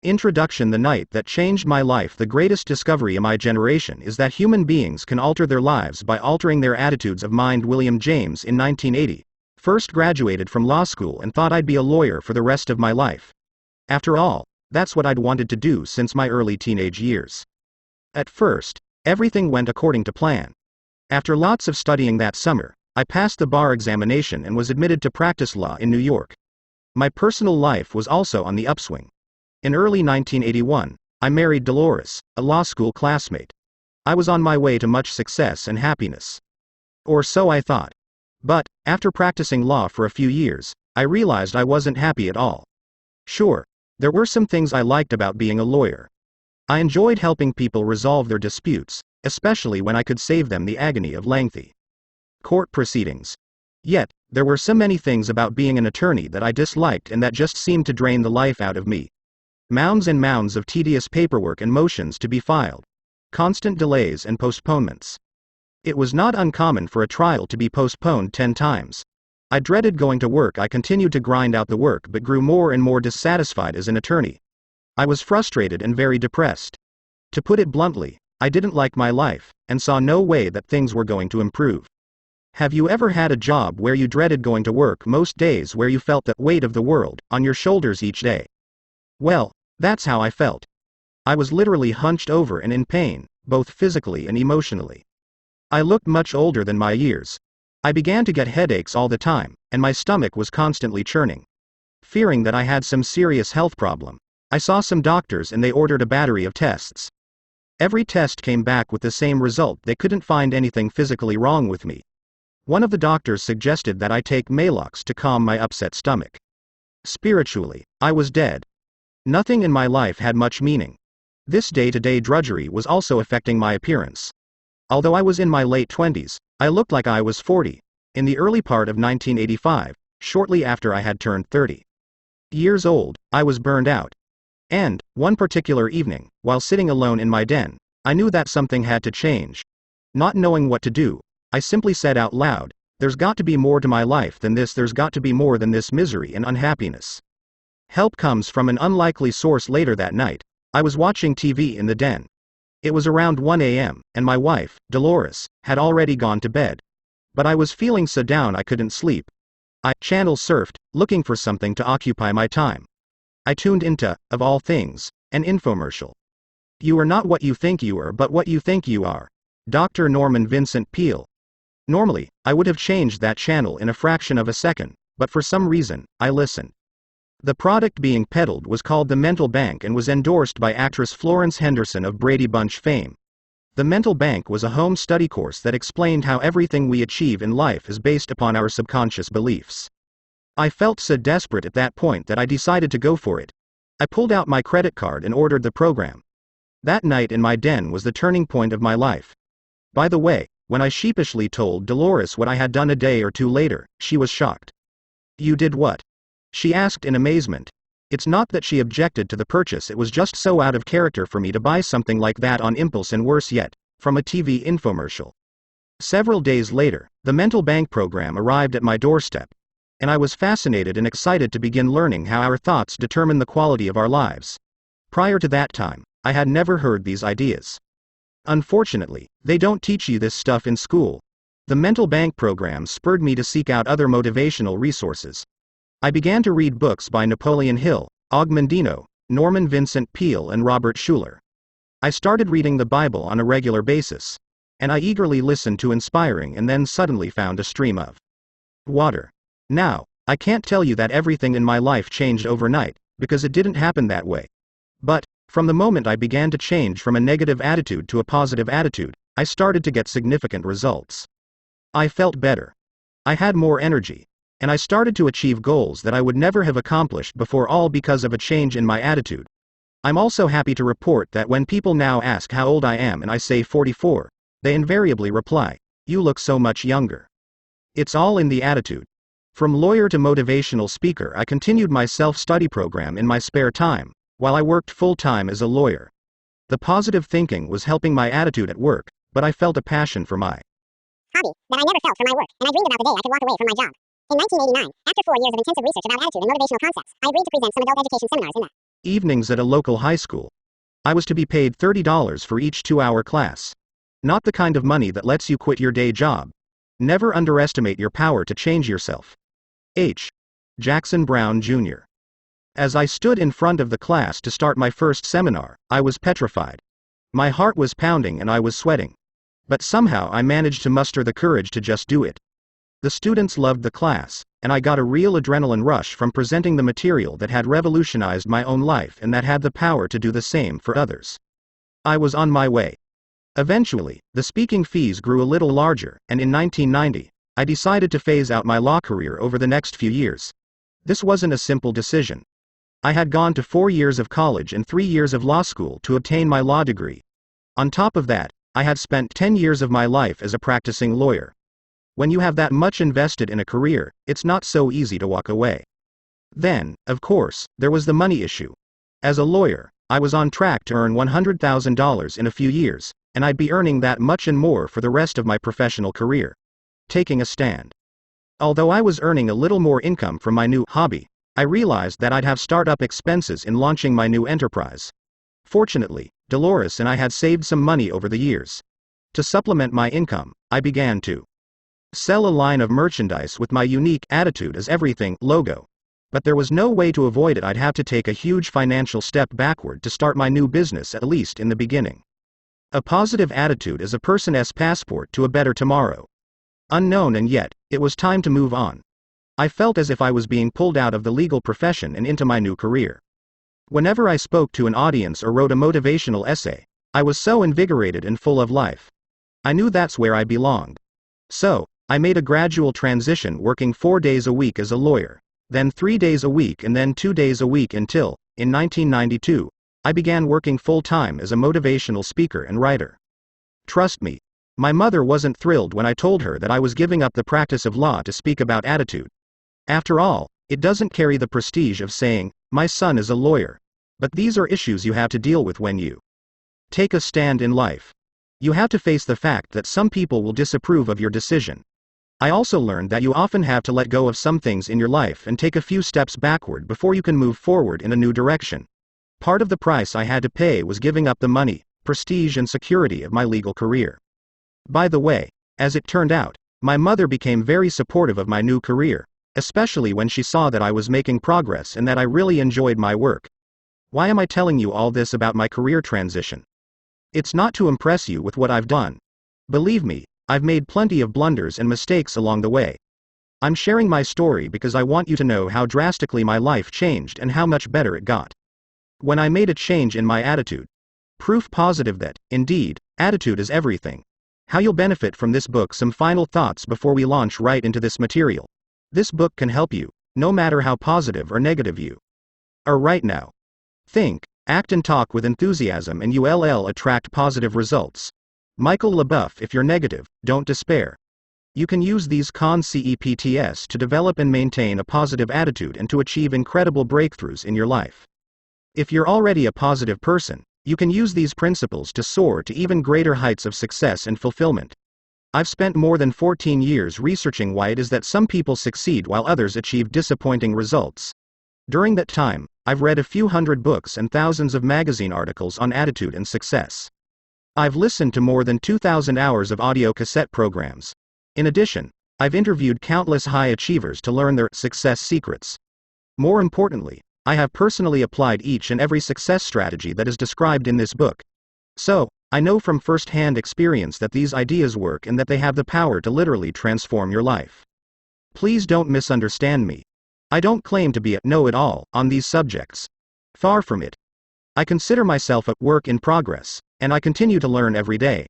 Introduction. The night that changed my life. The greatest discovery of my generation is that human beings can alter their lives by altering their attitudes of mind. William James. In 1980, first graduated from law school and thought I'd be a lawyer for the rest of my life. After all, that's what I'd wanted to do since my early teenage years. At first, everything went according to plan. After lots of studying that summer, I passed the bar examination and was admitted to practice law in New York. My personal life was also on the upswing. In early 1981, I married Dolores, a law school classmate. I was on my way to much success and happiness. Or so I thought. But, after practicing law for a few years, I realized I wasn't happy at all. Sure, there were some things I liked about being a lawyer. I enjoyed helping people resolve their disputes, especially when I could save them the agony of lengthy court proceedings. Yet, there were so many things about being an attorney that I disliked and that just seemed to drain the life out of me. Mounds and mounds of tedious paperwork and motions to be filed. Constant delays and postponements. It was not uncommon for a trial to be postponed 10 times. I dreaded going to work. I continued to grind out the work but grew more and more dissatisfied as an attorney. I was frustrated and very depressed. To put it bluntly, I didn't like my life, and saw no way that things were going to improve. Have you ever had a job where you dreaded going to work most days, where you felt the weight of the world on your shoulders each day? Well, that's how I felt. I was literally hunched over and in pain, both physically and emotionally. I looked much older than my years. I began to get headaches all the time, and my stomach was constantly churning. Fearing that I had some serious health problem, I saw some doctors and they ordered a battery of tests. Every test came back with the same result. They couldn't find anything physically wrong with me. One of the doctors suggested that I take Maalox to calm my upset stomach. Spiritually, I was dead. Nothing in my life had much meaning. This day-to-day drudgery was also affecting my appearance. Although I was in my late 20s, I looked like I was 40. In the early part of 1985, shortly after I had turned 30 years old, I was burned out. And, one particular evening, while sitting alone in my den, I knew that something had to change. Not knowing what to do, I simply said out loud, "There's got to be more to my life than this. There's got to be more than this misery and unhappiness." Help comes from an unlikely source. Later that night, I was watching TV in the den. It was around 1 a.m., and my wife, Dolores, had already gone to bed. But I was feeling so down I couldn't sleep. I channel surfed, looking for something to occupy my time. I tuned into, of all things, an infomercial. "You are not what you think you are, but what you think you are." Dr. Norman Vincent Peale. Normally, I would have changed that channel in a fraction of a second, but for some reason, I listened. The product being peddled was called the Mental Bank and was endorsed by actress Florence Henderson of Brady Bunch fame. The Mental Bank was a home study course that explained how everything we achieve in life is based upon our subconscious beliefs. I felt so desperate at that point that I decided to go for it. I pulled out my credit card and ordered the program. That night in my den was the turning point of my life. By the way, when I sheepishly told Dolores what I had done a day or two later, she was shocked. "You did what?" she asked in amazement. It's not that she objected to the purchase, it was just so out of character for me to buy something like that on impulse, and worse yet, from a TV infomercial. Several days later, the Mental Bank program arrived at my doorstep, and I was fascinated and excited to begin learning how our thoughts determine the quality of our lives. Prior to that time, I had never heard these ideas. Unfortunately, they don't teach you this stuff in school. The Mental Bank program spurred me to seek out other motivational resources. I began to read books by Napoleon Hill, Og Mandino, Norman Vincent Peale, and Robert Schuller. I started reading the Bible on a regular basis, and I eagerly listened to inspiring and then suddenly found a stream of water. Now, I can't tell you that everything in my life changed overnight, because it didn't happen that way. But, from the moment I began to change from a negative attitude to a positive attitude, I started to get significant results. I felt better. I had more energy. And I started to achieve goals that I would never have accomplished before, all because of a change in my attitude. I'm also happy to report that when people now ask how old I am and I say 44, they invariably reply, "You look so much younger." It's all in the attitude. From lawyer to motivational speaker, I continued my self-study program in my spare time, while I worked full-time as a lawyer. The positive thinking was helping my attitude at work, but I felt a passion for my hobby that I never felt for my work, and I dreamed about the day I could walk away from my job. In 1989, after 4 years of intensive research about attitude and motivational concepts, I agreed to present some adult education seminars in the Evenings at a local high school. I was to be paid $30 for each 2-hour class. Not the kind of money that lets you quit your day job. Never underestimate your power to change yourself. H. Jackson Brown Jr. As I stood in front of the class to start my first seminar, I was petrified. My heart was pounding and I was sweating. But somehow I managed to muster the courage to just do it. The students loved the class, and I got a real adrenaline rush from presenting the material that had revolutionized my own life and that had the power to do the same for others. I was on my way. Eventually, the speaking fees grew a little larger, and in 1990, I decided to phase out my law career over the next few years. This wasn't a simple decision. I had gone to 4 years of college and 3 years of law school to obtain my law degree. On top of that, I had spent 10 years of my life as a practicing lawyer. When you have that much invested in a career, it's not so easy to walk away. Then, of course, there was the money issue. As a lawyer, I was on track to earn $100,000 in a few years, and I'd be earning that much and more for the rest of my professional career. Taking a stand. Although I was earning a little more income from my new hobby, I realized that I'd have startup expenses in launching my new enterprise. Fortunately, Dolores and I had saved some money over the years. To supplement my income, I began to sell a line of merchandise with my unique "Attitude is Everything" logo. But there was no way to avoid it. I'd have to take a huge financial step backward to start my new business, at least in the beginning. A positive attitude is a person's passport to a better tomorrow. Unknown, and yet, it was time to move on. I felt as if I was being pulled out of the legal profession and into my new career. Whenever I spoke to an audience or wrote a motivational essay, I was so invigorated and full of life. I knew that's where I belonged. So, I made a gradual transition, working 4 days a week as a lawyer, then 3 days a week, and then 2 days a week until, in 1992, I began working full-time as a motivational speaker and writer. Trust me, my mother wasn't thrilled when I told her that I was giving up the practice of law to speak about attitude. After all, it doesn't carry the prestige of saying, "My son is a lawyer." But these are issues you have to deal with when you take a stand in life. You have to face the fact that some people will disapprove of your decision. I also learned that you often have to let go of some things in your life and take a few steps backward before you can move forward in a new direction. Part of the price I had to pay was giving up the money, prestige, and security of my legal career. By the way, as it turned out, my mother became very supportive of my new career, especially when she saw that I was making progress and that I really enjoyed my work. Why am I telling you all this about my career transition? It's not to impress you with what I've done. Believe me, I've made plenty of blunders and mistakes along the way. I'm sharing my story because I want you to know how drastically my life changed and how much better it got when I made a change in my attitude. Proof positive that, indeed, attitude is everything. How you'll benefit from this book. Some final thoughts before we launch right into this material. This book can help you, no matter how positive or negative you are right now. Think, act, and talk with enthusiasm, and you'll attract positive results. Michael LaBeouf. If you're negative, don't despair. You can use these concepts to develop and maintain a positive attitude and to achieve incredible breakthroughs in your life. If you're already a positive person, you can use these principles to soar to even greater heights of success and fulfillment. I've spent more than 14 years researching why it is that some people succeed while others achieve disappointing results. During that time, I've read a few hundred books and thousands of magazine articles on attitude and success. I've listened to more than 2,000 hours of audio cassette programs. In addition, I've interviewed countless high achievers to learn their success secrets. More importantly, I have personally applied each and every success strategy that is described in this book. So, I know from first-hand experience that these ideas work and that they have the power to literally transform your life. Please don't misunderstand me. I don't claim to be a know-it-all on these subjects. Far from it. I consider myself a work in progress, and I continue to learn every day.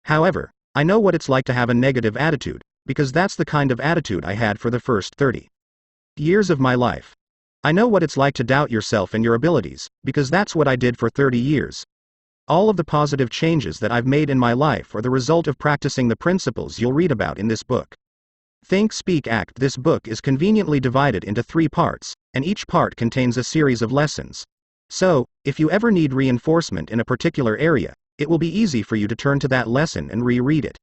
However, I know what it's like to have a negative attitude, because that's the kind of attitude I had for the first 30 years of my life. I know what it's like to doubt yourself and your abilities, because that's what I did for 30 years. All of the positive changes that I've made in my life are the result of practicing the principles you'll read about in this book. Think, Speak, Act. This book is conveniently divided into 3 parts, and each part contains a series of lessons. So, if you ever need reinforcement in a particular area, it will be easy for you to turn to that lesson and reread it.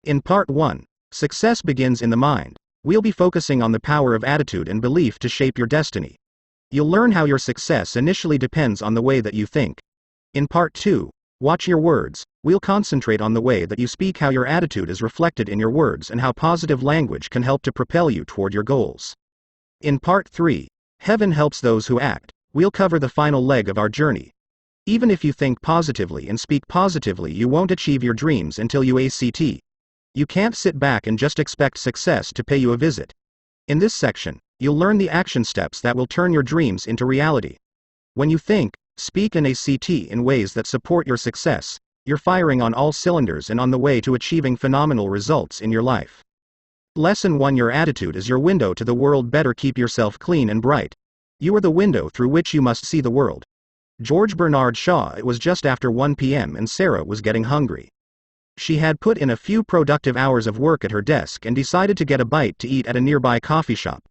In Part 1, Success Begins in the Mind, we'll be focusing on the power of attitude and belief to shape your destiny. You'll learn how your success initially depends on the way that you think. In Part 2, Watch Your Words, we'll concentrate on the way that you speak, how your attitude is reflected in your words, and how positive language can help to propel you toward your goals. In Part 3, Heaven Helps Those Who Act, we'll cover the final leg of our journey. Even if you think positively and speak positively, you won't achieve your dreams until you act. You can't sit back and just expect success to pay you a visit. In this section, you'll learn the action steps that will turn your dreams into reality. When you think, speak, and act in ways that support your success, you're firing on all cylinders and on the way to achieving phenomenal results in your life. Lesson 1: Your attitude is your window to the world. Better keep yourself clean and bright. You are the window through which you must see the world. George Bernard Shaw. It was just after 1 p.m. and Sarah was getting hungry. She had put in a few productive hours of work at her desk and decided to get a bite to eat at a nearby coffee shop.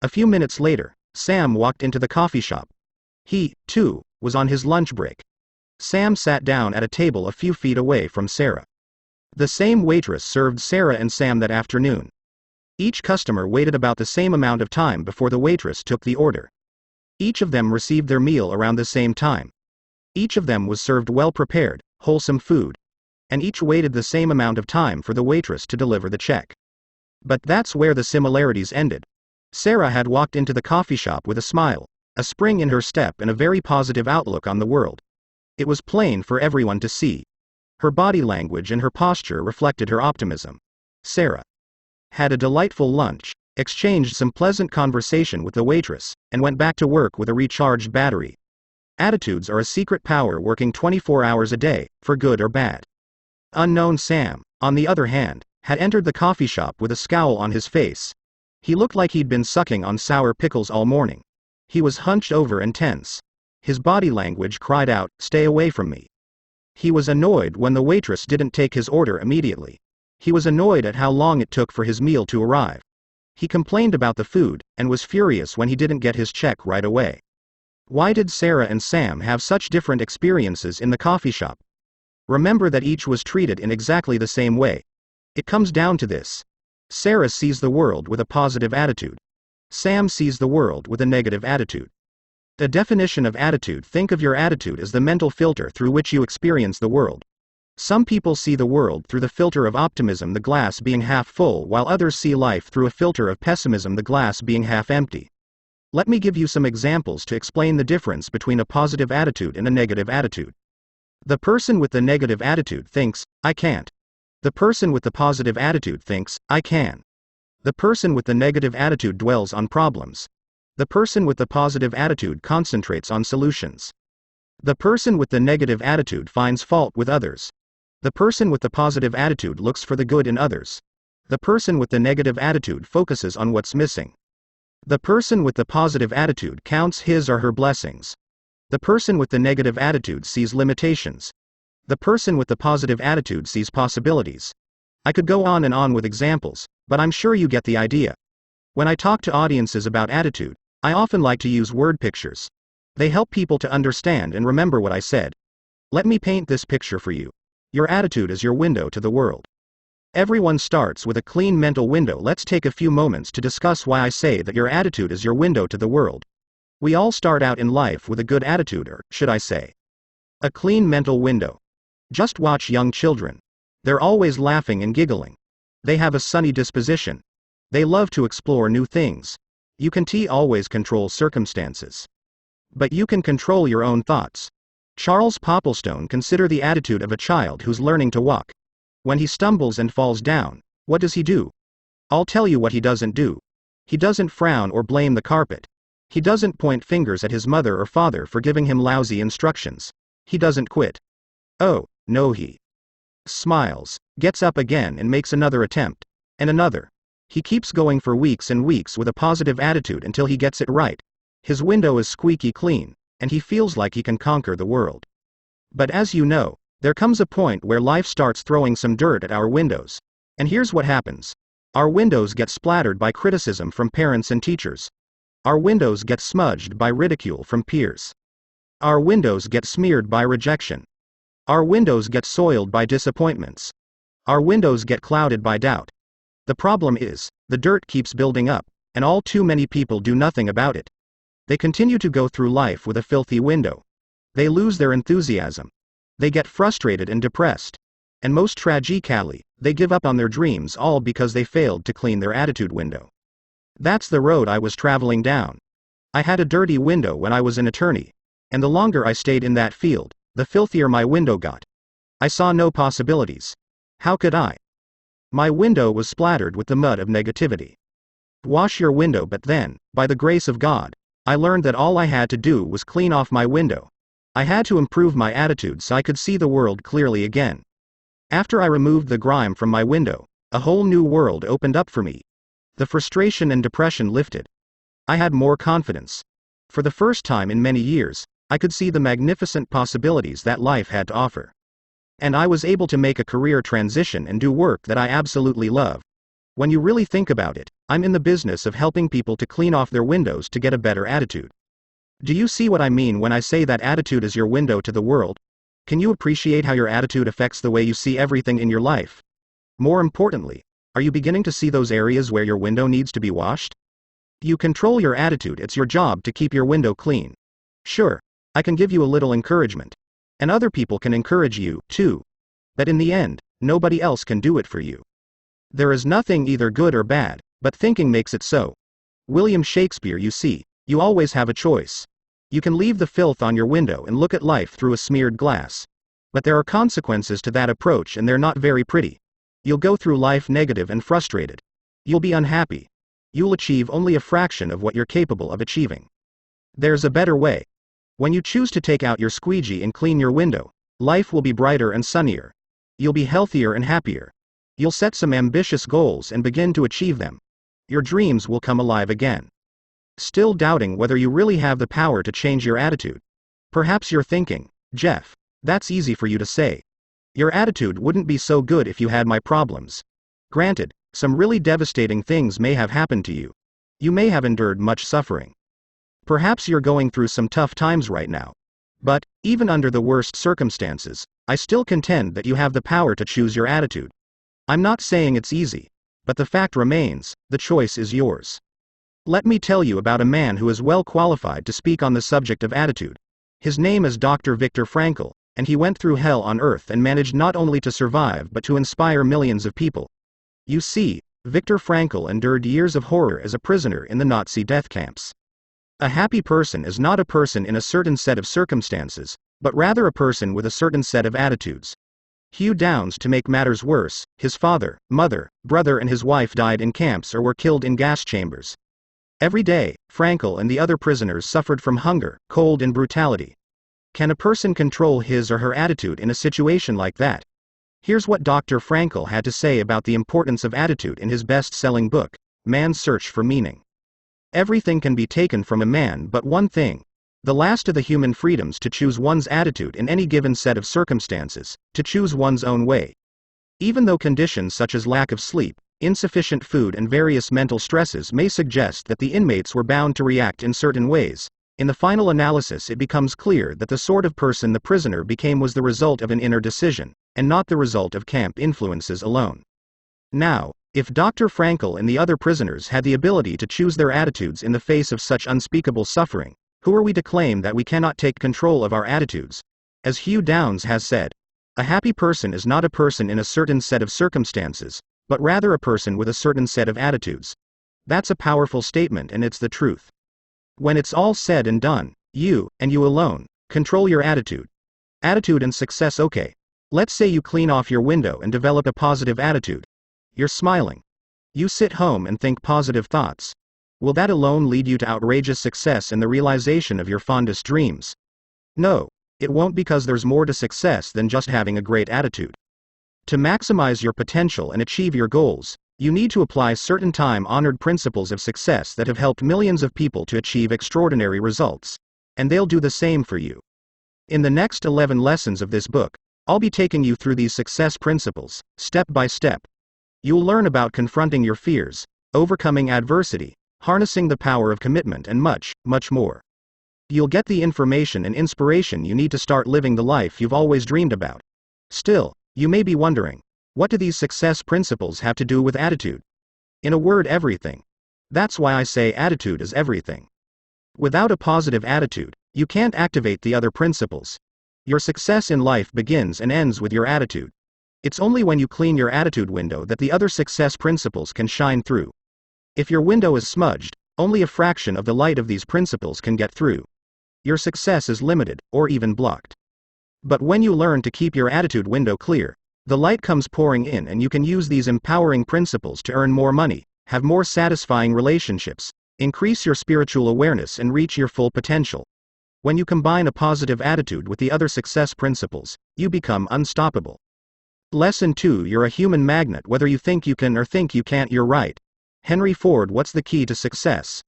A few minutes later, Sam walked into the coffee shop. He, too, was on his lunch break. Sam sat down at a table a few feet away from Sarah. The same waitress served Sarah and Sam that afternoon. Each customer waited about the same amount of time before the waitress took the order. Each of them received their meal around the same time. Each of them was served well-prepared, wholesome food. And each waited the same amount of time for the waitress to deliver the check. But that's where the similarities ended. Sarah had walked into the coffee shop with a smile, a spring in her step, and a very positive outlook on the world. It was plain for everyone to see. Her body language and her posture reflected her optimism. Sarah had a delightful lunch, exchanged some pleasant conversation with the waitress, and went back to work with a recharged battery. Attitudes are a secret power working 24 hours a day, for good or bad. Unknown Sam, on the other hand, had entered the coffee shop with a scowl on his face. He looked like he'd been sucking on sour pickles all morning. He was hunched over and tense. His body language cried out, "Stay away from me." He was annoyed when the waitress didn't take his order immediately. He was annoyed at how long it took for his meal to arrive. He complained about the food, and was furious when he didn't get his check right away. Why did Sarah and Sam have such different experiences in the coffee shop? Remember that each was treated in exactly the same way. It comes down to this. Sarah sees the world with a positive attitude. Sam sees the world with a negative attitude. The definition of attitude: think of your attitude as the mental filter through which you experience the world. Some people see the world through the filter of optimism, the glass being half full, while others see life through a filter of pessimism, the glass being half empty. Let me give you some examples to explain the difference between a positive attitude and a negative attitude. The person with the negative attitude thinks, "I can't." The person with the positive attitude thinks, "I can." The person with the negative attitude dwells on problems. The person with the positive attitude concentrates on solutions. The person with the negative attitude finds fault with others. The person with the positive attitude looks for the good in others. The person with the negative attitude focuses on what's missing. The person with the positive attitude counts his or her blessings. The person with the negative attitude sees limitations. The person with the positive attitude sees possibilities. I could go on and on with examples, but I'm sure you get the idea. When I talk to audiences about attitude, I often like to use word pictures. They help people to understand and remember what I said. Let me paint this picture for you. Your attitude is your window to the world. Everyone starts with a clean mental window. Let's take a few moments to discuss why I say that your attitude is your window to the world. We all start out in life with a good attitude, or, should I say, a clean mental window. Just watch young children. They're always laughing and giggling. They have a sunny disposition. They love to explore new things. You can always control circumstances. But you can control your own thoughts. Charles Popplestone: consider the attitude of a child who's learning to walk. When he stumbles and falls down, what does he do? I'll tell you what he doesn't do. He doesn't frown or blame the carpet. He doesn't point fingers at his mother or father for giving him lousy instructions. He doesn't quit. Oh, no, he smiles, gets up again and makes another attempt. And another. He keeps going for weeks and weeks with a positive attitude until he gets it right. His window is squeaky clean, and he feels like he can conquer the world. But as you know, there comes a point where life starts throwing some dirt at our windows. And here's what happens. Our windows get splattered by criticism from parents and teachers. Our windows get smudged by ridicule from peers. Our windows get smeared by rejection. Our windows get soiled by disappointments. Our windows get clouded by doubt. The problem is, the dirt keeps building up, and all too many people do nothing about it. They continue to go through life with a filthy window. They lose their enthusiasm. They get frustrated and depressed. And most tragically, they give up on their dreams, all because they failed to clean their attitude window. That's the road I was traveling down. I had a dirty window when I was an attorney. And the longer I stayed in that field, the filthier my window got. I saw no possibilities. How could I? My window was splattered with the mud of negativity. Wash your window. But then, by the grace of God, I learned that all I had to do was clean off my window. I had to improve my attitude so I could see the world clearly again. After I removed the grime from my window, a whole new world opened up for me. The frustration and depression lifted. I had more confidence. For the first time in many years, I could see the magnificent possibilities that life had to offer. And I was able to make a career transition and do work that I absolutely love. When you really think about it, I'm in the business of helping people to clean off their windows to get a better attitude. Do you see what I mean when I say that attitude is your window to the world? Can you appreciate how your attitude affects the way you see everything in your life? More importantly, are you beginning to see those areas where your window needs to be washed? You control your attitude. It's your job to keep your window clean. Sure, I can give you a little encouragement. And other people can encourage you, too. But in the end, nobody else can do it for you. There is nothing either good or bad, but thinking makes it so. William Shakespeare. You see, you always have a choice. You can leave the filth on your window and look at life through a smeared glass. But there are consequences to that approach, and they're not very pretty. You'll go through life negative and frustrated. You'll be unhappy. You'll achieve only a fraction of what you're capable of achieving. There's a better way. When you choose to take out your squeegee and clean your window, life will be brighter and sunnier. You'll be healthier and happier. You'll set some ambitious goals and begin to achieve them. Your dreams will come alive again. Still doubting whether you really have the power to change your attitude? Perhaps you're thinking, Jeff, that's easy for you to say. Your attitude wouldn't be so good if you had my problems. Granted, some really devastating things may have happened to you. You may have endured much suffering. Perhaps you're going through some tough times right now. But, even under the worst circumstances, I still contend that you have the power to choose your attitude. I'm not saying it's easy, but the fact remains, the choice is yours. Let me tell you about a man who is well qualified to speak on the subject of attitude. His name is Dr. Viktor Frankl, and he went through hell on earth and managed not only to survive but to inspire millions of people. You see, Viktor Frankl endured years of horror as a prisoner in the Nazi death camps. A happy person is not a person in a certain set of circumstances, but rather a person with a certain set of attitudes. Hugh Downs. To make matters worse, his father, mother, brother and his wife died in camps or were killed in gas chambers. Every day, Frankl and the other prisoners suffered from hunger, cold and brutality. Can a person control his or her attitude in a situation like that? Here's what Dr. Frankl had to say about the importance of attitude in his best-selling book, Man's Search for Meaning. Everything can be taken from a man but one thing. The last of the human freedoms, to choose one's attitude in any given set of circumstances, to choose one's own way. Even though conditions such as lack of sleep, insufficient food and various mental stresses may suggest that the inmates were bound to react in certain ways, in the final analysis it becomes clear that the sort of person the prisoner became was the result of an inner decision, and not the result of camp influences alone. Now, if Dr. Frankl and the other prisoners had the ability to choose their attitudes in the face of such unspeakable suffering, who are we to claim that we cannot take control of our attitudes? As Hugh Downs has said, a happy person is not a person in a certain set of circumstances, but rather a person with a certain set of attitudes. That's a powerful statement, and it's the truth. When it's all said and done, you, and you alone, control your attitude. Attitude and success. Okay. Let's say you clean off your window and develop a positive attitude. You're smiling. You sit home and think positive thoughts. Will that alone lead you to outrageous success and the realization of your fondest dreams? No, it won't, because there's more to success than just having a great attitude. To maximize your potential and achieve your goals, you need to apply certain time-honored principles of success that have helped millions of people to achieve extraordinary results. And they'll do the same for you. In the next 11 lessons of this book, I'll be taking you through these success principles, step by step. You'll learn about confronting your fears, overcoming adversity, harnessing the power of commitment, and much, much more. You'll get the information and inspiration you need to start living the life you've always dreamed about. Still, you may be wondering, what do these success principles have to do with attitude? In a word, everything. That's why I say attitude is everything. Without a positive attitude, you can't activate the other principles. Your success in life begins and ends with your attitude. It's only when you clean your attitude window that the other success principles can shine through. If your window is smudged, only a fraction of the light of these principles can get through. Your success is limited, or even blocked. But when you learn to keep your attitude window clear, the light comes pouring in and you can use these empowering principles to earn more money, have more satisfying relationships, increase your spiritual awareness and reach your full potential. When you combine a positive attitude with the other success principles, you become unstoppable. Lesson 2: You're a human magnet. Whether you think you can or think you can't, you're right. Henry Ford. What's the key to success?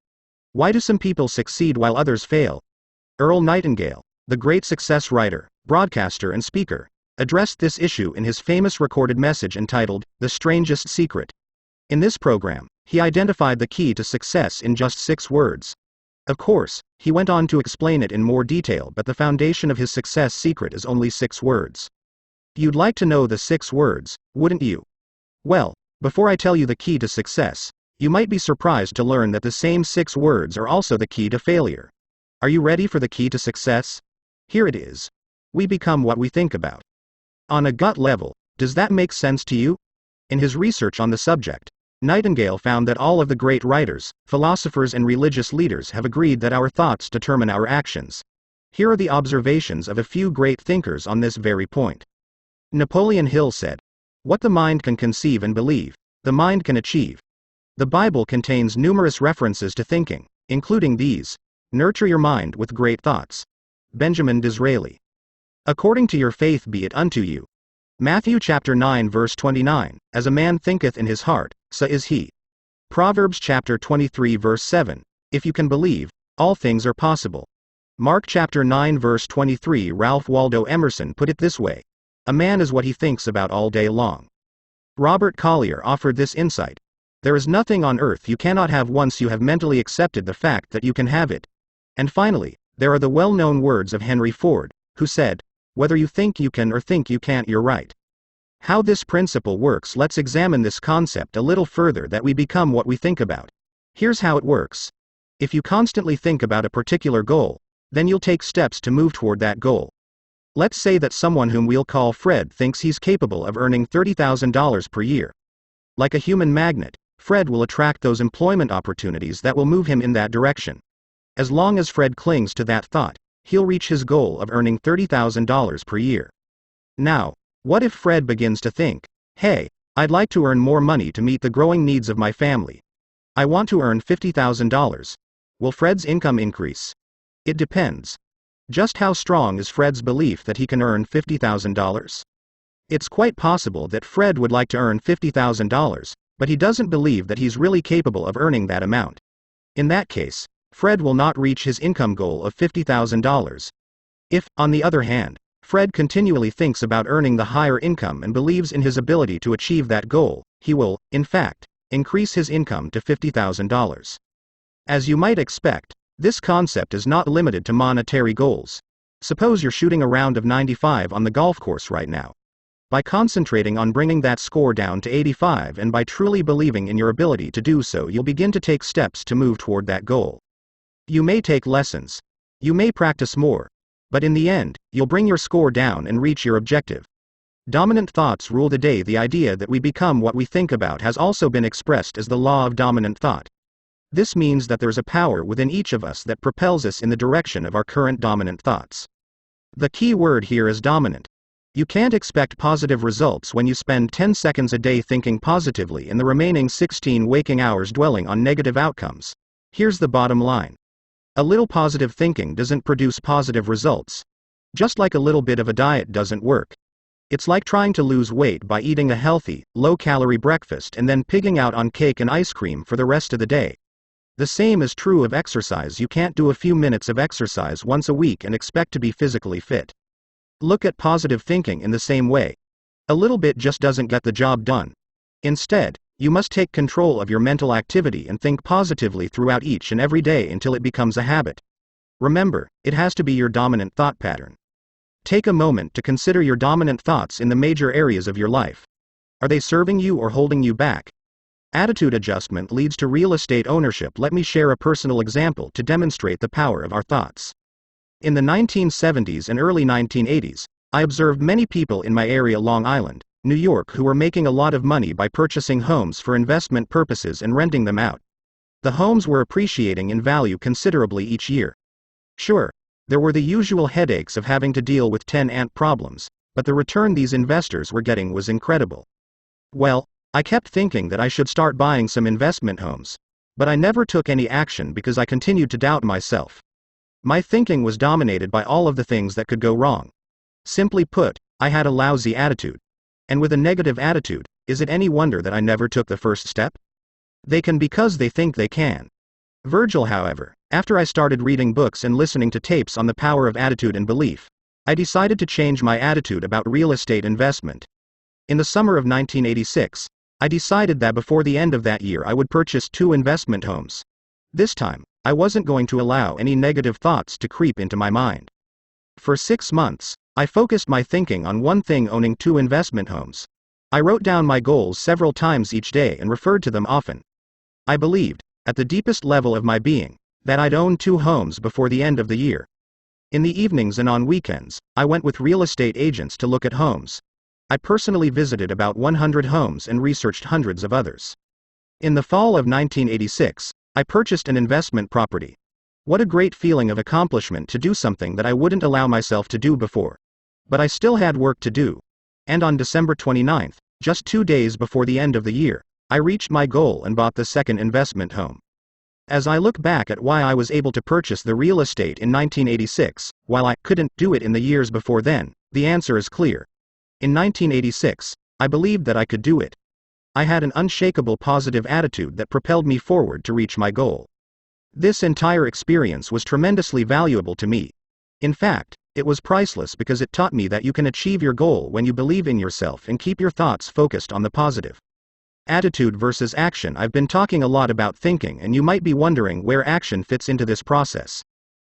Why do some people succeed while others fail? Earl Nightingale, the great success writer, broadcaster and speaker, addressed this issue in his famous recorded message entitled, The Strangest Secret. In this program, he identified the key to success in just 6 words. Of course, he went on to explain it in more detail, but the foundation of his success secret is only 6 words. You'd like to know the 6 words, wouldn't you? Well, before I tell you the key to success, you might be surprised to learn that the same 6 words are also the key to failure. Are you ready for the key to success? Here it is. We become what we think about. On a gut level, does that make sense to you? In his research on the subject, Nightingale found that all of the great writers, philosophers and religious leaders have agreed that our thoughts determine our actions. Here are the observations of a few great thinkers on this very point. Napoleon Hill said, "What the mind can conceive and believe, the mind can achieve." The Bible contains numerous references to thinking, including these: "Nurture your mind with great thoughts." Benjamin Disraeli. "According to your faith be it unto you." Matthew chapter 9 verse 29, "As a man thinketh in his heart, so is he." Proverbs chapter 23 verse 7, "If you can believe, all things are possible." Mark chapter 9 verse 23, Ralph Waldo Emerson put it this way: "A man is what he thinks about all day long." Robert Collier offered this insight: "There is nothing on earth you cannot have once you have mentally accepted the fact that you can have it." And finally, there are the well-known words of Henry Ford, who said, "Whether you think you can or think you can't, you're right." How this principle works: let's examine this concept a little further, that we become what we think about. Here's how it works. If you constantly think about a particular goal, then you'll take steps to move toward that goal. Let's say that someone whom we'll call Fred thinks he's capable of earning $30,000 per year. Like a human magnet, Fred will attract those employment opportunities that will move him in that direction. As long as Fred clings to that thought, he'll reach his goal of earning $30,000 per year. Now, what if Fred begins to think, "Hey, I'd like to earn more money to meet the growing needs of my family. I want to earn $50,000. Will Fred's income increase? It depends. Just how strong is Fred's belief that he can earn $50,000? It's quite possible that Fred would like to earn $50,000, but he doesn't believe that he's really capable of earning that amount. In that case, Fred will not reach his income goal of $50,000. If, on the other hand, Fred continually thinks about earning the higher income and believes in his ability to achieve that goal, he will, in fact, increase his income to $50,000. As you might expect, this concept is not limited to monetary goals. Suppose you're shooting a round of 95 on the golf course right now. By concentrating on bringing that score down to 85 and by truly believing in your ability to do so, you'll begin to take steps to move toward that goal. You may take lessons. You may practice more. But in the end, you'll bring your score down and reach your objective. Dominant thoughts rule the day. The idea that we become what we think about has also been expressed as the law of dominant thought. This means that there's a power within each of us that propels us in the direction of our current dominant thoughts. The key word here is dominant. You can't expect positive results when you spend 10 seconds a day thinking positively and the remaining 16 waking hours dwelling on negative outcomes. Here's the bottom line. A little positive thinking doesn't produce positive results. Just like a little bit of a diet doesn't work. It's like trying to lose weight by eating a healthy, low-calorie breakfast and then pigging out on cake and ice cream for the rest of the day. The same is true of exercise. You can't do a few minutes of exercise once a week and expect to be physically fit. Look at positive thinking in the same way. A little bit just doesn't get the job done. Instead, you must take control of your mental activity and think positively throughout each and every day until it becomes a habit. Remember, it has to be your dominant thought pattern. Take a moment to consider your dominant thoughts in the major areas of your life. Are they serving you or holding you back? Attitude adjustment leads to real estate ownership. Let me share a personal example to demonstrate the power of our thoughts. In the 1970s and early 1980s, I observed many people in my area, Long Island, New York, who were making a lot of money by purchasing homes for investment purposes and renting them out. The homes were appreciating in value considerably each year. Sure, there were the usual headaches of having to deal with tenant problems, but the return these investors were getting was incredible. Well, I kept thinking that I should start buying some investment homes, but I never took any action because I continued to doubt myself. My thinking was dominated by all of the things that could go wrong. Simply put, I had a lousy attitude. And with a negative attitude, is it any wonder that I never took the first step? They can because they think they can. Virgil, however, after I started reading books and listening to tapes on the power of attitude and belief, I decided to change my attitude about real estate investment. In the summer of 1986, I decided that before the end of that year I would purchase 2 investment homes. This time, I wasn't going to allow any negative thoughts to creep into my mind. For 6 months, I focused my thinking on one thing: owning 2 investment homes. I wrote down my goals several times each day and referred to them often. I believed, at the deepest level of my being, that I'd own 2 homes before the end of the year. In the evenings and on weekends, I went with real estate agents to look at homes. I personally visited about 100 homes and researched hundreds of others. In the fall of 1986, I purchased an investment property. What a great feeling of accomplishment to do something that I wouldn't allow myself to do before. But I still had work to do. And on December 29th, just 2 days before the end of the year, I reached my goal and bought the second investment home. As I look back at why I was able to purchase the real estate in 1986, while I couldn't do it in the years before then, the answer is clear. In 1986, I believed that I could do it. I had an unshakable positive attitude that propelled me forward to reach my goal. This entire experience was tremendously valuable to me. In fact, it was priceless because it taught me that you can achieve your goal when you believe in yourself and keep your thoughts focused on the positive. Attitude versus action. I've been talking a lot about thinking, and you might be wondering where action fits into this process.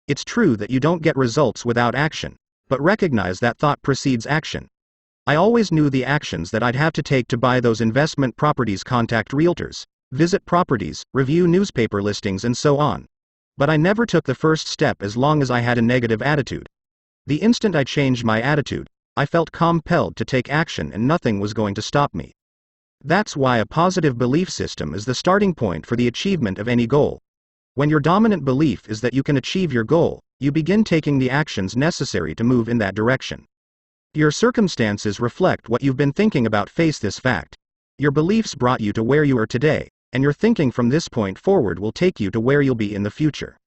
It's true that you don't get results without action, but recognize that thought precedes action. I always knew the actions that I'd have to take to buy those investment properties: contact realtors, visit properties, review newspaper listings, and so on. But I never took the first step as long as I had a negative attitude. The instant I changed my attitude, I felt compelled to take action and nothing was going to stop me. That's why a positive belief system is the starting point for the achievement of any goal. When your dominant belief is that you can achieve your goal, you begin taking the actions necessary to move in that direction. Your circumstances reflect what you've been thinking about. Face this fact. Your beliefs brought you to where you are today, and your thinking from this point forward will take you to where you'll be in the future.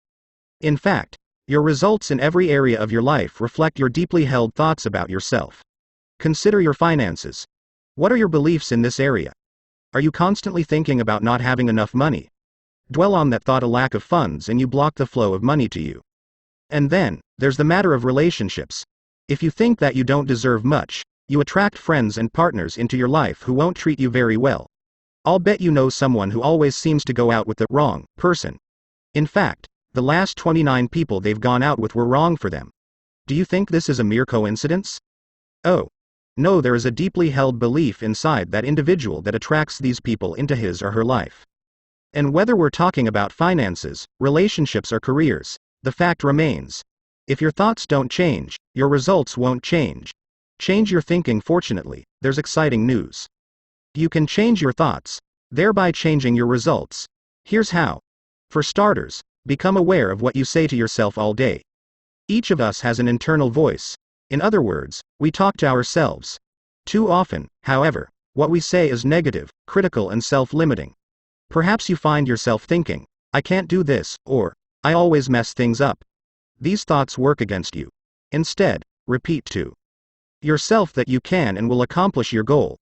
In fact, your results in every area of your life reflect your deeply held thoughts about yourself. Consider your finances. What are your beliefs in this area? Are you constantly thinking about not having enough money? Dwell on that thought, a lack of funds, and you block the flow of money to you. And then, there's the matter of relationships. If you think that you don't deserve much, you attract friends and partners into your life who won't treat you very well. I'll bet you know someone who always seems to go out with the wrong person. In fact, the last 29 people they've gone out with were wrong for them. Do you think this is a mere coincidence? Oh, no, there is a deeply held belief inside that individual that attracts these people into his or her life. And whether we're talking about finances, relationships, or careers, the fact remains. If your thoughts don't change, your results won't change. Change your thinking. Fortunately, there's exciting news. You can change your thoughts, thereby changing your results. Here's how. For starters, become aware of what you say to yourself all day. Each of us has an internal voice. In other words, we talk to ourselves. Too often, however, what we say is negative, critical, and self-limiting. Perhaps you find yourself thinking, "I can't do this," or "I always mess things up." These thoughts work against you. Instead, repeat to yourself that you can and will accomplish your goal.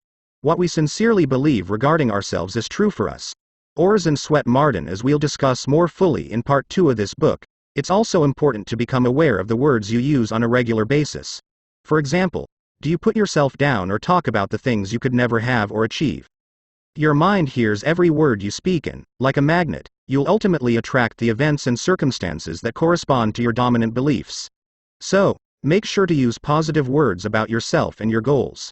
What we sincerely believe regarding ourselves is true for us. Orison Swett Marden. As we'll discuss more fully in part 2 of this book, it's also important to become aware of the words you use on a regular basis. For example, do you put yourself down or talk about the things you could never have or achieve? Your mind hears every word you speak, and, like a magnet, you'll ultimately attract the events and circumstances that correspond to your dominant beliefs. So, make sure to use positive words about yourself and your goals.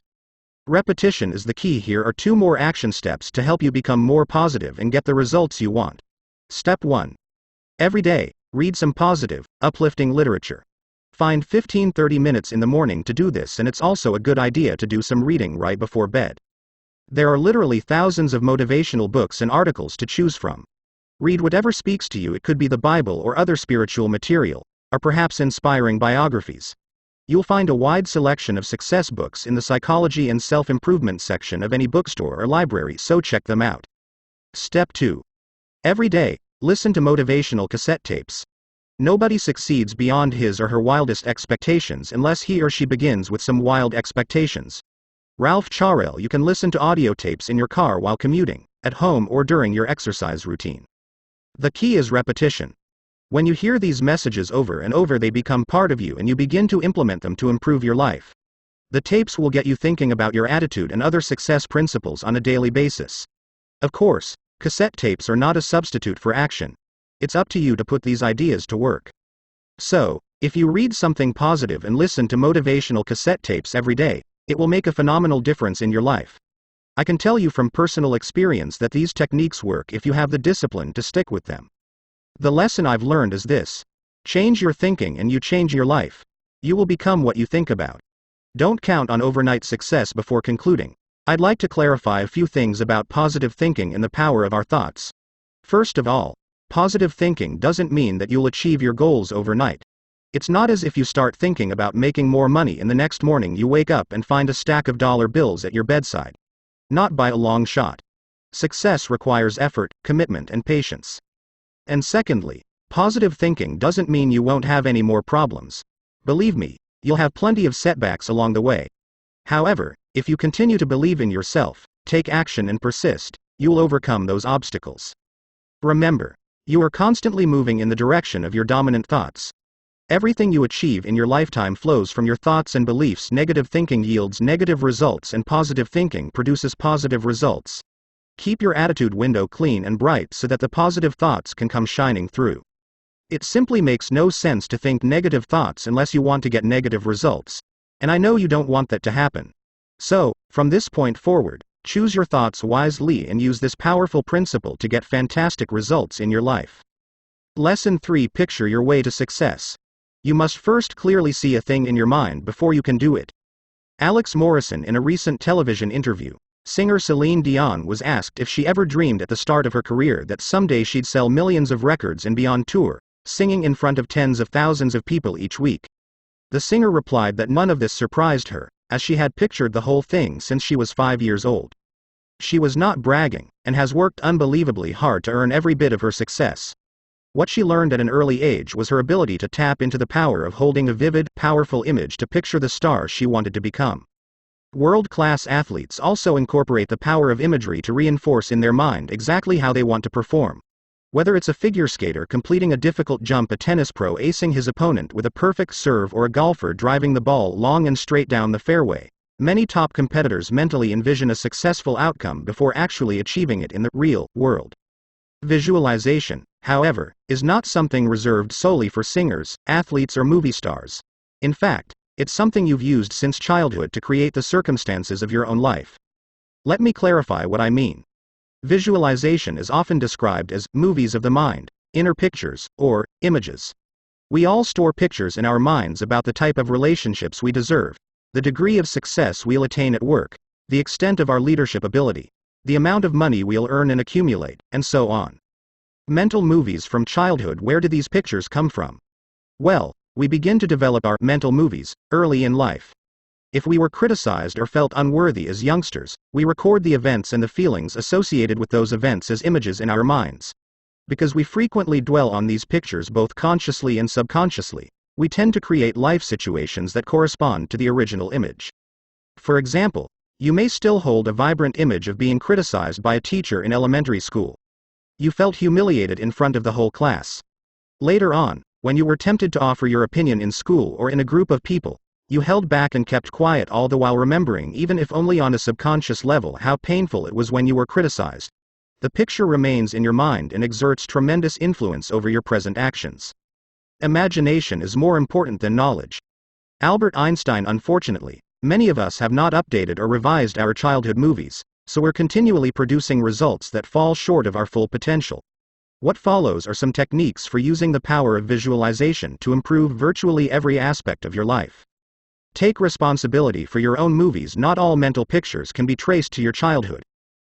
Repetition is the key. Here are 2 more action steps to help you become more positive and get the results you want. Step 1. Every day, read some positive, uplifting literature. Find 15-30 minutes in the morning to do this, and it's also a good idea to do some reading right before bed. There are literally thousands of motivational books and articles to choose from. Read whatever speaks to you. It could be the Bible or other spiritual material, or perhaps inspiring biographies. You'll find a wide selection of success books in the psychology and self-improvement section of any bookstore or library, so check them out. Step 2. Every day, listen to motivational cassette tapes. Nobody succeeds beyond his or her wildest expectations unless he or she begins with some wild expectations. Ralph Chaurel. You can listen to audio tapes in your car while commuting, at home, or during your exercise routine. The key is repetition. When you hear these messages over and over, they become part of you and you begin to implement them to improve your life. The tapes will get you thinking about your attitude and other success principles on a daily basis. Of course, cassette tapes are not a substitute for action. It's up to you to put these ideas to work. So, if you read something positive and listen to motivational cassette tapes every day, it will make a phenomenal difference in your life. I can tell you from personal experience that these techniques work if you have the discipline to stick with them. The lesson I've learned is this: change your thinking and you change your life. You will become what you think about. Don't count on overnight success. Before concluding, I'd like to clarify a few things about positive thinking and the power of our thoughts. First of all, positive thinking doesn't mean that you'll achieve your goals overnight. It's not as if you start thinking about making more money and the next morning you wake up and find a stack of dollar bills at your bedside. Not by a long shot. Success requires effort, commitment, and patience. And secondly, positive thinking doesn't mean you won't have any more problems. Believe me, you'll have plenty of setbacks along the way. However, if you continue to believe in yourself, take action and persist, you'll overcome those obstacles. Remember, you are constantly moving in the direction of your dominant thoughts. Everything you achieve in your lifetime flows from your thoughts and beliefs. Negative thinking yields negative results and positive thinking produces positive results. Keep your attitude window clean and bright so that the positive thoughts can come shining through. It simply makes no sense to think negative thoughts unless you want to get negative results. And I know you don't want that to happen. So, from this point forward, choose your thoughts wisely and use this powerful principle to get fantastic results in your life. Lesson 3: Picture your way to success. You must first clearly see a thing in your mind before you can do it. Alex Morrison. In a recent television interview, singer Celine Dion was asked if she ever dreamed at the start of her career that someday she'd sell millions of records and be on tour, singing in front of tens of thousands of people each week. The singer replied that none of this surprised her, as she had pictured the whole thing since she was 5 years old. She was not bragging, and has worked unbelievably hard to earn every bit of her success. What she learned at an early age was her ability to tap into the power of holding a vivid, powerful image to picture the star she wanted to become. World-class athletes also incorporate the power of imagery to reinforce in their mind exactly how they want to perform. Whether it's a figure skater completing a difficult jump, a tennis pro acing his opponent with a perfect serve, or a golfer driving the ball long and straight down the fairway, many top competitors mentally envision a successful outcome before actually achieving it in the real world. Visualization, however, is not something reserved solely for singers, athletes, or movie stars. In fact, it's something you've used since childhood to create the circumstances of your own life. Let me clarify what I mean. Visualization is often described as movies of the mind, inner pictures, or images. We all store pictures in our minds about the type of relationships we deserve, the degree of success we'll attain at work, the extent of our leadership ability, the amount of money we'll earn and accumulate, and so on. Mental movies from childhood. Where do these pictures come from? Well, we begin to develop our mental movies early in life. If we were criticized or felt unworthy as youngsters, we record the events and the feelings associated with those events as images in our minds. Because we frequently dwell on these pictures both consciously and subconsciously, we tend to create life situations that correspond to the original image. For example, you may still hold a vibrant image of being criticized by a teacher in elementary school. You felt humiliated in front of the whole class. Later on, when you were tempted to offer your opinion in school or in a group of people, you held back and kept quiet, all the while remembering, even if only on a subconscious level, how painful it was when you were criticized. The picture remains in your mind and exerts tremendous influence over your present actions. Imagination is more important than knowledge. Albert Einstein. Unfortunately, Many of us have not updated or revised our childhood movies, so we're continually producing results that fall short of our full potential. What follows are some techniques for using the power of visualization to improve virtually every aspect of your life. Take responsibility for your own movies. Not all mental pictures can be traced to your childhood.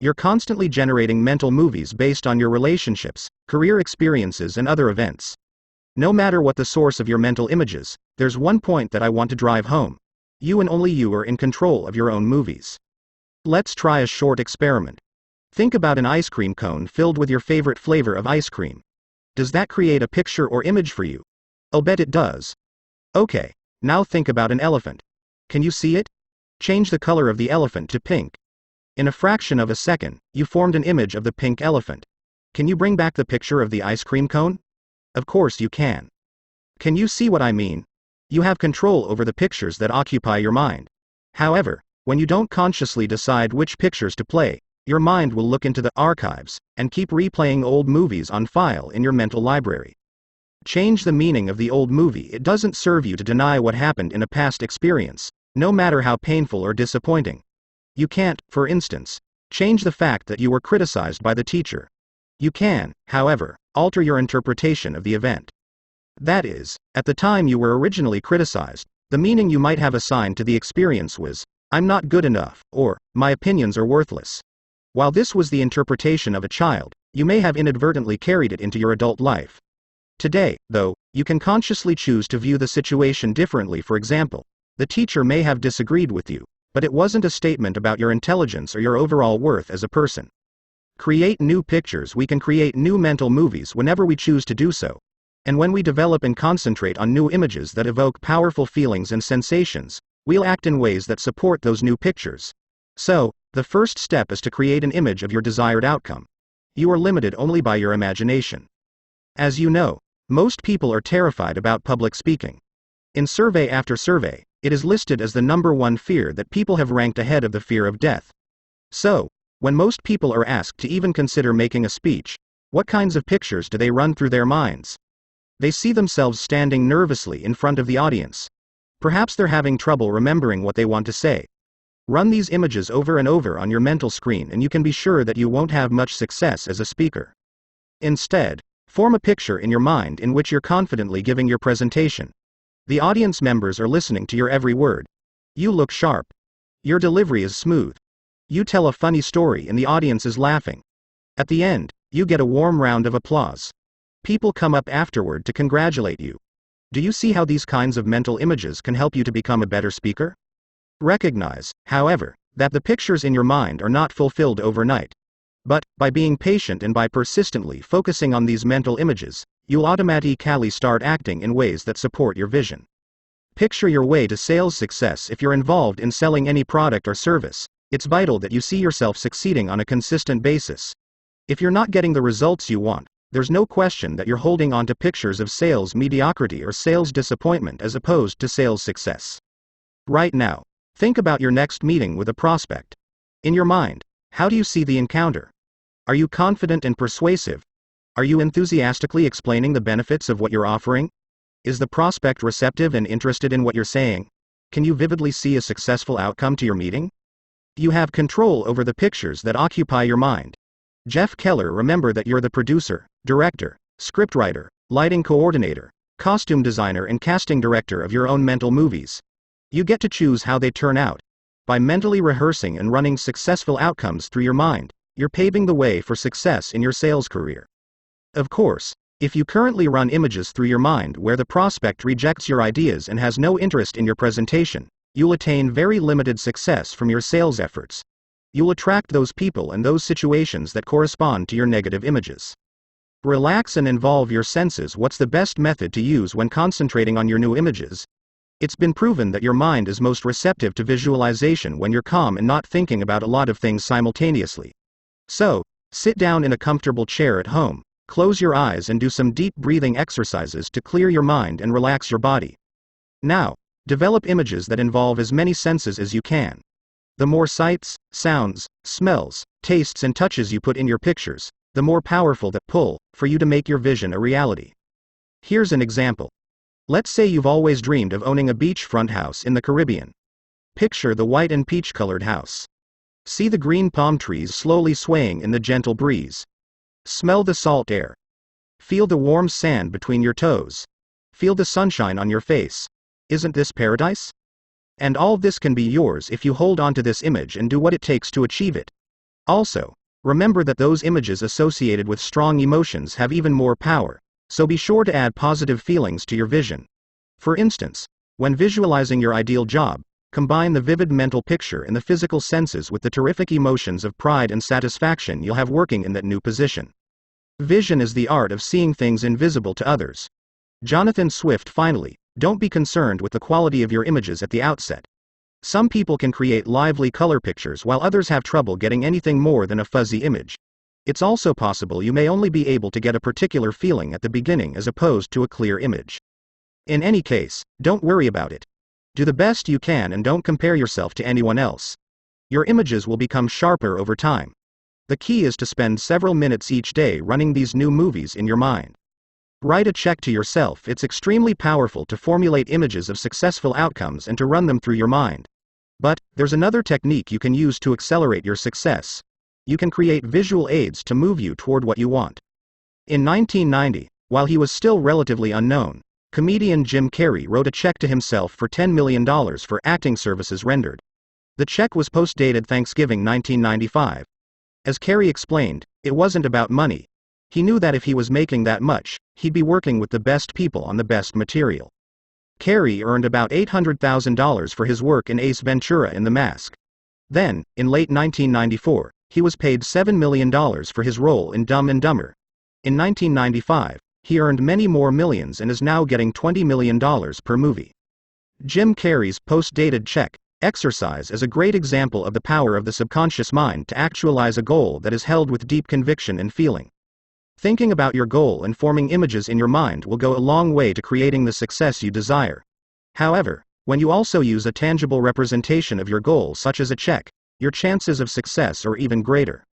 You're constantly generating mental movies based on your relationships, career experiences, and other events. No matter what the source of your mental images, there's one point that I want to drive home. You and only you are in control of your own movies. Let's try a short experiment. Think about an ice cream cone filled with your favorite flavor of ice cream. Does that create a picture or image for you? I'll bet it does. Okay, now think about an elephant. Can you see it? Change the color of the elephant to pink. In a fraction of a second, you formed an image of the pink elephant. Can you bring back the picture of the ice cream cone? Of course you can. Can you see what I mean? You have control over the pictures that occupy your mind. However, when you don't consciously decide which pictures to play, your mind will look into the archives and keep replaying old movies on file in your mental library. Change the meaning of the old movie. It doesn't serve you to deny what happened in a past experience, no matter how painful or disappointing. You can't, for instance, change the fact that you were criticized by the teacher. You can, however, alter your interpretation of the event. That is, at the time you were originally criticized, the meaning you might have assigned to the experience was, "I'm not good enough," or, "My opinions are worthless." While this was the interpretation of a child, you may have inadvertently carried it into your adult life. Today, though, you can consciously choose to view the situation differently. For example, the teacher may have disagreed with you, but it wasn't a statement about your intelligence or your overall worth as a person. Create new pictures. We can create new mental movies whenever we choose to do so. And when we develop and concentrate on new images that evoke powerful feelings and sensations, we'll act in ways that support those new pictures. So, the first step is to create an image of your desired outcome. You are limited only by your imagination. As you know, most people are terrified about public speaking. In survey after survey, it is listed as the #1 fear that people have ranked ahead of the fear of death. So, when most people are asked to even consider making a speech, what kinds of pictures do they run through their minds? They see themselves standing nervously in front of the audience. Perhaps they're having trouble remembering what they want to say. Run these images over and over on your mental screen and you can be sure that you won't have much success as a speaker. Instead, form a picture in your mind in which you're confidently giving your presentation. The audience members are listening to your every word. You look sharp. Your delivery is smooth. You tell a funny story and the audience is laughing. At the end, you get a warm round of applause. People come up afterward to congratulate you. Do you see how these kinds of mental images can help you to become a better speaker? Recognize, however, that the pictures in your mind are not fulfilled overnight. But, by being patient and by persistently focusing on these mental images, you'll automatically start acting in ways that support your vision. Picture your way to sales success. If you're involved in selling any product or service, it's vital that you see yourself succeeding on a consistent basis. If you're not getting the results you want, there's no question that you're holding on to pictures of sales mediocrity or sales disappointment as opposed to sales success. Right now, think about your next meeting with a prospect. In your mind, how do you see the encounter? Are you confident and persuasive? Are you enthusiastically explaining the benefits of what you're offering? Is the prospect receptive and interested in what you're saying? Can you vividly see a successful outcome to your meeting? You have control over the pictures that occupy your mind. Jeff Keller. Remember that you're the producer, director, scriptwriter, lighting coordinator, costume designer and casting director of your own mental movies. You get to choose how they turn out. By mentally rehearsing and running successful outcomes through your mind, you're paving the way for success in your sales career. Of course, if you currently run images through your mind where the prospect rejects your ideas and has no interest in your presentation, you'll attain very limited success from your sales efforts. You'll attract those people and those situations that correspond to your negative images. Relax and involve your senses. What's the best method to use when concentrating on your new images? It's been proven that your mind is most receptive to visualization when you're calm and not thinking about a lot of things simultaneously. So, sit down in a comfortable chair at home, close your eyes and do some deep breathing exercises to clear your mind and relax your body. Now, develop images that involve as many senses as you can. The more sights, sounds, smells, tastes and touches you put in your pictures, the more powerful the pull for you to make your vision a reality. Here's an example. Let's say you've always dreamed of owning a beachfront house in the Caribbean. Picture the white and peach-colored house. See the green palm trees slowly swaying in the gentle breeze. Smell the salt air. Feel the warm sand between your toes. Feel the sunshine on your face. Isn't this paradise? And all this can be yours if you hold on to this image and do what it takes to achieve it. Also, remember that those images associated with strong emotions have even more power, so be sure to add positive feelings to your vision. For instance, when visualizing your ideal job, combine the vivid mental picture and the physical senses with the terrific emotions of pride and satisfaction you'll have working in that new position. Vision is the art of seeing things invisible to others. Jonathan Swift. Finally, don't be concerned with the quality of your images at the outset. Some people can create lively color pictures while others have trouble getting anything more than a fuzzy image. It's also possible you may only be able to get a particular feeling at the beginning as opposed to a clear image. In any case, don't worry about it. Do the best you can and don't compare yourself to anyone else. Your images will become sharper over time. The key is to spend several minutes each day running these new movies in your mind. Write a check to yourself. It's extremely powerful to formulate images of successful outcomes and to run them through your mind. But, there's another technique you can use to accelerate your success. You can create visual aids to move you toward what you want. In 1990, while he was still relatively unknown, comedian Jim Carrey wrote a check to himself for $10 million for acting services rendered. The check was post-dated Thanksgiving 1995. As Carrey explained, it wasn't about money. He knew that if he was making that much, he'd be working with the best people on the best material. Carrey earned about $800,000 for his work in Ace Ventura in The Mask. Then, in late 1994, he was paid $7 million for his role in Dumb and Dumber. In 1995, he earned many more millions and is now getting $20 million per movie. Jim Carrey's post-dated check exercise is a great example of the power of the subconscious mind to actualize a goal that is held with deep conviction and feeling. Thinking about your goal and forming images in your mind will go a long way to creating the success you desire. However, when you also use a tangible representation of your goal such as a check, your chances of success are even greater.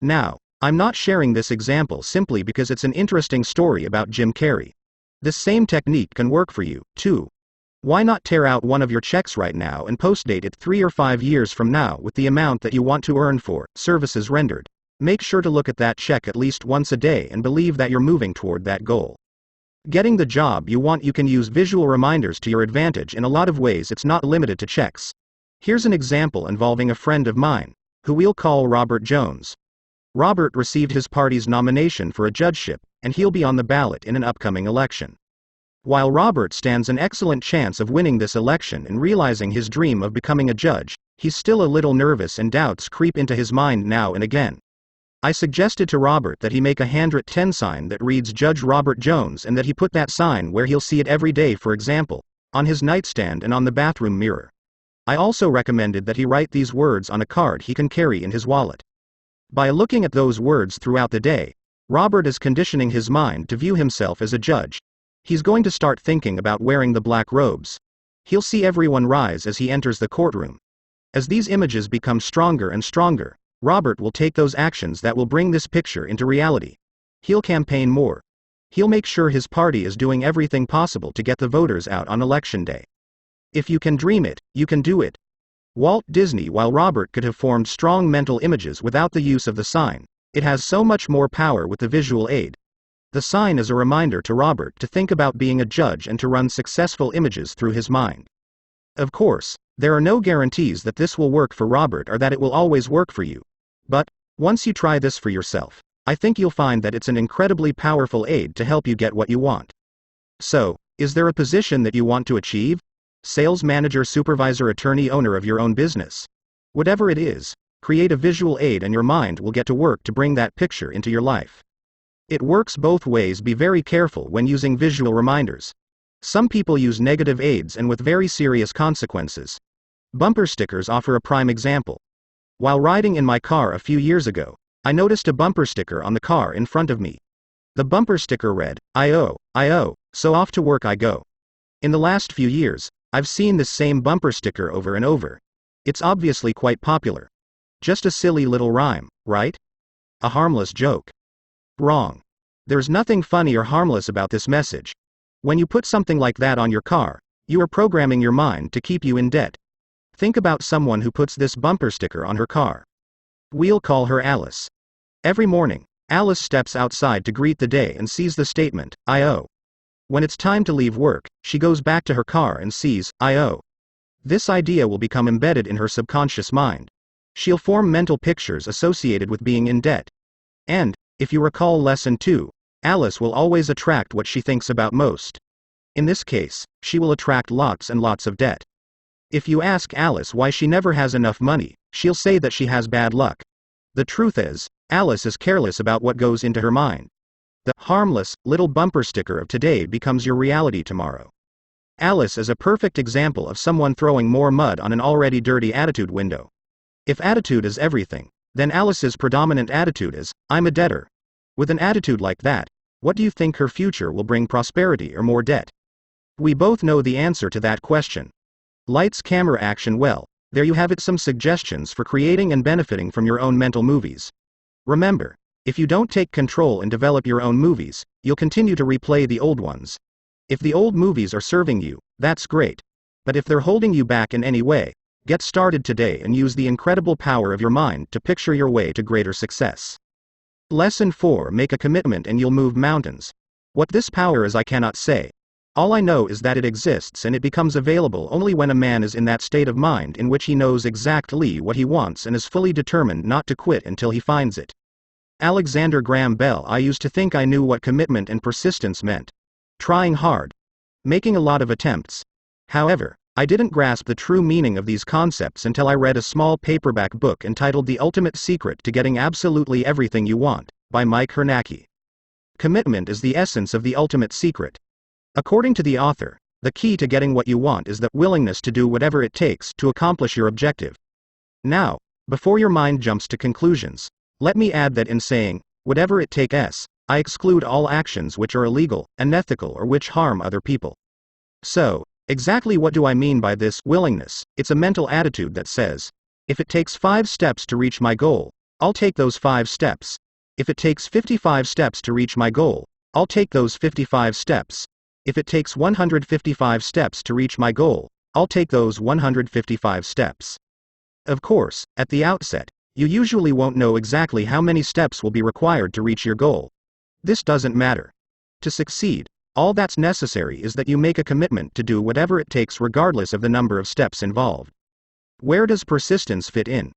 Now, I'm not sharing this example simply because it's an interesting story about Jim Carrey. This same technique can work for you, too. Why not tear out one of your checks right now and post-date it 3 or 5 years from now with the amount that you want to earn for services rendered? Make sure to look at that check at least once a day and believe that you're moving toward that goal. Getting the job you want. You can use visual reminders to your advantage in a lot of ways. It's not limited to checks. Here's an example involving a friend of mine, who we'll call Robert Jones. Robert received his party's nomination for a judgeship, and he'll be on the ballot in an upcoming election. While Robert stands an excellent chance of winning this election and realizing his dream of becoming a judge, he's still a little nervous and doubts creep into his mind now and again. I suggested to Robert that he make a handwritten sign that reads Judge Robert Jones and that he put that sign where he'll see it every day, for example, on his nightstand and on the bathroom mirror. I also recommended that he write these words on a card he can carry in his wallet. By looking at those words throughout the day, Robert is conditioning his mind to view himself as a judge. He's going to start thinking about wearing the black robes. He'll see everyone rise as he enters the courtroom. As these images become stronger and stronger, Robert will take those actions that will bring this picture into reality. He'll campaign more. He'll make sure his party is doing everything possible to get the voters out on election day. If you can dream it, you can do it. Walt Disney. While Robert could have formed strong mental images without the use of the sign, it has so much more power with the visual aid. The sign is a reminder to Robert to think about being a judge and to run successful images through his mind. Of course, there are no guarantees that this will work for Robert or that it will always work for you. But, once you try this for yourself, I think you'll find that it's an incredibly powerful aid to help you get what you want. So, is there a position that you want to achieve? Sales manager, supervisor, attorney, owner of your own business? Whatever it is, create a visual aid and your mind will get to work to bring that picture into your life. It works both ways. Be very careful when using visual reminders. Some people use negative aids and with very serious consequences. Bumper stickers offer a prime example. While riding in my car a few years ago, I noticed a bumper sticker on the car in front of me. The bumper sticker read, I-O, so off to work I go. In the last few years, I've seen this same bumper sticker over and over. It's obviously quite popular. Just a silly little rhyme, right? A harmless joke. Wrong. There's nothing funny or harmless about this message. When you put something like that on your car, you are programming your mind to keep you in debt. Think about someone who puts this bumper sticker on her car. We'll call her Alice. Every morning, Alice steps outside to greet the day and sees the statement, "I owe." When it's time to leave work, she goes back to her car and sees, "I owe." This idea will become embedded in her subconscious mind. She'll form mental pictures associated with being in debt. And, if you recall lesson 2, Alice will always attract what she thinks about most. In this case, she will attract lots and lots of debt. If you ask Alice why she never has enough money, she'll say that she has bad luck. The truth is, Alice is careless about what goes into her mind. The harmless, little bumper sticker of today becomes your reality tomorrow. Alice is a perfect example of someone throwing more mud on an already dirty attitude window. If attitude is everything, then Alice's predominant attitude is, "I'm a debtor." With an attitude like that, what do you think her future will bring, prosperity or more debt? We both know the answer to that question. Lights, camera, action. Well, there you have it, some suggestions for creating and benefiting from your own mental movies. Remember, if you don't take control and develop your own movies, you'll continue to replay the old ones. If the old movies are serving you, that's great. But if they're holding you back in any way, get started today and use the incredible power of your mind to picture your way to greater success. Lesson 4: Make a commitment and you'll move mountains. What this power is, I cannot say. All I know is that it exists, and it becomes available only when a man is in that state of mind in which he knows exactly what he wants and is fully determined not to quit until he finds it. Alexander Graham Bell. I used to think I knew what commitment and persistence meant. Trying hard. Making a lot of attempts. However, I didn't grasp the true meaning of these concepts until I read a small paperback book entitled The Ultimate Secret to Getting Absolutely Everything You Want, by Mike Hernacki. Commitment is the essence of the ultimate secret. According to the author, the key to getting what you want is the willingness to do whatever it takes to accomplish your objective. Now, before your mind jumps to conclusions, let me add that in saying, whatever it takes, I exclude all actions which are illegal, unethical, or which harm other people. So, exactly what do I mean by this willingness? It's a mental attitude that says, if it takes 5 steps to reach my goal, I'll take those 5 steps. If it takes 55 steps to reach my goal, I'll take those 55 steps. If it takes 155 steps to reach my goal, I'll take those 155 steps. Of course, at the outset, you usually won't know exactly how many steps will be required to reach your goal. This doesn't matter. To succeed, all that's necessary is that you make a commitment to do whatever it takes regardless of the number of steps involved. Where does persistence fit in?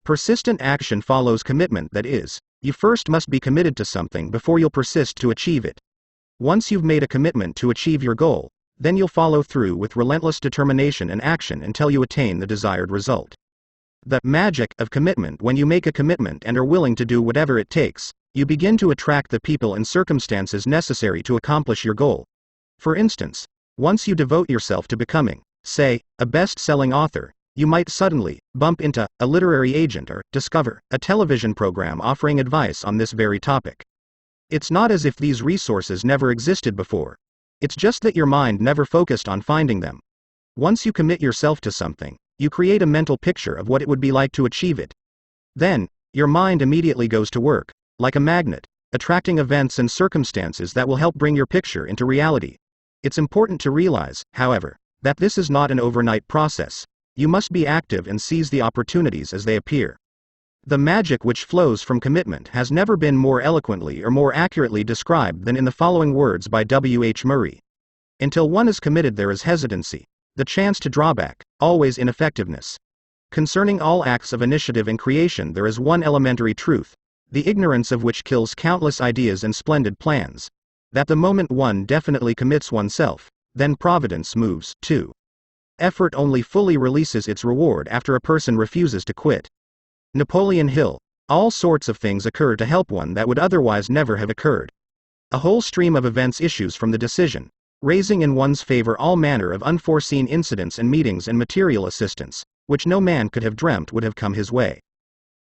Persistent action follows commitment, that is, you first must be committed to something before you'll persist to achieve it. Once you've made a commitment to achieve your goal, then you'll follow through with relentless determination and action until you attain the desired result. The magic of commitment: when you make a commitment and are willing to do whatever it takes, you begin to attract the people and circumstances necessary to accomplish your goal. For instance, once you devote yourself to becoming, say, a best-selling author, you might suddenly bump into a literary agent or discover a television program offering advice on this very topic. It's not as if these resources never existed before. It's just that your mind never focused on finding them. Once you commit yourself to something, you create a mental picture of what it would be like to achieve it. Then, your mind immediately goes to work, like a magnet, attracting events and circumstances that will help bring your picture into reality. It's important to realize, however, that this is not an overnight process. You must be active and seize the opportunities as they appear. The magic which flows from commitment has never been more eloquently or more accurately described than in the following words by W. H. Murray. Until one is committed, there is hesitancy, the chance to draw back, always ineffectiveness. Concerning all acts of initiative and creation, there is one elementary truth, the ignorance of which kills countless ideas and splendid plans: that the moment one definitely commits oneself, then providence moves, too. Effort only fully releases its reward after a person refuses to quit. Napoleon Hill. All sorts of things occur to help one that would otherwise never have occurred. A whole stream of events issues from the decision, raising in one's favor all manner of unforeseen incidents and meetings and material assistance, which no man could have dreamt would have come his way.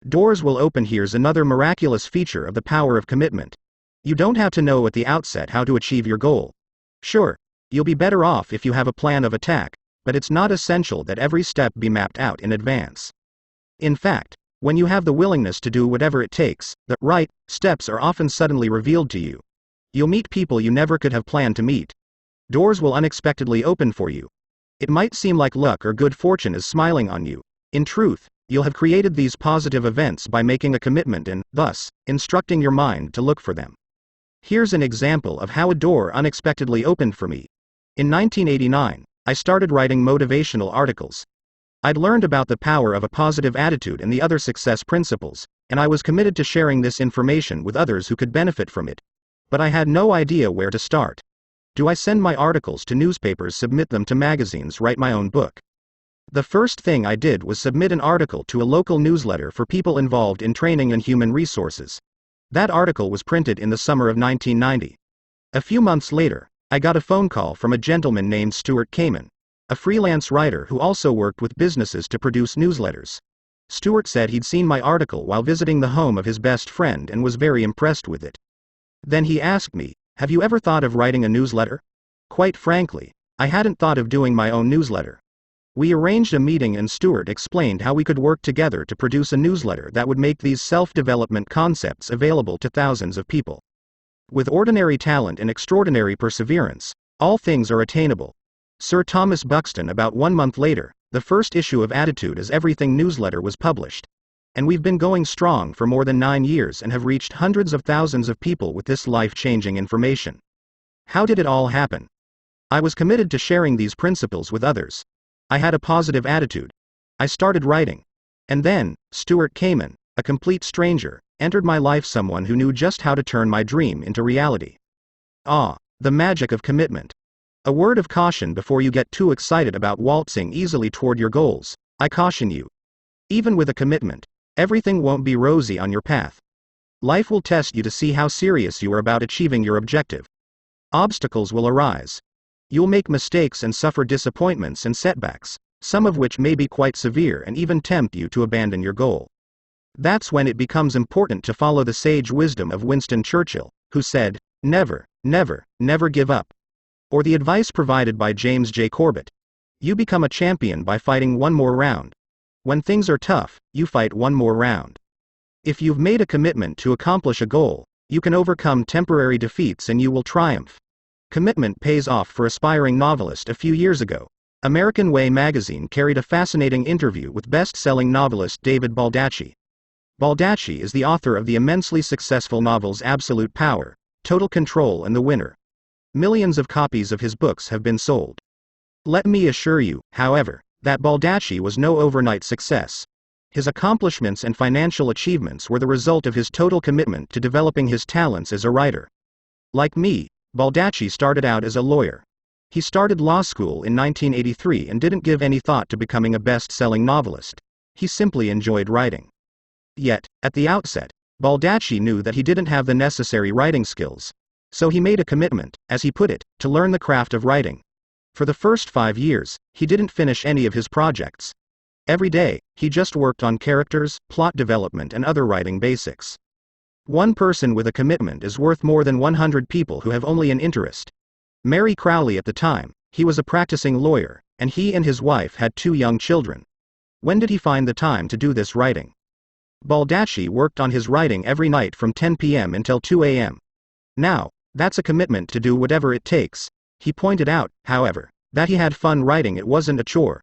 Doors will open. Here's another miraculous feature of the power of commitment. You don't have to know at the outset how to achieve your goal. Sure, you'll be better off if you have a plan of attack, but it's not essential that every step be mapped out in advance. In fact, when you have the willingness to do whatever it takes, the right steps are often suddenly revealed to you. You'll meet people you never could have planned to meet. Doors will unexpectedly open for you. It might seem like luck or good fortune is smiling on you. In truth, you'll have created these positive events by making a commitment and, thus, instructing your mind to look for them. Here's an example of how a door unexpectedly opened for me. In 1989, I started writing motivational articles. I'd learned about the power of a positive attitude and the other success principles, and I was committed to sharing this information with others who could benefit from it. But I had no idea where to start. Do I send my articles to newspapers, submit them to magazines, write my own book? The first thing I did was submit an article to a local newsletter for people involved in training and human resources. That article was printed in the summer of 1990. A few months later, I got a phone call from a gentleman named Stuart Kamen, a freelance writer who also worked with businesses to produce newsletters. Stuart said he'd seen my article while visiting the home of his best friend and was very impressed with it. Then he asked me, "Have you ever thought of writing a newsletter?" Quite frankly, I hadn't thought of doing my own newsletter. We arranged a meeting and Stuart explained how we could work together to produce a newsletter that would make these self-development concepts available to thousands of people. With ordinary talent and extraordinary perseverance, all things are attainable. Sir Thomas Buxton. About 1 month later, the first issue of Attitude is Everything newsletter was published. And we've been going strong for more than 9 years and have reached hundreds of thousands of people with this life-changing information. How did it all happen? I was committed to sharing these principles with others. I had a positive attitude. I started writing. And then, Stuart Kamen, a complete stranger, entered my life, someone who knew just how to turn my dream into reality. The magic of commitment. A word of caution before you get too excited about waltzing easily toward your goals. I caution you. Even with a commitment, everything won't be rosy on your path. Life will test you to see how serious you are about achieving your objective. Obstacles will arise. You'll make mistakes and suffer disappointments and setbacks, some of which may be quite severe and even tempt you to abandon your goal. That's when it becomes important to follow the sage wisdom of Winston Churchill, who said, "Never, never, never give up." Or the advice provided by James J. Corbett. You become a champion by fighting one more round. When things are tough, you fight one more round. If you've made a commitment to accomplish a goal, you can overcome temporary defeats and you will triumph. Commitment pays off. For aspiring novelist. A few years ago, American Way magazine carried a fascinating interview with best-selling novelist David Baldacci. Baldacci is the author of the immensely successful novels Absolute Power, Total Control and The Winner. Millions of copies of his books have been sold. Let me assure you, however, that Baldacci was no overnight success. His accomplishments and financial achievements were the result of his total commitment to developing his talents as a writer. Like me, Baldacci started out as a lawyer. He started law school in 1983 and didn't give any thought to becoming a best-selling novelist. He simply enjoyed writing. Yet, at the outset, Baldacci knew that he didn't have the necessary writing skills. So he made a commitment, as he put it, to learn the craft of writing. For the first 5 years, he didn't finish any of his projects. Every day, he just worked on characters, plot development and other writing basics. One person with a commitment is worth more than 100 people who have only an interest. Mary Crowley. At the time, he was a practicing lawyer, and he and his wife had 2 young children. When did he find the time to do this writing? Baldacci worked on his writing every night from 10 p.m. until 2 a.m. Now, that's a commitment to do whatever it takes. He pointed out, however, that he had fun writing. It wasn't a chore.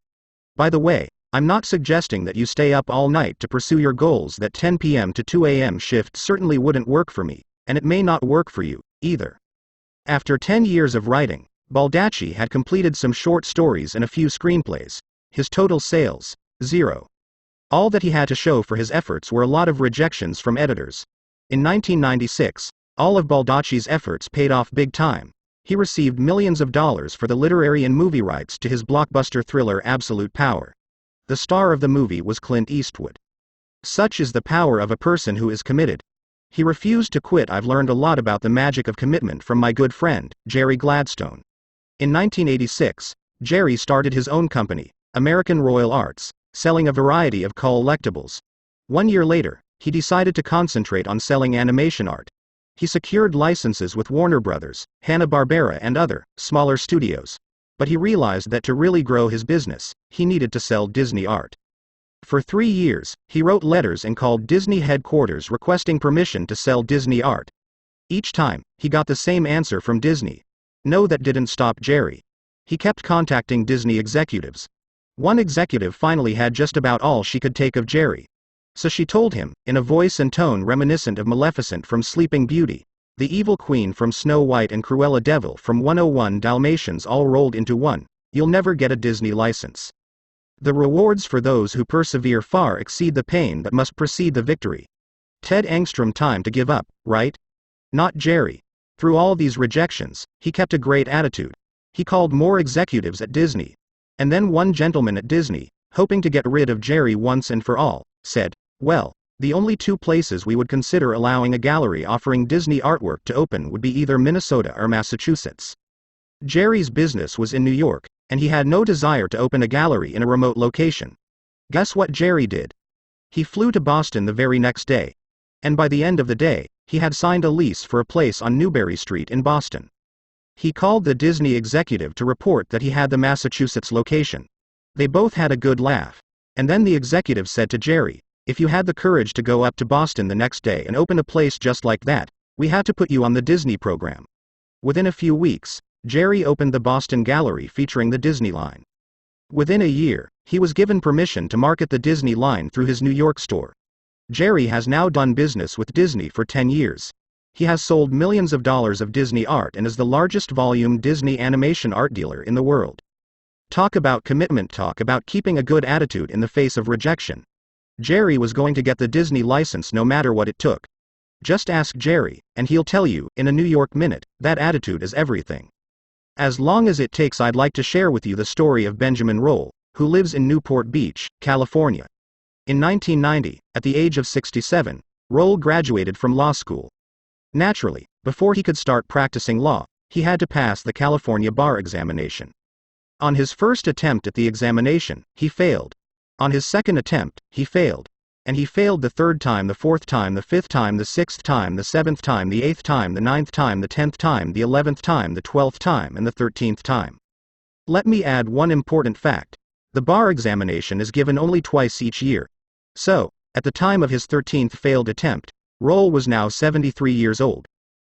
By the way, I'm not suggesting that you stay up all night to pursue your goals. That 10 p.m. to 2 a.m. shift certainly wouldn't work for me, and it may not work for you, either. After 10 years of writing, Baldacci had completed some short stories and a few screenplays. His total sales, 0. All that he had to show for his efforts were a lot of rejections from editors. In 1996, all of Baldacci's efforts paid off big time. He received millions of dollars for the literary and movie rights to his blockbuster thriller Absolute Power. The star of the movie was Clint Eastwood. Such is the power of a person who is committed. He refused to quit. I've learned a lot about the magic of commitment from my good friend, Jerry Gladstone. In 1986, Jerry started his own company, American Royal Arts, selling a variety of collectibles. 1 year later, he decided to concentrate on selling animation art. He secured licenses with Warner Brothers, Hanna-Barbera and other, smaller studios. But he realized that to really grow his business, he needed to sell Disney art. For 3 years, he wrote letters and called Disney headquarters requesting permission to sell Disney art. Each time, he got the same answer from Disney. No, that didn't stop Jerry. He kept contacting Disney executives. One executive finally had just about all she could take of Jerry. So she told him, in a voice and tone reminiscent of Maleficent from Sleeping Beauty, the evil queen from Snow White and Cruella de Vil from 101 Dalmatians all rolled into one, you'll never get a Disney license. The rewards for those who persevere far exceed the pain that must precede the victory. Ted Engstrom time to give up, right? Not Jerry. Through all these rejections, he kept a great attitude. He called more executives at Disney. And then one gentleman at Disney, hoping to get rid of Jerry once and for all, said, well, the only two places we would consider allowing a gallery offering Disney artwork to open would be either Minnesota or Massachusetts. Jerry's business was in New York, and he had no desire to open a gallery in a remote location. Guess what Jerry did? He flew to Boston the very next day. And by the end of the day, he had signed a lease for a place on Newbury Street in Boston. He called the Disney executive to report that he had the Massachusetts location. They both had a good laugh. And then the executive said to Jerry, if you had the courage to go up to Boston the next day and open a place just like that, we had to put you on the Disney program. Within a few weeks, Jerry opened the Boston Gallery featuring the Disney line. Within a year, he was given permission to market the Disney line through his New York store. Jerry has now done business with Disney for 10 years. He has sold millions of dollars of Disney art and is the largest volume Disney animation art dealer in the world. Talk about commitment, talk about keeping a good attitude in the face of rejection. Jerry was going to get the Disney license no matter what it took. Just ask Jerry, and he'll tell you, in a New York minute, that attitude is everything. As long as it takes, I'd like to share with you the story of Benjamin Roll, who lives in Newport Beach, California. In 1990, at the age of 67, Roll graduated from law school. Naturally, before he could start practicing law, he had to pass the California bar examination. On his first attempt at the examination, he failed. On his second attempt, he failed. And he failed the third time, the fourth time, the fifth time, the sixth time, the seventh time, the eighth time, the ninth time, the 10th time, the 11th time, the 12th time, and the 13th time. Let me add one important fact. The bar examination is given only twice each year. So, at the time of his 13th failed attempt, Roll was now 73 years old.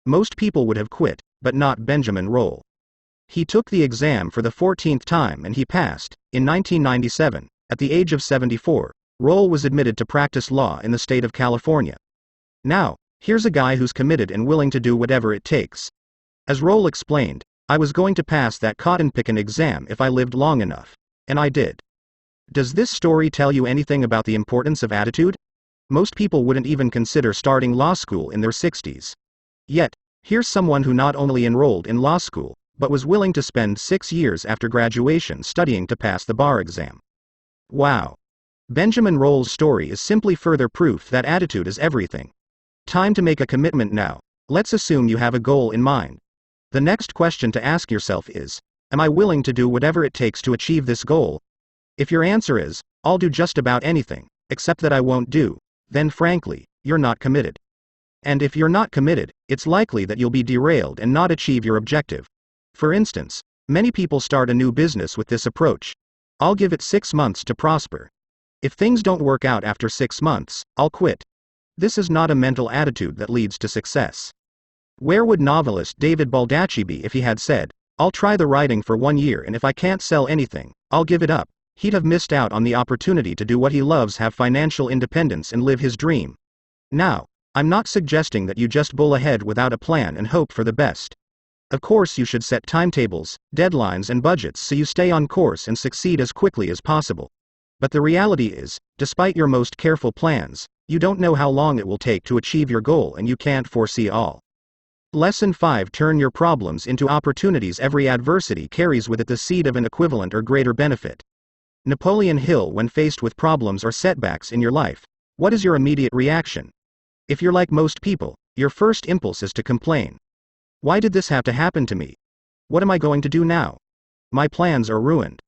Most people would have quit, but not Benjamin Roll. He took the exam for the 14th time and he passed. In 1997, at the age of 74, Roll was admitted to practice law in the state of California. Now, here's a guy who's committed and willing to do whatever it takes. As Roll explained, I was going to pass that cotton pickin' exam if I lived long enough. And I did. Does this story tell you anything about the importance of attitude? Most people wouldn't even consider starting law school in their 60s. Yet, here's someone who not only enrolled in law school, but was willing to spend 6 years after graduation studying to pass the bar exam. Wow. Benjamin Roll's story is simply further proof that attitude is everything. Time to make a commitment now. Let's assume you have a goal in mind. The next question to ask yourself is, am I willing to do whatever it takes to achieve this goal? If your answer is, I'll do just about anything, except that I won't do, then frankly, you're not committed. And if you're not committed, it's likely that you'll be derailed and not achieve your objective. For instance, many people start a new business with this approach. I'll give it 6 months to prosper. If things don't work out after 6 months, I'll quit. This is not a mental attitude that leads to success. Where would novelist David Baldacci be if he had said, I'll try the writing for 1 year and if I can't sell anything, I'll give it up? He'd have missed out on the opportunity to do what he loves, have financial independence and live his dream. Now, I'm not suggesting that you just bull ahead without a plan and hope for the best. Of course you should set timetables, deadlines and budgets so you stay on course and succeed as quickly as possible. But the reality is, despite your most careful plans, you don't know how long it will take to achieve your goal and you can't foresee all. Lesson 5: Turn your problems into opportunities. Every adversity carries with it the seed of an equivalent or greater benefit. Napoleon Hill: when faced with problems or setbacks in your life, what is your immediate reaction? If you're like most people, your first impulse is to complain. Why did this have to happen to me? What am I going to do now? My plans are ruined.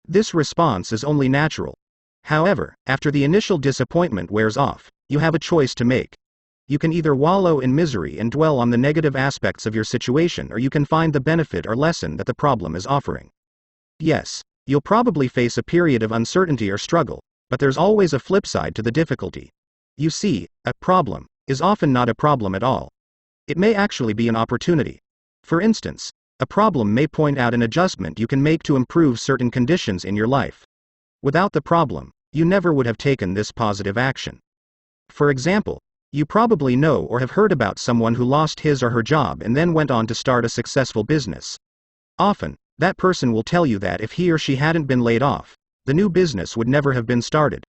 This response is only natural. However, after the initial disappointment wears off, you have a choice to make. You can either wallow in misery and dwell on the negative aspects of your situation, or you can find the benefit or lesson that the problem is offering. Yes, you'll probably face a period of uncertainty or struggle, but there's always a flip side to the difficulty. You see, a problem is often not a problem at all. It may actually be an opportunity. For instance, A problem may point out an adjustment you can make to improve certain conditions in your life. Without the problem, you never would have taken this positive action. For example, you probably know or have heard about someone who lost his or her job and then went on to start a successful business. Often, that person will tell you that if he or she hadn't been laid off, the new business would never have been started.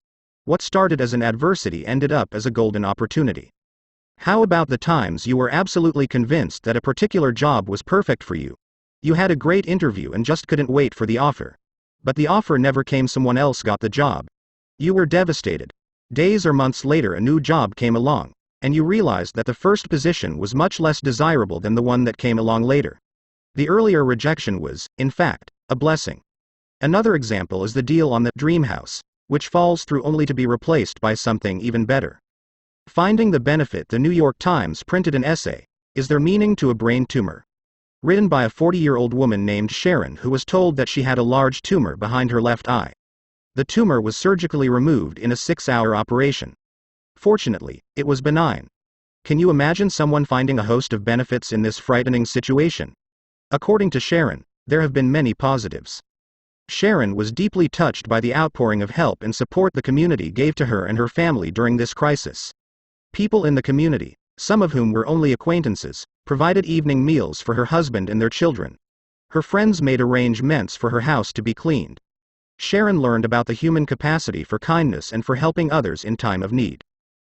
What started as an adversity ended up as a golden opportunity. How about the times you were absolutely convinced that a particular job was perfect for you? You had a great interview and just couldn't wait for the offer. But the offer never came, someone else got the job. You were devastated. Days or months later, a new job came along, and you realized that the first position was much less desirable than the one that came along later. The earlier rejection was, in fact, a blessing. Another example is the deal on the dream house, which falls through only to be replaced by something even better. Finding the Benefit. The New York Times printed an essay, "Is There Meaning to a Brain Tumor?" written by a 40-year-old woman named Sharon who was told that she had a large tumor behind her left eye. The tumor was surgically removed in a 6-hour operation. Fortunately, it was benign. Can you imagine someone finding a host of benefits in this frightening situation? According to Sharon, there have been many positives. Sharon was deeply touched by the outpouring of help and support the community gave to her and her family during this crisis. People in the community, some of whom were only acquaintances, provided evening meals for her husband and their children. Her friends made arrangements for her house to be cleaned. Sharon learned about the human capacity for kindness and for helping others in time of need.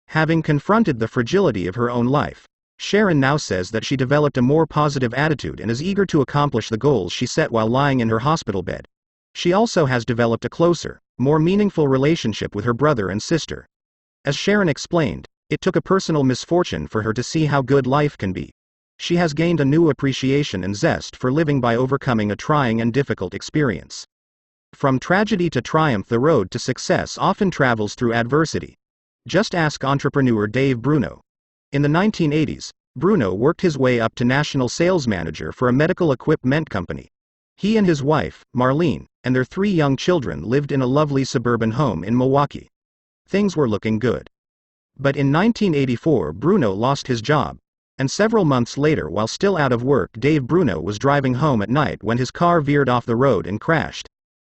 Having confronted the fragility of her own life, Sharon now says that she developed a more positive attitude and is eager to accomplish the goals she set while lying in her hospital bed. She also has developed a closer, more meaningful relationship with her brother and sister. As Sharon explained, it took a personal misfortune for her to see how good life can be. She has gained a new appreciation and zest for living by overcoming a trying and difficult experience. From tragedy to triumph, the road to success often travels through adversity. Just ask entrepreneur Dave Bruno. In the 1980s, Bruno worked his way up to national sales manager for a medical equipment company. He and his wife, Marlene, and their 3 young children lived in a lovely suburban home in Milwaukee. Things were looking good. But in 1984, Bruno lost his job. And several months later, while still out of work, Dave Bruno was driving home at night when his car veered off the road and crashed.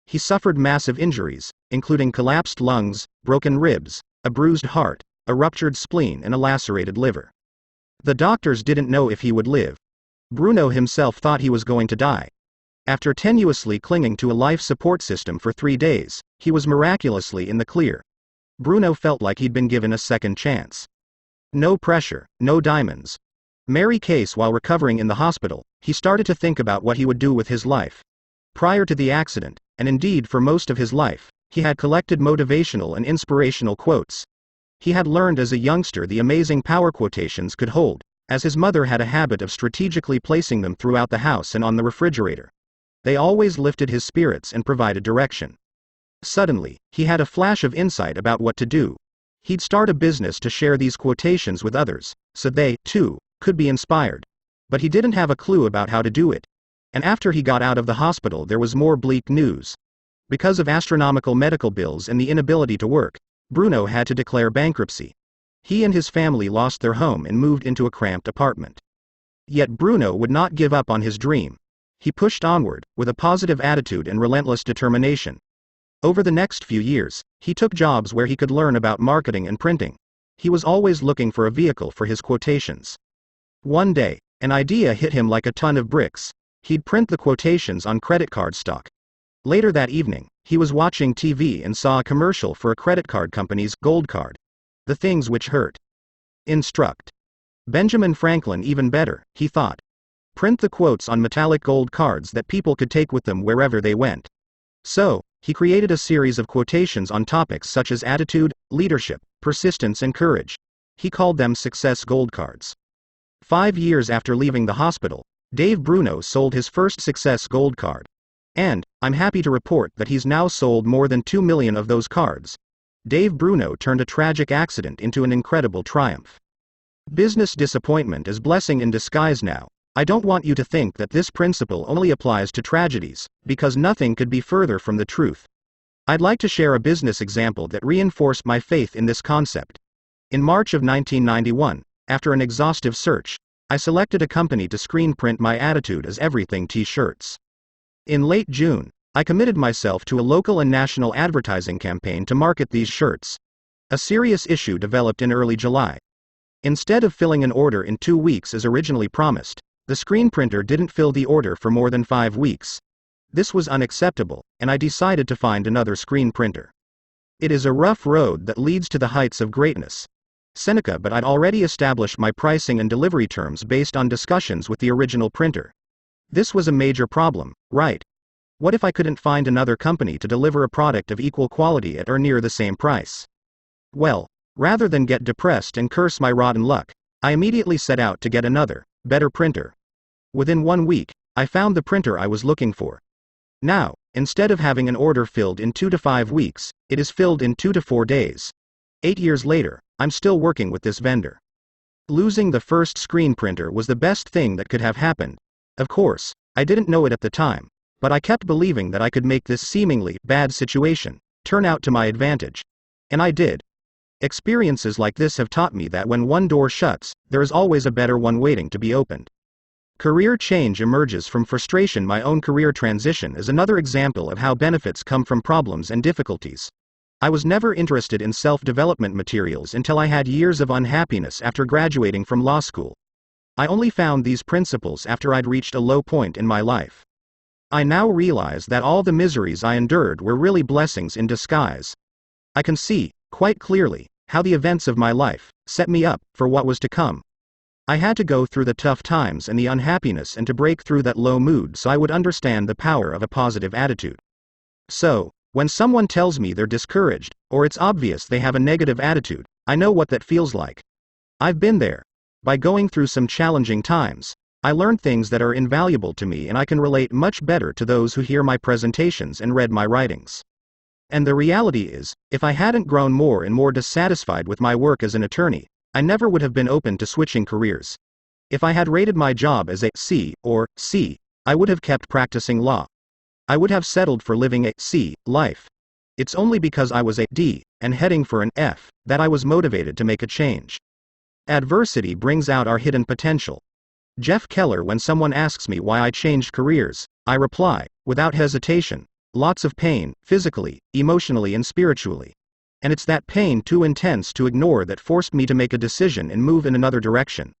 He suffered massive injuries, including collapsed lungs, broken ribs, a bruised heart, a ruptured spleen, and a lacerated liver. The doctors didn't know if he would live. Bruno himself thought he was going to die. After tenuously clinging to a life support system for 3 days, he was miraculously in the clear. Bruno felt like he'd been given a second chance. No pressure, no diamonds. Mary Case. While recovering in the hospital, he started to think about what he would do with his life. Prior to the accident, and indeed for most of his life, he had collected motivational and inspirational quotes. He had learned as a youngster the amazing power quotations could hold, as his mother had a habit of strategically placing them throughout the house and on the refrigerator. They always lifted his spirits and provided direction. Suddenly, he had a flash of insight about what to do. He'd start a business to share these quotations with others, so they, too, could be inspired. But he didn't have a clue about how to do it. And after he got out of the hospital, there was more bleak news. Because of astronomical medical bills and the inability to work, Bruno had to declare bankruptcy. He and his family lost their home and moved into a cramped apartment. Yet Bruno would not give up on his dream. He pushed onward, with a positive attitude and relentless determination. Over the next few years, he took jobs where he could learn about marketing and printing. He was always looking for a vehicle for his quotations. One day, an idea hit him like a ton of bricks. He'd print the quotations on credit card stock. Later that evening, he was watching TV and saw a commercial for a credit card company's Gold Card. The things which hurt. Instruct. Benjamin Franklin. Even better, he thought. Print the quotes on metallic gold cards that people could take with them wherever they went. So, he created a series of quotations on topics such as attitude, leadership, persistence, and courage. He called them Success Gold Cards. 5 years after leaving the hospital, Dave Bruno sold his first Success Gold Card. And, I'm happy to report that he's now sold more than 2 million of those cards. Dave Bruno turned a tragic accident into an incredible triumph. Business disappointment is blessing in disguise. Now, I don't want you to think that this principle only applies to tragedies, because nothing could be further from the truth. I'd like to share a business example that reinforced my faith in this concept. In March of 1991, after an exhaustive search, I selected a company to screen print my Attitude as Everything t-shirts. In late June, I committed myself to a local and national advertising campaign to market these shirts. A serious issue developed in early July. Instead of filling an order in 2 weeks as originally promised, the screen printer didn't fill the order for more than 5 weeks. This was unacceptable, and I decided to find another screen printer. It is a rough road that leads to the heights of greatness. Seneca, but I'd already established my pricing and delivery terms based on discussions with the original printer. This was a major problem, right? What if I couldn't find another company to deliver a product of equal quality at or near the same price? Well, rather than get depressed and curse my rotten luck, I immediately set out to get another, better printer. Within 1 week, I found the printer I was looking for. Now, instead of having an order filled in 2 to 5 weeks, it is filled in 2 to 4 days. 8 years later, I'm still working with this vendor. Losing the first screen printer was the best thing that could have happened. Of course, I didn't know it at the time, but I kept believing that I could make this seemingly bad situation turn out to my advantage. And I did. Experiences like this have taught me that when one door shuts, there is always a better one waiting to be opened. Career change emerges from frustration. My own career transition is another example of how benefits come from problems and difficulties. I was never interested in self-development materials until I had years of unhappiness after graduating from law school. I only found these principles after I'd reached a low point in my life. I now realize that all the miseries I endured were really blessings in disguise. I can see, quite clearly, how the events of my life set me up for what was to come. I had to go through the tough times and the unhappiness and to break through that low mood so I would understand the power of a positive attitude. So, when someone tells me they're discouraged, or it's obvious they have a negative attitude, I know what that feels like. I've been there. By going through some challenging times, I learned things that are invaluable to me, and I can relate much better to those who hear my presentations and read my writings. And the reality is, if I hadn't grown more and more dissatisfied with my work as an attorney, I never would have been open to switching careers. If I had rated my job as a C or C, I would have kept practicing law. I would have settled for living a C life. It's only because I was a D and heading for an F that I was motivated to make a change. Adversity brings out our hidden potential. Jeff Keller. When someone asks me why I changed careers, I reply, without hesitation, lots of pain, physically, emotionally and spiritually. And it's that pain too intense to ignore that forced me to make a decision and move in another direction.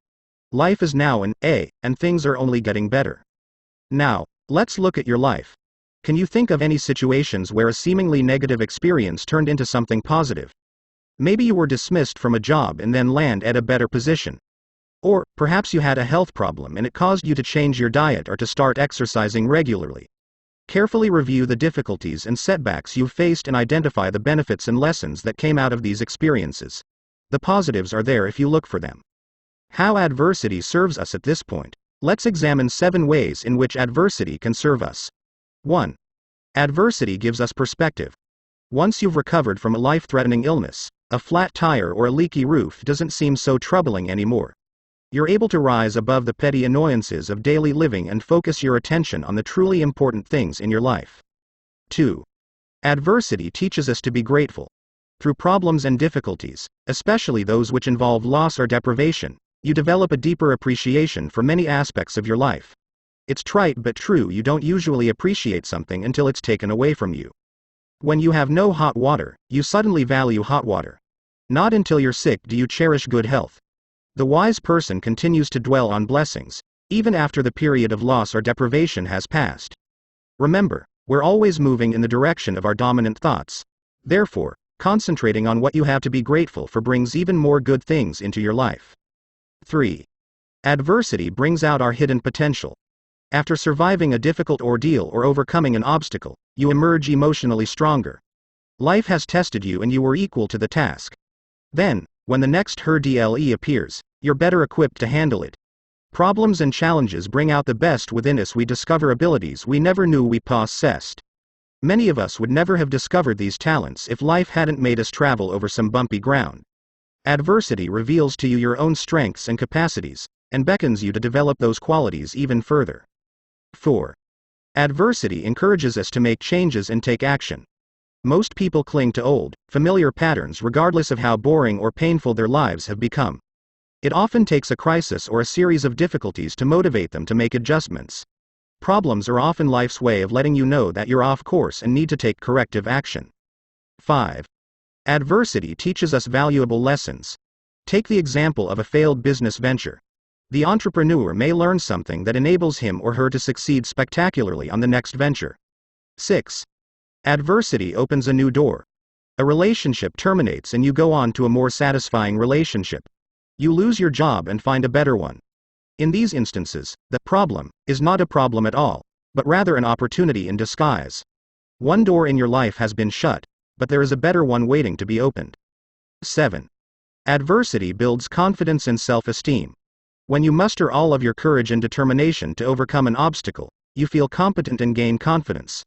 Life is now an A, and things are only getting better. Now, let's look at your life. Can you think of any situations where a seemingly negative experience turned into something positive? Maybe you were dismissed from a job and then land at a better position. Or, perhaps you had a health problem and it caused you to change your diet or to start exercising regularly. Carefully review the difficulties and setbacks you've faced and identify the benefits and lessons that came out of these experiences. The positives are there if you look for them. How adversity serves us at this point. Let's examine 7 ways in which adversity can serve us. 1. Adversity gives us perspective. Once you've recovered from a life-threatening illness, a flat tire or a leaky roof doesn't seem so troubling anymore. You're able to rise above the petty annoyances of daily living and focus your attention on the truly important things in your life. 2. Adversity teaches us to be grateful. Through problems and difficulties, especially those which involve loss or deprivation, you develop a deeper appreciation for many aspects of your life. It's trite but true, you don't usually appreciate something until it's taken away from you. When you have no hot water, you suddenly value hot water. Not until you're sick do you cherish good health. The wise person continues to dwell on blessings, even after the period of loss or deprivation has passed. Remember, we're always moving in the direction of our dominant thoughts. Therefore, concentrating on what you have to be grateful for brings even more good things into your life. 3. Adversity brings out our hidden potential. After surviving a difficult ordeal or overcoming an obstacle, you emerge emotionally stronger. Life has tested you and you were equal to the task. Then, when the next hurdle appears, you're better equipped to handle it. Problems and challenges bring out the best within us. We discover abilities we never knew we possessed. Many of us would never have discovered these talents if life hadn't made us travel over some bumpy ground. Adversity reveals to you your own strengths and capacities, and beckons you to develop those qualities even further. 4. Adversity encourages us to make changes and take action. Most people cling to old, familiar patterns regardless of how boring or painful their lives have become. It often takes a crisis or a series of difficulties to motivate them to make adjustments. Problems are often life's way of letting you know that you're off course and need to take corrective action. 5. Adversity teaches us valuable lessons. Take the example of a failed business venture. The entrepreneur may learn something that enables him or her to succeed spectacularly on the next venture. 6. Adversity opens a new door. A relationship terminates and you go on to a more satisfying relationship. You lose your job and find a better one. In these instances, the problem is not a problem at all, but rather an opportunity in disguise. One door in your life has been shut, but there is a better one waiting to be opened. 7. Adversity builds confidence and self-esteem. When you muster all of your courage and determination to overcome an obstacle, you feel competent and gain confidence.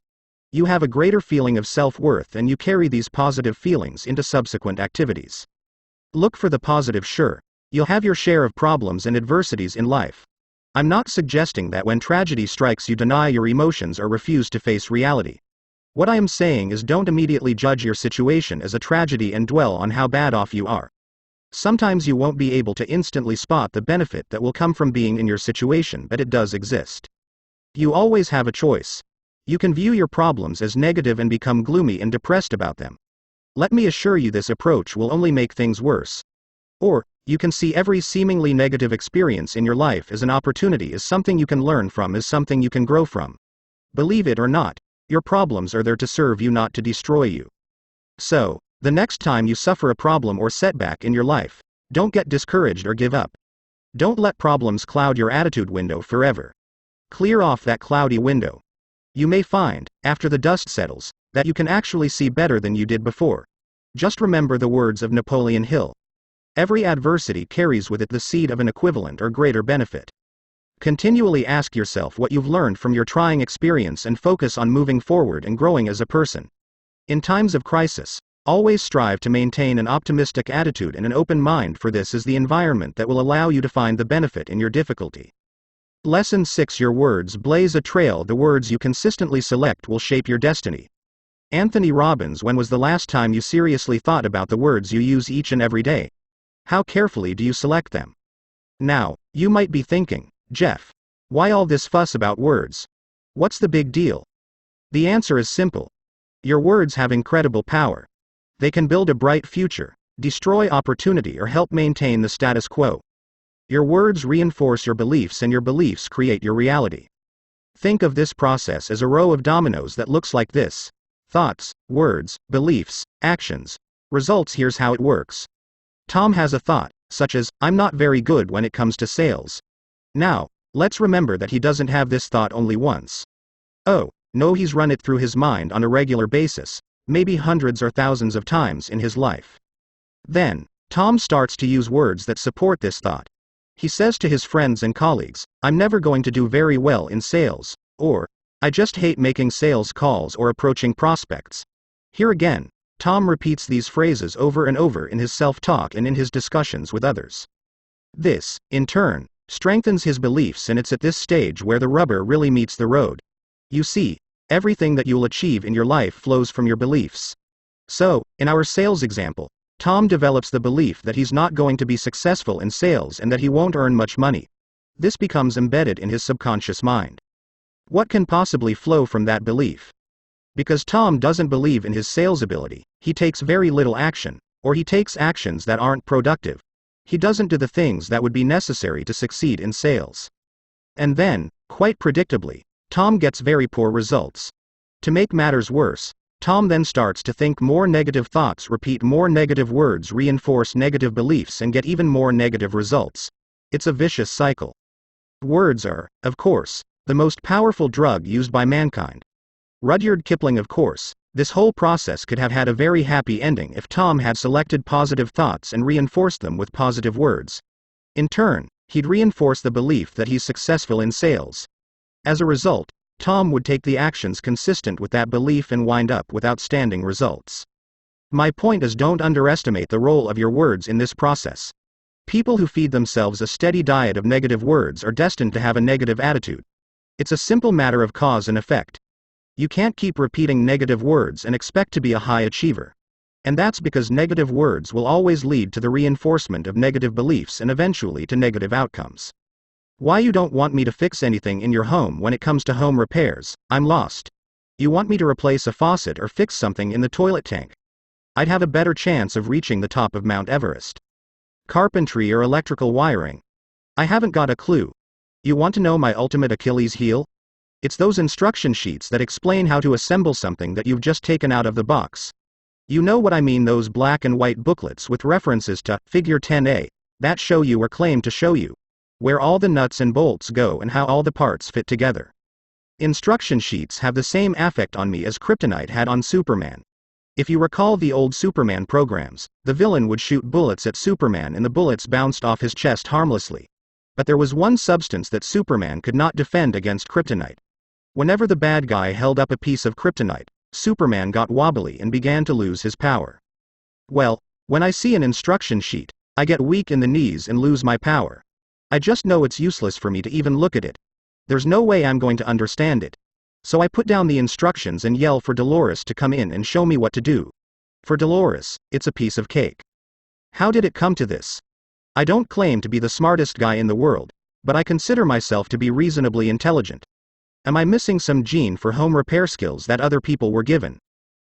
You have a greater feeling of self-worth and you carry these positive feelings into subsequent activities. Look for the positive. Sure, you'll have your share of problems and adversities in life. I'm not suggesting that when tragedy strikes you deny your emotions or refuse to face reality. What I am saying is don't immediately judge your situation as a tragedy and dwell on how bad off you are. Sometimes you won't be able to instantly spot the benefit that will come from being in your situation, but it does exist. You always have a choice. You can view your problems as negative and become gloomy and depressed about them. Let me assure you this approach will only make things worse. Or, you can see every seemingly negative experience in your life as an opportunity, as something you can learn from, as something you can grow from. Believe it or not, your problems are there to serve you, not to destroy you. So, the next time you suffer a problem or setback in your life, don't get discouraged or give up. Don't let problems cloud your attitude window forever. Clear off that cloudy window. You may find, after the dust settles, that you can actually see better than you did before. Just remember the words of Napoleon Hill. Every adversity carries with it the seed of an equivalent or greater benefit. Continually ask yourself what you've learned from your trying experience and focus on moving forward and growing as a person. In times of crisis, always strive to maintain an optimistic attitude and an open mind, for this is the environment that will allow you to find the benefit in your difficulty. Lesson 6. Your words blaze a trail. The words you consistently select will shape your destiny. Anthony Robbins. When was the last time you seriously thought about the words you use each and every day? How carefully do you select them? Now, you might be thinking, Jeff, why all this fuss about words? What's the big deal? The answer is simple. Your words have incredible power. They can build a bright future, destroy opportunity, or help maintain the status quo. Your words reinforce your beliefs and your beliefs create your reality. Think of this process as a row of dominoes that looks like this: thoughts, words, beliefs, actions, results. Here's how it works. Tom has a thought, such as, I'm not very good when it comes to sales. Now, let's remember that he doesn't have this thought only once. Oh, no, he's run it through his mind on a regular basis, maybe hundreds or thousands of times in his life. Then, Tom starts to use words that support this thought. He says to his friends and colleagues, I'm never going to do very well in sales, or, I just hate making sales calls or approaching prospects. Here again, Tom repeats these phrases over and over in his self-talk and in his discussions with others. This, in turn, strengthens his beliefs, and it's at this stage where the rubber really meets the road. You see, everything that you'll achieve in your life flows from your beliefs. So, in our sales example, Tom develops the belief that he's not going to be successful in sales and that he won't earn much money. This becomes embedded in his subconscious mind. What can possibly flow from that belief? Because Tom doesn't believe in his sales ability, he takes very little action, or he takes actions that aren't productive. He doesn't do the things that would be necessary to succeed in sales. And then, quite predictably, Tom gets very poor results. To make matters worse, Tom then starts to think more negative thoughts, repeat more negative words, reinforce negative beliefs, and get even more negative results. It's a vicious cycle. Words are, of course, the most powerful drug used by mankind. Rudyard Kipling. Of course, this whole process could have had a very happy ending if Tom had selected positive thoughts and reinforced them with positive words. In turn, he'd reinforce the belief that he's successful in sales. As a result, Tom would take the actions consistent with that belief and wind up with outstanding results. My point is, don't underestimate the role of your words in this process. People who feed themselves a steady diet of negative words are destined to have a negative attitude. It's a simple matter of cause and effect. You can't keep repeating negative words and expect to be a high achiever. And that's because negative words will always lead to the reinforcement of negative beliefs and eventually to negative outcomes. Why you don't want me to fix anything in your home when it comes to home repairs? I'm lost. You want me to replace a faucet or fix something in the toilet tank? I'd have a better chance of reaching the top of Mount Everest. Carpentry or electrical wiring? I haven't got a clue. You want to know my ultimate Achilles heel? It's those instruction sheets that explain how to assemble something that you've just taken out of the box. You know what I mean, those black and white booklets with references to Figure 10A, that show you or claim to show you where all the nuts and bolts go and how all the parts fit together. Instruction sheets have the same affect on me as kryptonite had on Superman. If you recall the old Superman programs, the villain would shoot bullets at Superman and the bullets bounced off his chest harmlessly. But there was one substance that Superman could not defend against kryptonite. Whenever the bad guy held up a piece of kryptonite, Superman got wobbly and began to lose his power. Well, when I see an instruction sheet, I get weak in the knees and lose my power. I just know it's useless for me to even look at it. There's no way I'm going to understand it. So I put down the instructions and yell for Dolores to come in and show me what to do. For Dolores, it's a piece of cake. How did it come to this? I don't claim to be the smartest guy in the world, but I consider myself to be reasonably intelligent. Am I missing some gene for home repair skills that other people were given?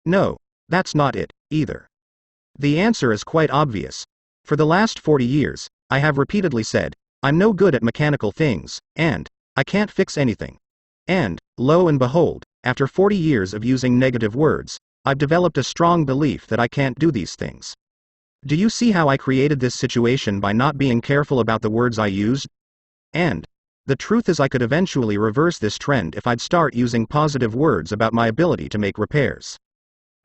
No, that's not it, either. The answer is quite obvious. For the last 40 years, I have repeatedly said, I'm no good at mechanical things, and I can't fix anything. And, lo and behold, after 40 years of using negative words, I've developed a strong belief that I can't do these things. Do you see how I created this situation by not being careful about the words I used? And the truth is I could eventually reverse this trend if I'd start using positive words about my ability to make repairs.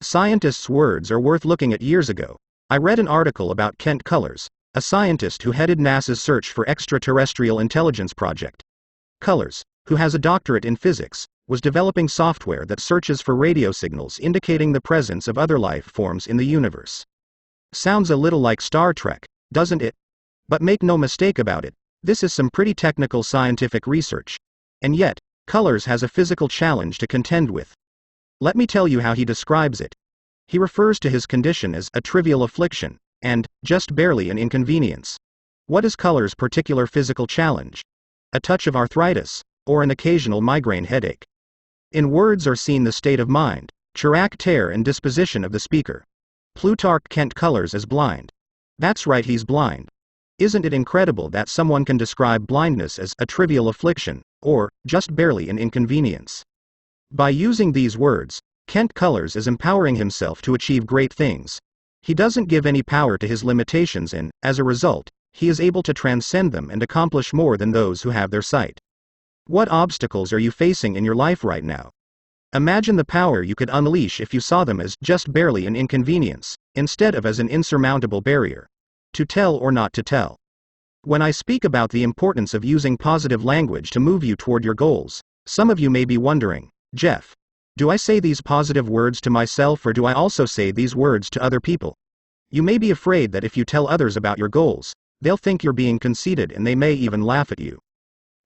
Scientists' words are worth looking at. Years ago, I read an article about Kent Cullors, a scientist who headed NASA's Search for Extraterrestrial Intelligence project. Cullors, who has a doctorate in physics, was developing software that searches for radio signals indicating the presence of other life forms in the universe. Sounds a little like Star Trek, doesn't it? But make no mistake about it, this is some pretty technical scientific research. And yet, Cullors has a physical challenge to contend with. Let me tell you how he describes it. He refers to his condition as a trivial affliction, and just barely an inconvenience. What is Cullors' particular physical challenge? A touch of arthritis, or an occasional migraine headache. In words are seen the state of mind, character and disposition of the speaker. Plutarch Kent Cullors is blind. That's right, he's blind. Isn't it incredible that someone can describe blindness as a trivial affliction, or just barely an inconvenience? By using these words, Kent Cullors is empowering himself to achieve great things. He doesn't give any power to his limitations and, as a result, he is able to transcend them and accomplish more than those who have their sight. What obstacles are you facing in your life right now? Imagine the power you could unleash if you saw them as just barely an inconvenience, instead of as an insurmountable barrier. To tell or not to tell. When I speak about the importance of using positive language to move you toward your goals, some of you may be wondering, Jeff, do I say these positive words to myself or do I also say these words to other people? You may be afraid that if you tell others about your goals, they'll think you're being conceited and they may even laugh at you.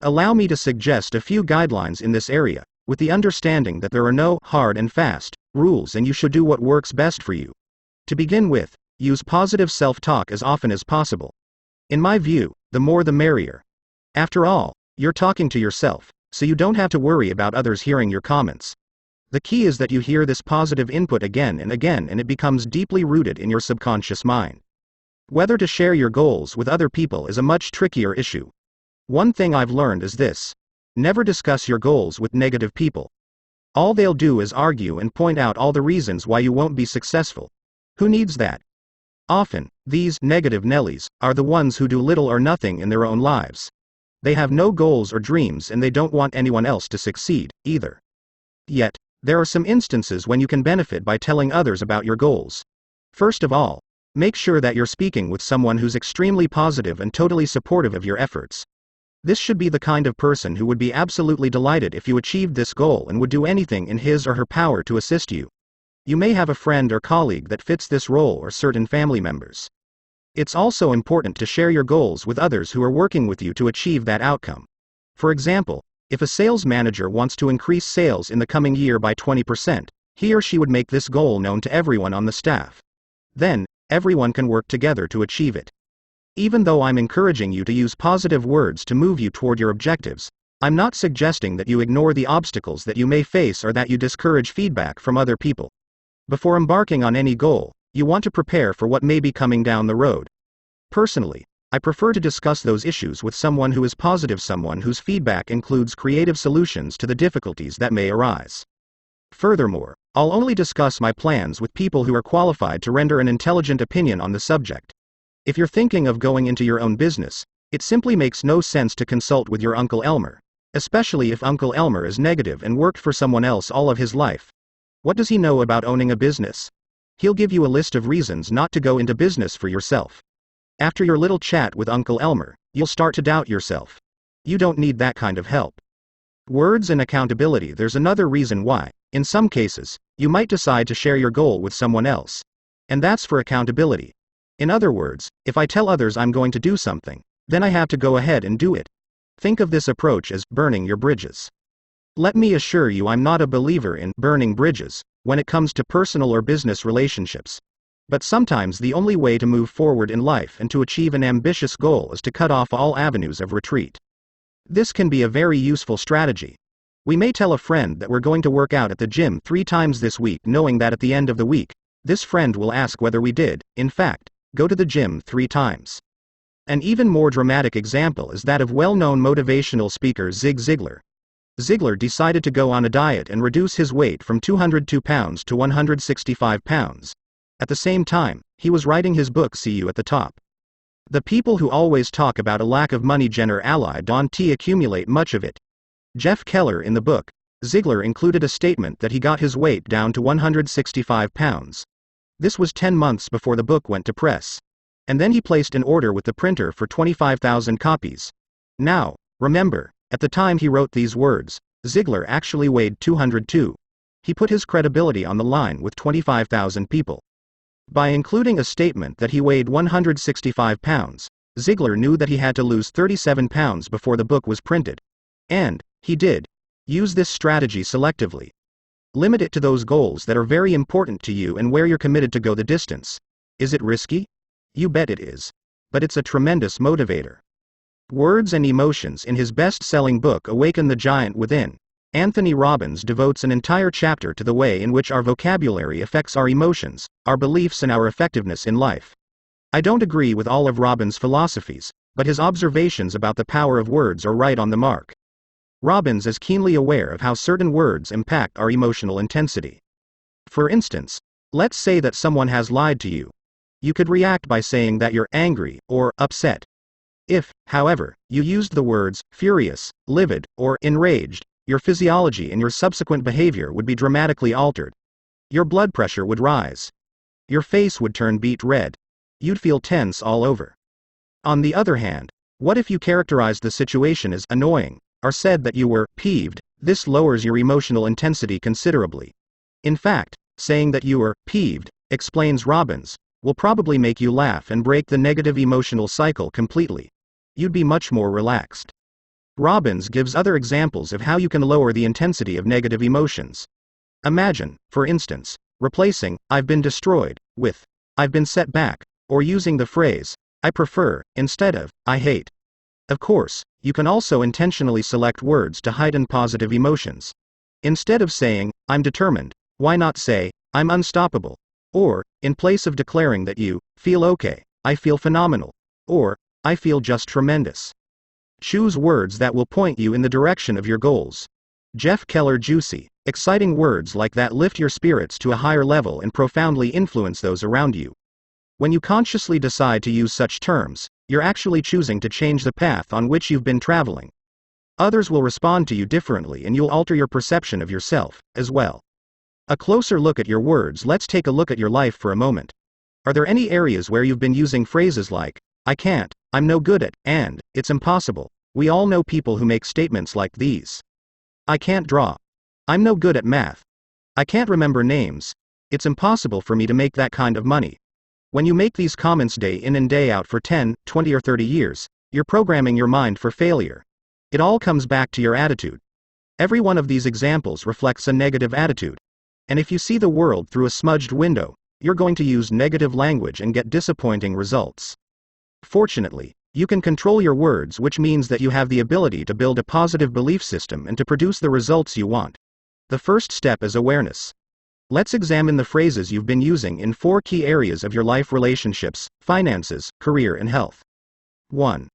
Allow me to suggest a few guidelines in this area, with the understanding that there are no hard and fast rules and you should do what works best for you. To begin with, use positive self-talk as often as possible. In my view, the more the merrier. After all, you're talking to yourself, so you don't have to worry about others hearing your comments. The key is that you hear this positive input again and it becomes deeply rooted in your subconscious mind. Whether to share your goals with other people is a much trickier issue. One thing I've learned is this. Never discuss your goals with negative people. All they'll do is argue and point out all the reasons why you won't be successful. Who needs that? Often, these negative Nellies are the ones who do little or nothing in their own lives. They have no goals or dreams and they don't want anyone else to succeed, either. Yet, there are some instances when you can benefit by telling others about your goals. First of all, make sure that you're speaking with someone who's extremely positive and totally supportive of your efforts. This should be the kind of person who would be absolutely delighted if you achieved this goal and would do anything in his or her power to assist you. You may have a friend or colleague that fits this role or certain family members. It's also important to share your goals with others who are working with you to achieve that outcome. For example, if a sales manager wants to increase sales in the coming year by 20%, he or she would make this goal known to everyone on the staff. Then, everyone can work together to achieve it. Even though I'm encouraging you to use positive words to move you toward your objectives, I'm not suggesting that you ignore the obstacles that you may face or that you discourage feedback from other people. Before embarking on any goal, you want to prepare for what may be coming down the road. Personally, I prefer to discuss those issues with someone who is positive, someone whose feedback includes creative solutions to the difficulties that may arise. Furthermore, I'll only discuss my plans with people who are qualified to render an intelligent opinion on the subject. If you're thinking of going into your own business, it simply makes no sense to consult with your Uncle Elmer, especially if Uncle Elmer is negative and worked for someone else all of his life. What does he know about owning a business? He'll give you a list of reasons not to go into business for yourself. After your little chat with Uncle Elmer, you'll start to doubt yourself. You don't need that kind of help. Words and accountability. There's another reason why, in some cases, you might decide to share your goal with someone else. And that's for accountability. In other words, if I tell others I'm going to do something, then I have to go ahead and do it. Think of this approach as burning your bridges. Let me assure you, I'm not a believer in burning bridges when it comes to personal or business relationships. But sometimes the only way to move forward in life and to achieve an ambitious goal is to cut off all avenues of retreat. This can be a very useful strategy. We may tell a friend that we're going to work out at the gym 3 times this week, knowing that at the end of the week, this friend will ask whether we did, in fact, go to the gym 3 times. An even more dramatic example is that of well-known motivational speaker Zig Ziglar. Ziglar decided to go on a diet and reduce his weight from 202 pounds to 165 pounds. At the same time, he was writing his book See You at the Top. The people who always talk about a lack of money don't accumulate much of it. Jeff Keller. In the book, Ziglar included a statement that he got his weight down to 165 pounds. This was 10 months before the book went to press. And then he placed an order with the printer for 25,000 copies. Now, remember, at the time he wrote these words, Ziglar actually weighed 202. He put his credibility on the line with 25,000 people. By including a statement that he weighed 165 pounds, Ziglar knew that he had to lose 37 pounds before the book was printed. And he did. Use this strategy selectively. Limit it to those goals that are very important to you and where you're committed to go the distance. Is it risky? You bet it is. But it's a tremendous motivator. Words and emotions. In his best-selling book Awaken the Giant Within, Anthony Robbins devotes an entire chapter to the way in which our vocabulary affects our emotions, our beliefs, and our effectiveness in life. I don't agree with all of Robbins' philosophies, but his observations about the power of words are right on the mark. Robbins is keenly aware of how certain words impact our emotional intensity. For instance, let's say that someone has lied to you. You could react by saying that you're angry or upset. If, however, you used the words furious, livid, or enraged, your physiology and your subsequent behavior would be dramatically altered. Your blood pressure would rise. Your face would turn beet red. You'd feel tense all over. On the other hand, what if you characterized the situation as annoying, or said that you were peeved? This lowers your emotional intensity considerably. In fact, saying that you were peeved, explains Robbins, will probably make you laugh and break the negative emotional cycle completely. You'd be much more relaxed. Robbins gives other examples of how you can lower the intensity of negative emotions. Imagine, for instance, replacing I've been destroyed with I've been set back, or using the phrase I prefer instead of I hate. Of course, you can also intentionally select words to heighten positive emotions. Instead of saying I'm determined, why not say I'm unstoppable? Or, in place of declaring that you feel okay, I feel phenomenal, or I feel just tremendous. Choose words that will point you in the direction of your goals. Jeff Keller. Juicy, exciting words like that lift your spirits to a higher level and profoundly influence those around you. When you consciously decide to use such terms, you're actually choosing to change the path on which you've been traveling. Others will respond to you differently and you'll alter your perception of yourself, as well. A closer look at your words. Let's take a look at your life for a moment. Are there any areas where you've been using phrases like I can't, I'm no good at, and it's impossible? We all know people who make statements like these. I can't draw. I'm no good at math. I can't remember names. It's impossible for me to make that kind of money. When you make these comments day in and day out for 10, 20 or 30 years, you're programming your mind for failure. It all comes back to your attitude. Every one of these examples reflects a negative attitude. And if you see the world through a smudged window, you're going to use negative language and get disappointing results. Fortunately, you can control your words, which means that you have the ability to build a positive belief system and to produce the results you want. The first step is awareness. Let's examine the phrases you've been using in 4 key areas of your life: relationships, finances, career, and health. 1.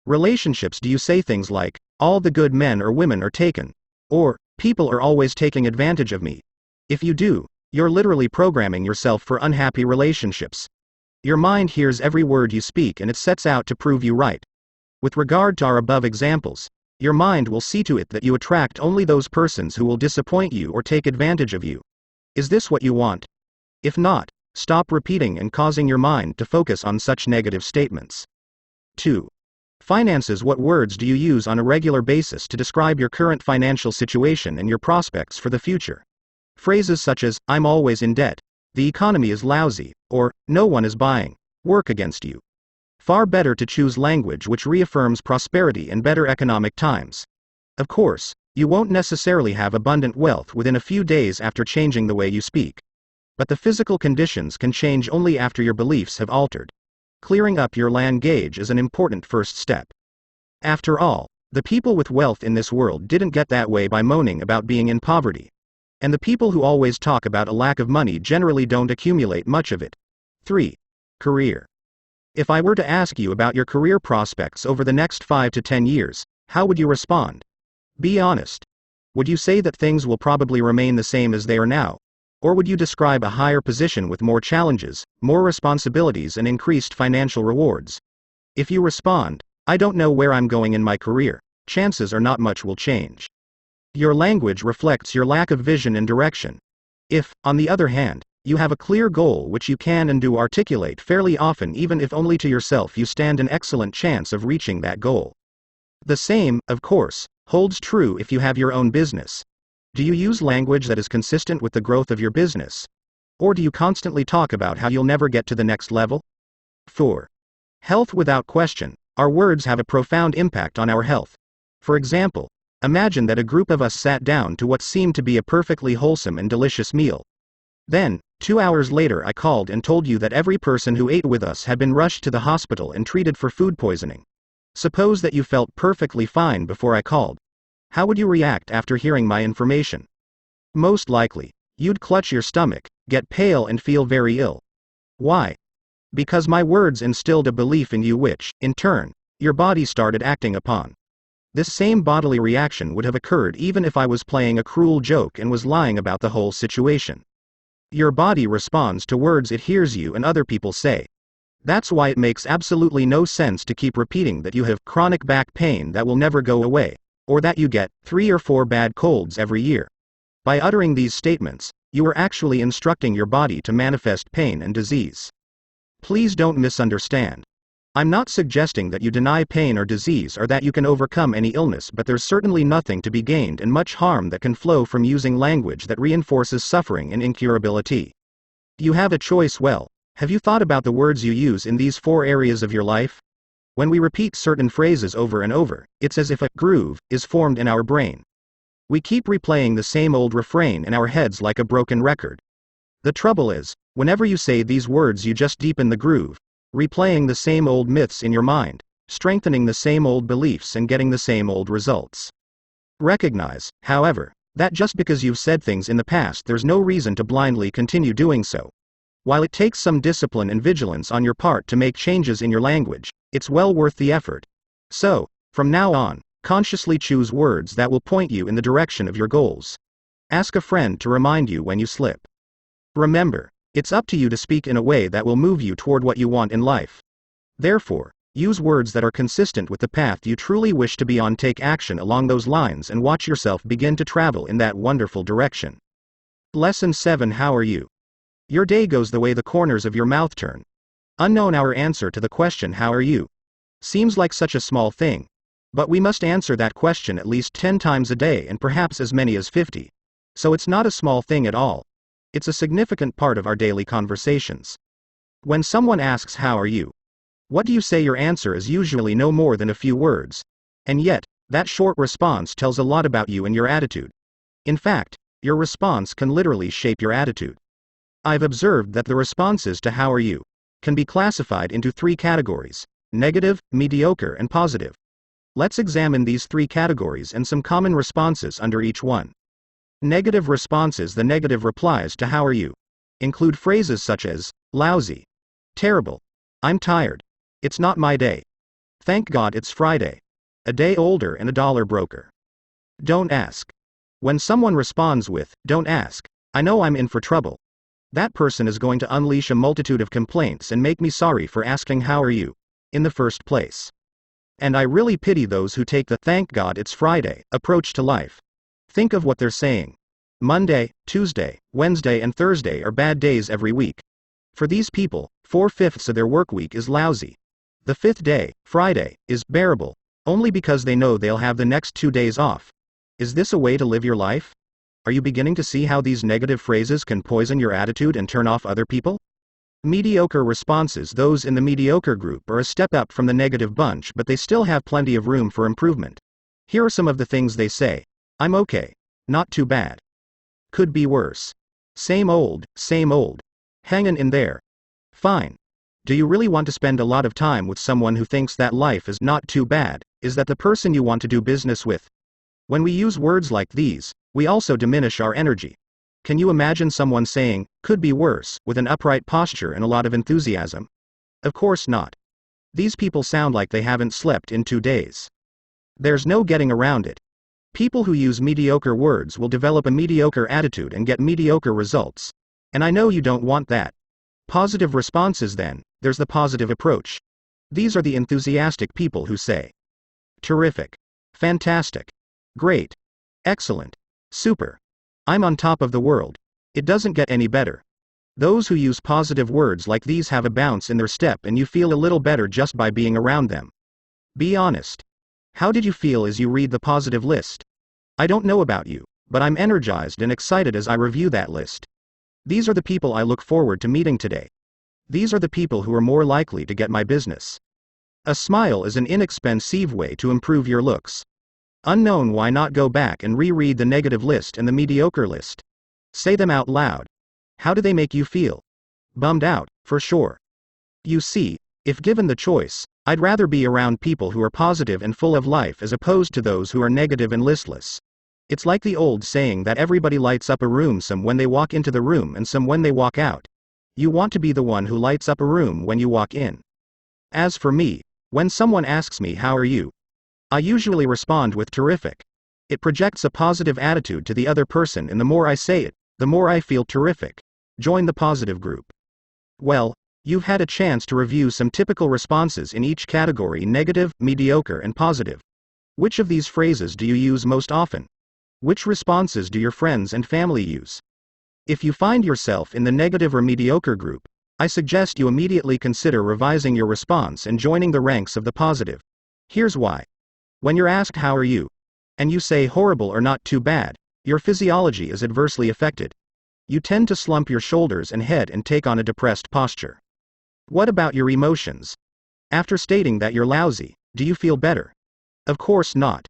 Relationships. Do you say things like, all the good men or women are taken? Or, people are always taking advantage of me? If you do, you're literally programming yourself for unhappy relationships. Your mind hears every word you speak and it sets out to prove you right. With regard to our above examples, your mind will see to it that you attract only those persons who will disappoint you or take advantage of you. Is this what you want? If not, stop repeating and causing your mind to focus on such negative statements. 2. Finances. What words do you use on a regular basis to describe your current financial situation and your prospects for the future? Phrases such as, I'm always in debt, the economy is lousy, or, no one is buying, work against you. Far better to choose language which reaffirms prosperity and better economic times. Of course, you won't necessarily have abundant wealth within a few days after changing the way you speak. But the physical conditions can change only after your beliefs have altered. Clearing up your language is an important first step. After all, the people with wealth in this world didn't get that way by moaning about being in poverty. And the people who always talk about a lack of money generally don't accumulate much of it. 3. Career. If I were to ask you about your career prospects over the next 5 to 10 years, how would you respond? Be honest. Would you say that things will probably remain the same as they are now? Or would you describe a higher position with more challenges, more responsibilities, and increased financial rewards? If you respond, I don't know where I'm going in my career, chances are not much will change. Your language reflects your lack of vision and direction. If, on the other hand, you have a clear goal which you can and do articulate fairly often, even if only to yourself, you stand an excellent chance of reaching that goal. The same, of course, holds true if you have your own business. Do you use language that is consistent with the growth of your business? Or do you constantly talk about how you'll never get to the next level? 4. Health. Without question, our words have a profound impact on our health. For example, imagine that a group of us sat down to what seemed to be a perfectly wholesome and delicious meal. Then, 2 hours later, I called and told you that every person who ate with us had been rushed to the hospital and treated for food poisoning. Suppose that you felt perfectly fine before I called. How would you react after hearing my information? Most likely, you'd clutch your stomach, get pale, and feel very ill. Why? Because my words instilled a belief in you which, in turn, your body started acting upon. This same bodily reaction would have occurred even if I was playing a cruel joke and was lying about the whole situation. Your body responds to words it hears you and other people say. That's why it makes absolutely no sense to keep repeating that you have chronic back pain that will never go away, or that you get 3 or 4 bad colds every year. By uttering these statements, you are actually instructing your body to manifest pain and disease. Please don't misunderstand. I'm not suggesting that you deny pain or disease or that you can overcome any illness, but there's certainly nothing to be gained and much harm that can flow from using language that reinforces suffering and incurability. You have a choice. Well, have you thought about the words you use in these 4 areas of your life? When we repeat certain phrases over and over, it's as if a groove is formed in our brain. We keep replaying the same old refrain in our heads like a broken record. The trouble is, whenever you say these words, you just deepen the groove, replaying the same old myths in your mind, strengthening the same old beliefs, and getting the same old results. Recognize, however, that just because you've said things in the past, there's no reason to blindly continue doing so. While it takes some discipline and vigilance on your part to make changes in your language, it's well worth the effort. So, from now on, consciously choose words that will point you in the direction of your goals. Ask a friend to remind you when you slip. Remember, it's up to you to speak in a way that will move you toward what you want in life. Therefore, use words that are consistent with the path you truly wish to be on. Take action along those lines and watch yourself begin to travel in that wonderful direction. Lesson 7. How are you? Your day goes the way the corners of your mouth turn. Unknown. Our answer to the question, how are you, seems like such a small thing. But we must answer that question at least 10 times a day and perhaps as many as 50. So it's not a small thing at all. It's a significant part of our daily conversations. When someone asks, how are you? What do you say? Your answer is usually no more than a few words. And yet, that short response tells a lot about you and your attitude. In fact, your response can literally shape your attitude. I've observed that the responses to "How are you?" can be classified into three categories: negative, mediocre, and positive. Let's examine these three categories and some common responses under each one. Negative responses. The negative replies to "How are you?" include phrases such as lousy, terrible, I'm tired, it's not my day, thank God it's Friday, a day older, and a dollar broker. Don't ask. When someone responds with, "Don't ask, I know I'm in for trouble," that person is going to unleash a multitude of complaints and make me sorry for asking "How are you?" in the first place. And I really pity those who take the "thank God it's Friday" approach to life. Think of what they're saying. Monday, Tuesday, Wednesday, and Thursday are bad days every week. For these people, 4/5 of their work week is lousy. The fifth day, Friday, is bearable, only because they know they'll have the next 2 days off. Is this a way to live your life? Are you beginning to see how these negative phrases can poison your attitude and turn off other people? Mediocre responses. Those in the mediocre group are a step up from the negative bunch, but they still have plenty of room for improvement. Here are some of the things they say. I'm okay. Not too bad. Could be worse. Same old, hanging in there. Fine. Do you really want to spend a lot of time with someone who thinks that life is not too bad? Is that the person you want to do business with? When we use words like these, we also diminish our energy. Can you imagine someone saying, "could be worse," with an upright posture and a lot of enthusiasm? Of course not. These people sound like they haven't slept in 2 days. There's no getting around it. People who use mediocre words will develop a mediocre attitude and get mediocre results. And I know you don't want that. Positive responses. Then, there's the positive approach. These are the enthusiastic people who say, terrific, fantastic, great, excellent, super, I'm on top of the world. It doesn't get any better. Those who use positive words like these have a bounce in their step, and you feel a little better just by being around them. Be honest. How did you feel as you read the positive list? I don't know about you, but I'm energized and excited as I review that list. These are the people I look forward to meeting today. These are the people who are more likely to get my business. A smile is an inexpensive way to improve your looks. Unknown. Why not go back and reread the negative list and the mediocre list? Say them out loud. How do they make you feel? Bummed out, for sure. You see, if given the choice, I'd rather be around people who are positive and full of life as opposed to those who are negative and listless. It's like the old saying that everybody lights up a room, some when they walk into the room and some when they walk out. You want to be the one who lights up a room when you walk in. As for me, when someone asks me "How are you?" I usually respond with "terrific." It projects a positive attitude to the other person, and the more I say it, the more I feel terrific. Join the positive group. Well, you've had a chance to review some typical responses in each category: negative, mediocre, and positive. Which of these phrases do you use most often? Which responses do your friends and family use? If you find yourself in the negative or mediocre group, I suggest you immediately consider revising your response and joining the ranks of the positive. Here's why. When you're asked "How are you?" and you say "horrible" or "not too bad," your physiology is adversely affected. You tend to slump your shoulders and head and take on a depressed posture. What about your emotions? After stating that you're lousy, do you feel better? Of course not.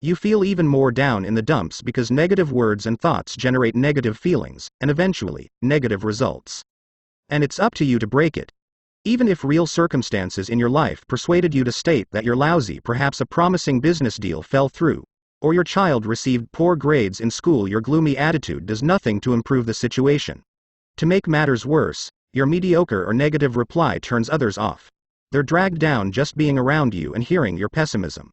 You feel even more down in the dumps, because negative words and thoughts generate negative feelings, and eventually, negative results. And it's up to you to break it. Even if real circumstances in your life persuaded you to state that you're lousy, perhaps a promising business deal fell through, or your child received poor grades in school, your gloomy attitude does nothing to improve the situation. To make matters worse, your mediocre or negative reply turns others off. They're dragged down just being around you and hearing your pessimism.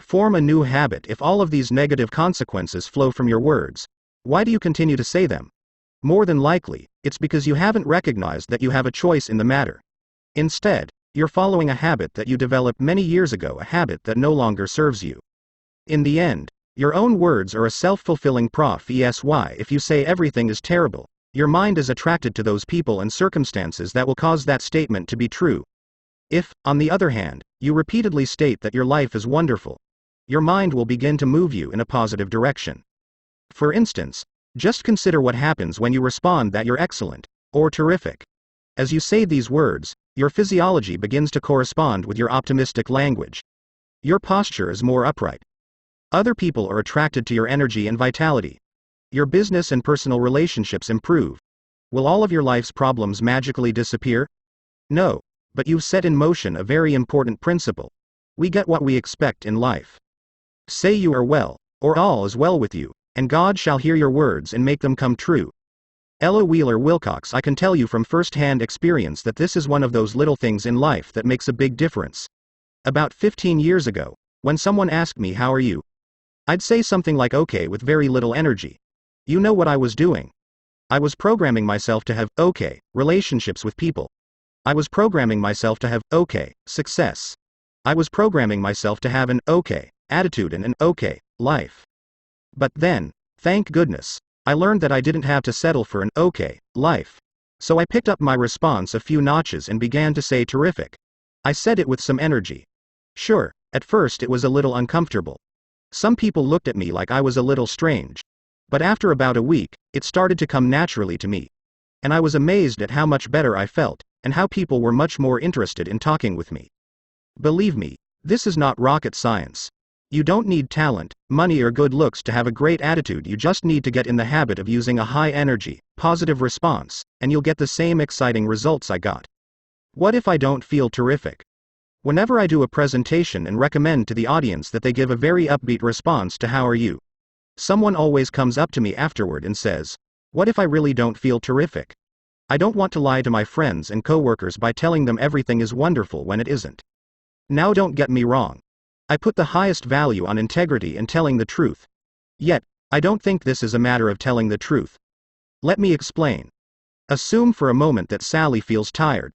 Form a new habit. If all of these negative consequences flow from your words, why do you continue to say them? More than likely, it's because you haven't recognized that you have a choice in the matter. Instead, you're following a habit that you developed many years ago, a habit that no longer serves you. In the end, your own words are a self-fulfilling prophecy. If you say everything is terrible, your mind is attracted to those people and circumstances that will cause that statement to be true. If, on the other hand, you repeatedly state that your life is wonderful, your mind will begin to move you in a positive direction. For instance, just consider what happens when you respond that you're excellent, or terrific. As you say these words, your physiology begins to correspond with your optimistic language. Your posture is more upright. Other people are attracted to your energy and vitality. Your business and personal relationships improve. Will all of your life's problems magically disappear? No. But you've set in motion a very important principle. We get what we expect in life. Say you are well, or all is well with you, and God shall hear your words and make them come true. Ella Wheeler Wilcox. I can tell you from first-hand experience that this is one of those little things in life that makes a big difference. About 15 years ago, when someone asked me how are you, I'd say something like okay with very little energy. You know what I was doing? I was programming myself to have okay relationships with people. I was programming myself to have okay success. I was programming myself to have an okay attitude and an okay life. But then, thank goodness, I learned that I didn't have to settle for an okay life. So I picked up my response a few notches and began to say terrific. I said it with some energy. Sure, at first it was a little uncomfortable. Some people looked at me like I was a little strange. But after about a week, it started to come naturally to me. And I was amazed at how much better I felt, and how people were much more interested in talking with me. Believe me, this is not rocket science. You don't need talent, money or good looks to have a great attitude. You just need to get in the habit of using a high energy, positive response, and you'll get the same exciting results I got. What if I don't feel terrific? Whenever I do a presentation and recommend to the audience that they give a very upbeat response to how are you, someone always comes up to me afterward and says, what if I really don't feel terrific? I don't want to lie to my friends and coworkers by telling them everything is wonderful when it isn't. Now don't get me wrong. I put the highest value on integrity and telling the truth. Yet, I don't think this is a matter of telling the truth. Let me explain. Assume for a moment that Sally feels tired.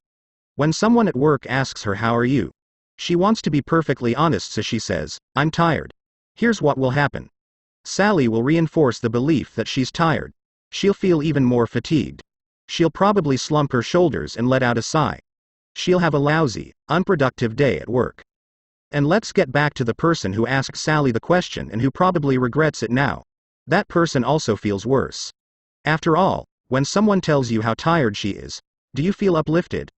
When someone at work asks her how are you, she wants to be perfectly honest, so she says, I'm tired. Here's what will happen. Sally will reinforce the belief that she's tired. She'll feel even more fatigued. She'll probably slump her shoulders and let out a sigh. She'll have a lousy, unproductive day at work. And let's get back to the person who asked Sally the question and who probably regrets it now. That person also feels worse. After all, when someone tells you how tired she is, do you feel uplifted?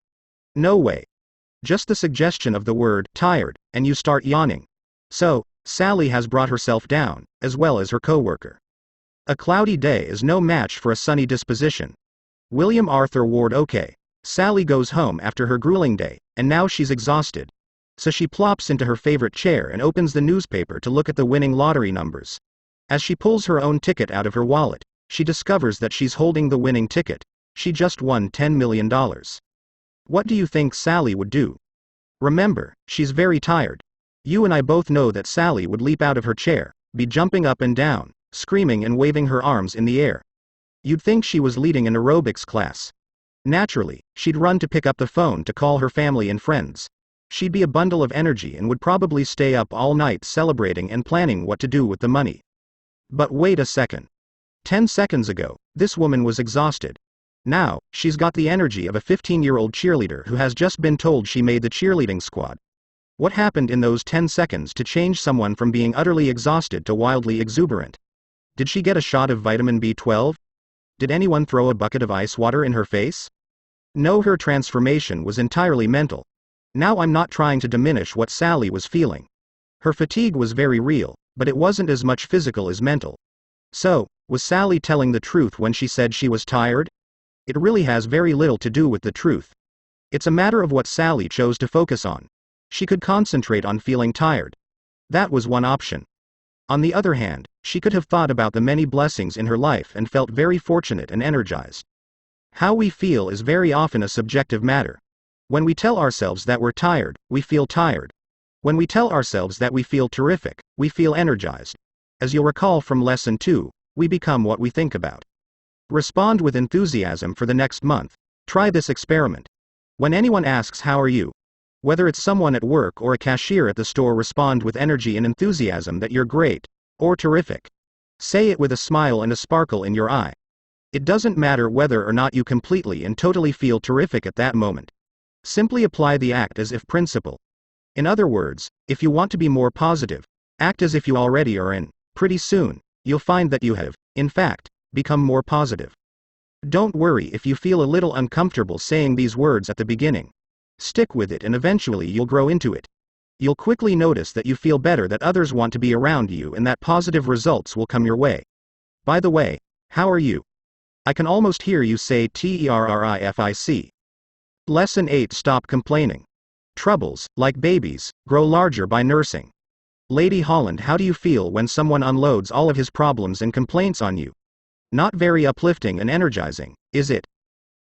No way. Just the suggestion of the word tired, and you start yawning. So, Sally has brought herself down, as well as her coworker. A cloudy day is no match for a sunny disposition. William Arthur Ward. Okay. Sally goes home after her grueling day, and now she's exhausted. So she plops into her favorite chair and opens the newspaper to look at the winning lottery numbers. As she pulls her own ticket out of her wallet, she discovers that she's holding the winning ticket. She just won $10 million. What do you think Sally would do? Remember, she's very tired. You and I both know that Sally would leap out of her chair, be jumping up and down, screaming and waving her arms in the air. You'd think she was leading an aerobics class. Naturally, she'd run to pick up the phone to call her family and friends. She'd be a bundle of energy and would probably stay up all night celebrating and planning what to do with the money. But wait a second. 10 seconds ago, this woman was exhausted. Now, she's got the energy of a 15-year-old cheerleader who has just been told she made the cheerleading squad. What happened in those 10 seconds to change someone from being utterly exhausted to wildly exuberant? Did she get a shot of vitamin B12? Did anyone throw a bucket of ice water in her face? No, her transformation was entirely mental. Now I'm not trying to diminish what Sally was feeling. Her fatigue was very real, but it wasn't as much physical as mental. So, was Sally telling the truth when she said she was tired? It really has very little to do with the truth. It's a matter of what Sally chose to focus on. She could concentrate on feeling tired. That was one option. On the other hand, she could have thought about the many blessings in her life and felt very fortunate and energized. How we feel is very often a subjective matter. When we tell ourselves that we're tired, we feel tired. When we tell ourselves that we feel terrific, we feel energized. As you'll recall from Lesson 2, we become what we think about. Respond with enthusiasm for the next month. Try this experiment. When anyone asks how are you, whether it's someone at work or a cashier at the store, respond with energy and enthusiasm that you're great, or terrific. Say it with a smile and a sparkle in your eye. It doesn't matter whether or not you completely and totally feel terrific at that moment. Simply apply the act as if principle. In other words, if you want to be more positive, act as if you already are, and pretty soon, you'll find that you have, in fact, become more positive. Don't worry if you feel a little uncomfortable saying these words at the beginning. Stick with it and eventually you'll grow into it. You'll quickly notice that you feel better, that others want to be around you, and that positive results will come your way. By the way, how are you? I can almost hear you say terrific. Lesson 8. Stop complaining. Troubles, like babies, grow larger by nursing. Lady Holland, how do you feel when someone unloads all of his problems and complaints on you? Not very uplifting and energizing, is it?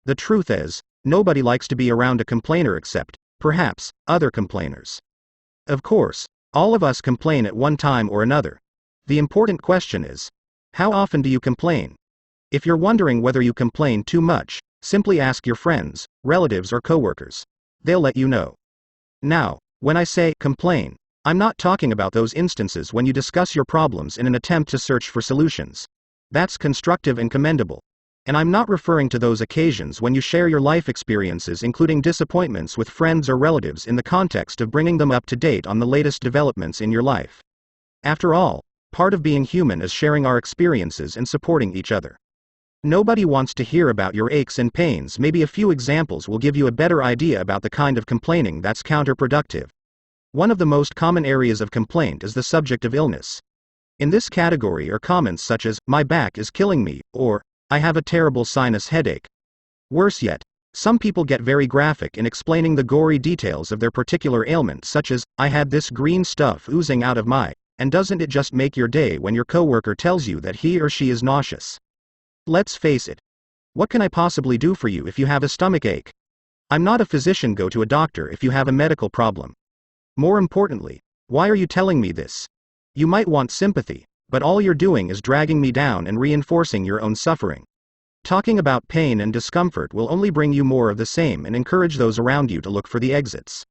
The truth is, nobody likes to be around a complainer except, perhaps, other complainers. Of course, all of us complain at one time or another. The important question is, how often do you complain? If you're wondering whether you complain too much, simply ask your friends, relatives, or coworkers. They'll let you know. Now, when I say complain, I'm not talking about those instances when you discuss your problems in an attempt to search for solutions. That's constructive and commendable. And I'm not referring to those occasions when you share your life experiences, including disappointments, with friends or relatives in the context of bringing them up to date on the latest developments in your life. After all, part of being human is sharing our experiences and supporting each other. Nobody wants to hear about your aches and pains. Maybe a few examples will give you a better idea about the kind of complaining that's counterproductive. One of the most common areas of complaint is the subject of illness. In this category are comments such as, "My back is killing me," or, "I have a terrible sinus headache." Worse yet, some people get very graphic in explaining the gory details of their particular ailment, such as, "I had this green stuff oozing out of my," and doesn't it just make your day when your coworker tells you that he or she is nauseous? Let's face it. What can I possibly do for you if you have a stomachache? I'm not a physician. Go to a doctor if you have a medical problem. More importantly, why are you telling me this? You might want sympathy, but all you're doing is dragging me down and reinforcing your own suffering. Talking about pain and discomfort will only bring you more of the same and encourage those around you to look for the exits.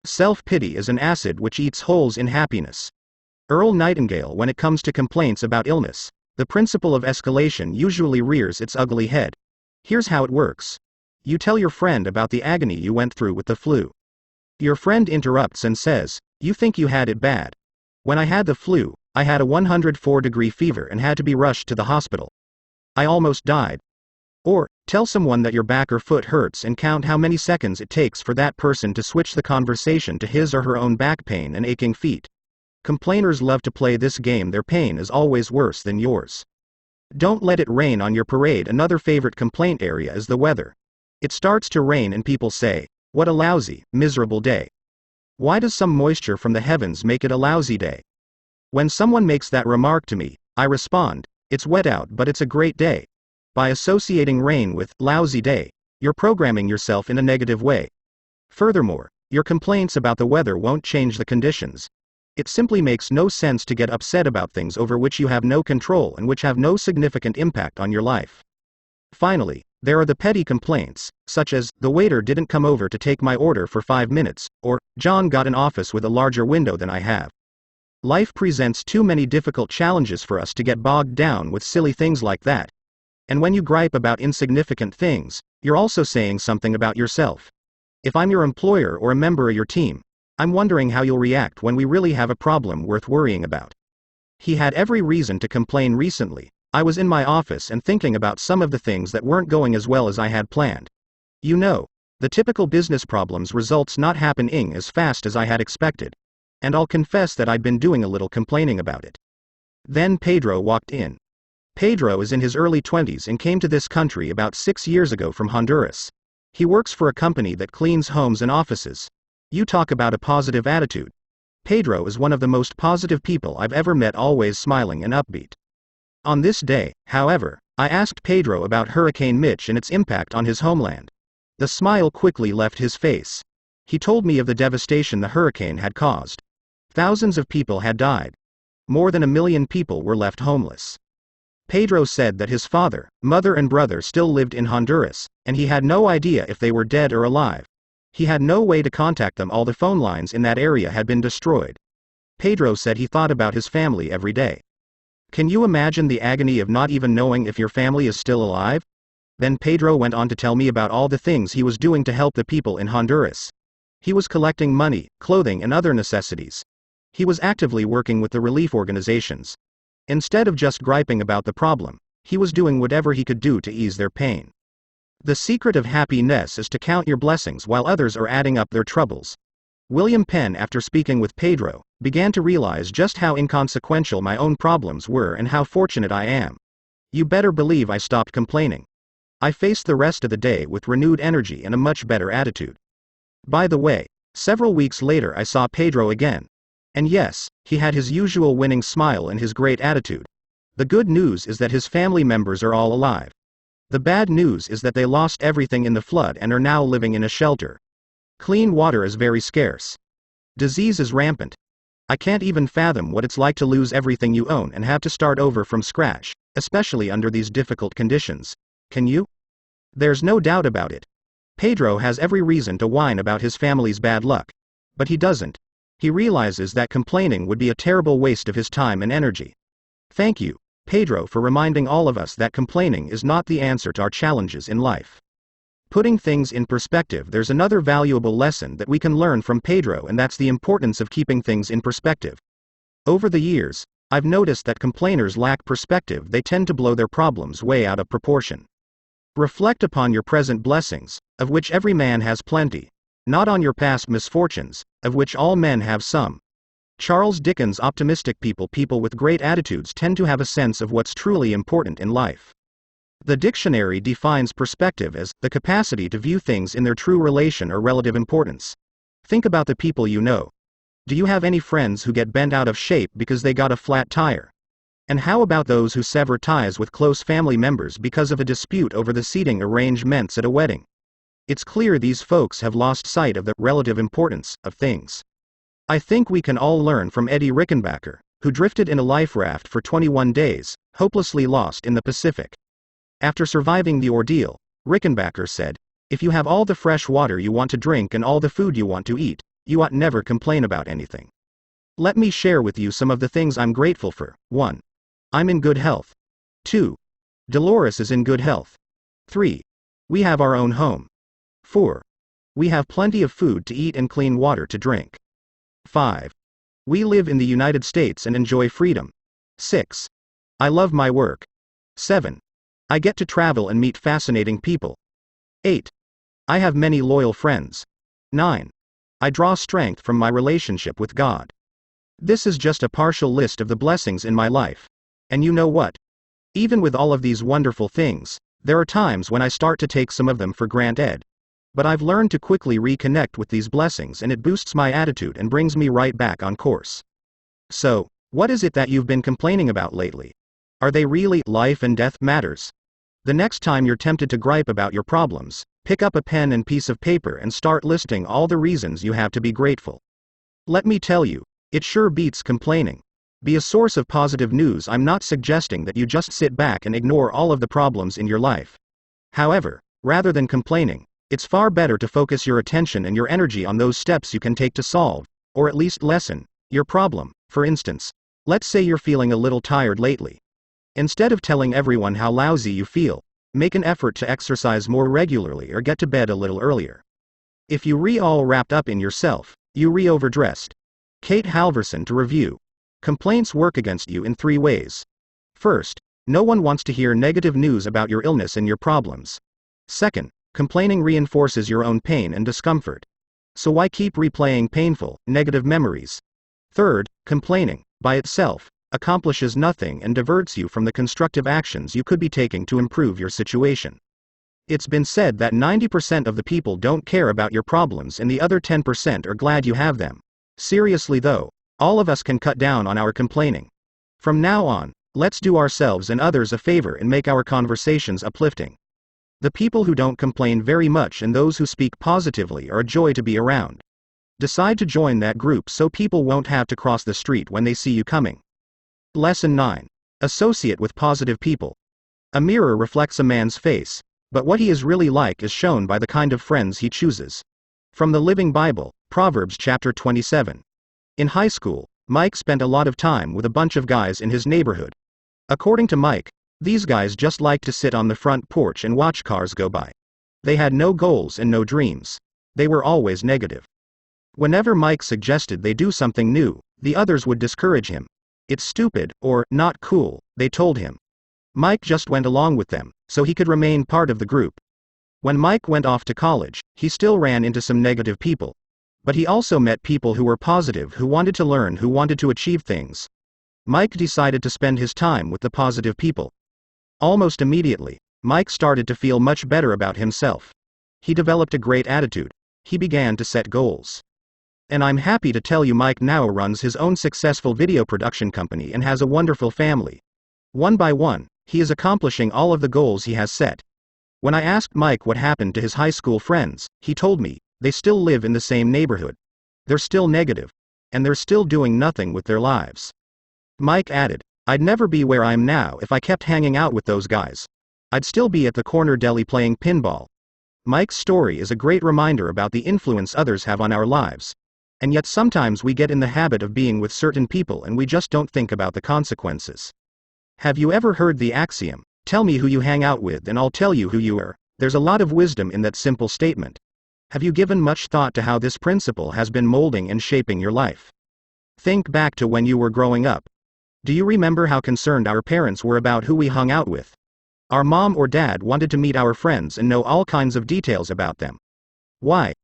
Self-pity is an acid which eats holes in happiness. Earl Nightingale. When it comes to complaints about illness, the principle of escalation usually rears its ugly head. Here's how it works. You tell your friend about the agony you went through with the flu. Your friend interrupts and says, "You think you had it bad. When I had the flu, I had a 104-degree fever and had to be rushed to the hospital. I almost died." Or, tell someone that your back or foot hurts and count how many seconds it takes for that person to switch the conversation to his or her own back pain and aching feet. Complainers love to play this game. Their pain is always worse than yours. Don't let it rain on your parade. Another favorite complaint area is the weather. It starts to rain and people say, "What a lousy, miserable day." Why does some moisture from the heavens make it a lousy day? When someone makes that remark to me, I respond, "It's wet out, but it's a great day." By associating rain with lousy day, you're programming yourself in a negative way. Furthermore, your complaints about the weather won't change the conditions. It simply makes no sense to get upset about things over which you have no control and which have no significant impact on your life. Finally, there are the petty complaints, such as, "The waiter didn't come over to take my order for 5 minutes," or, "John got an office with a larger window than I have." Life presents too many difficult challenges for us to get bogged down with silly things like that. And when you gripe about insignificant things, you're also saying something about yourself. If I'm your employer or a member of your team, I'm wondering how you'll react when we really have a problem worth worrying about. He had every reason to complain recently. I was in my office and thinking about some of the things that weren't going as well as I had planned. You know, the typical business problems results not happening as fast as I had expected. And I'll confess that I'd been doing a little complaining about it. Then Pedro walked in. Pedro is in his early 20s and came to this country about 6 years ago from Honduras. He works for a company that cleans homes and offices. You talk about a positive attitude. Pedro is one of the most positive people I've ever met, always smiling and upbeat. On this day, however, I asked Pedro about Hurricane Mitch and its impact on his homeland. The smile quickly left his face. He told me of the devastation the hurricane had caused. Thousands of people had died. More than 1 million people were left homeless. Pedro said that his father, mother and brother still lived in Honduras, and he had no idea if they were dead or alive. He had no way to contact them. All the phone lines in that area had been destroyed. Pedro said he thought about his family every day. Can you imagine the agony of not even knowing if your family is still alive? Then Pedro went on to tell me about all the things he was doing to help the people in Honduras. He was collecting money, clothing and other necessities. He was actively working with the relief organizations. Instead of just griping about the problem, he was doing whatever he could do to ease their pain. The secret of happiness is to count your blessings while others are adding up their troubles. William Penn, after speaking with Pedro, began to realize just how inconsequential my own problems were and how fortunate I am. You better believe I stopped complaining. I faced the rest of the day with renewed energy and a much better attitude. By the way, several weeks later I saw Pedro again. And yes, he had his usual winning smile and his great attitude. The good news is that his family members are all alive. The bad news is that they lost everything in the flood and are now living in a shelter. Clean water is very scarce. Disease is rampant. I can't even fathom what it's like to lose everything you own and have to start over from scratch, especially under these difficult conditions. Can you? There's no doubt about it. Pedro has every reason to whine about his family's bad luck. But he doesn't. He realizes that complaining would be a terrible waste of his time and energy. Thank you, Pedro, for reminding all of us that complaining is not the answer to our challenges in life. Putting things in perspective, there's another valuable lesson that we can learn from Pedro, and that's the importance of keeping things in perspective. Over the years, I've noticed that complainers lack perspective. They tend to blow their problems way out of proportion. Reflect upon your present blessings, of which every man has plenty, not on your past misfortunes, of which all men have some. Charles Dickens. Optimistic people with great attitudes tend to have a sense of what's truly important in life. The dictionary defines perspective as the capacity to view things in their true relation or relative importance. Think about the people you know. Do you have any friends who get bent out of shape because they got a flat tire? And how about those who sever ties with close family members because of a dispute over the seating arrangements at a wedding? It's clear these folks have lost sight of the relative importance of things. I think we can all learn from Eddie Rickenbacker, who drifted in a life raft for 21 days, hopelessly lost in the Pacific. After surviving the ordeal, Rickenbacker said, "If you have all the fresh water you want to drink and all the food you want to eat, you ought never complain about anything." Let me share with you some of the things I'm grateful for. 1. I'm in good health. 2. Dolores is in good health. 3. We have our own home. 4. We have plenty of food to eat and clean water to drink. 5. We live in the United States and enjoy freedom. 6. I love my work. 7. I get to travel and meet fascinating people. 8. I have many loyal friends. 9. I draw strength from my relationship with God. This is just a partial list of the blessings in my life. And you know what? Even with all of these wonderful things, there are times when I start to take some of them for granted. But I've learned to quickly reconnect with these blessings, and it boosts my attitude and brings me right back on course. So, what is it that you've been complaining about lately? Are they really life and death matters? The next time you're tempted to gripe about your problems, pick up a pen and piece of paper and start listing all the reasons you have to be grateful. Let me tell you, it sure beats complaining. Be a source of positive news. I'm not suggesting that you just sit back and ignore all of the problems in your life. However, rather than complaining, it's far better to focus your attention and your energy on those steps you can take to solve, or at least lessen, your problem. For instance, let's say you're feeling a little tired lately. Instead of telling everyone how lousy you feel, make an effort to exercise more regularly or get to bed a little earlier. If you all wrapped up in yourself, you overdressed. Kate Halverson. To review. Complaints work against you in 3 ways. First, no one wants to hear negative news about your illness and your problems. Second, complaining reinforces your own pain and discomfort. So why keep replaying painful, negative memories? Third, complaining, by itself, accomplishes nothing and diverts you from the constructive actions you could be taking to improve your situation. It's been said that 90% of the people don't care about your problems and the other 10% are glad you have them. Seriously though, all of us can cut down on our complaining. From now on, let's do ourselves and others a favor and make our conversations uplifting. The people who don't complain very much and those who speak positively are a joy to be around. Decide to join that group so people won't have to cross the street when they see you coming. Lesson 9. Associate with positive people. A mirror reflects a man's face, but what he is really like is shown by the kind of friends he chooses. From the Living Bible, Proverbs chapter 27. In high school, Mike spent a lot of time with a bunch of guys in his neighborhood. According to Mike, these guys just liked to sit on the front porch and watch cars go by. They had no goals and no dreams. They were always negative. Whenever Mike suggested they do something new, the others would discourage him. It's stupid, or not cool, they told him. Mike just went along with them, so he could remain part of the group. When Mike went off to college, he still ran into some negative people. But he also met people who were positive, who wanted to learn, who wanted to achieve things. Mike decided to spend his time with the positive people. Almost immediately, Mike started to feel much better about himself. He developed a great attitude. He began to set goals. And I'm happy to tell you Mike now runs his own successful video production company and has a wonderful family. One by one, he is accomplishing all of the goals he has set. When I asked Mike what happened to his high school friends, he told me, they still live in the same neighborhood. They're still negative. And they're still doing nothing with their lives. Mike added, I'd never be where I am now if I kept hanging out with those guys. I'd still be at the corner deli playing pinball. Mike's story is a great reminder about the influence others have on our lives. And yet sometimes we get in the habit of being with certain people and we just don't think about the consequences. Have you ever heard the axiom, tell me who you hang out with and I'll tell you who you are? There's a lot of wisdom in that simple statement. Have you given much thought to how this principle has been molding and shaping your life? Think back to when you were growing up. Do you remember how concerned our parents were about who we hung out with? Our mom or dad wanted to meet our friends and know all kinds of details about them. Why?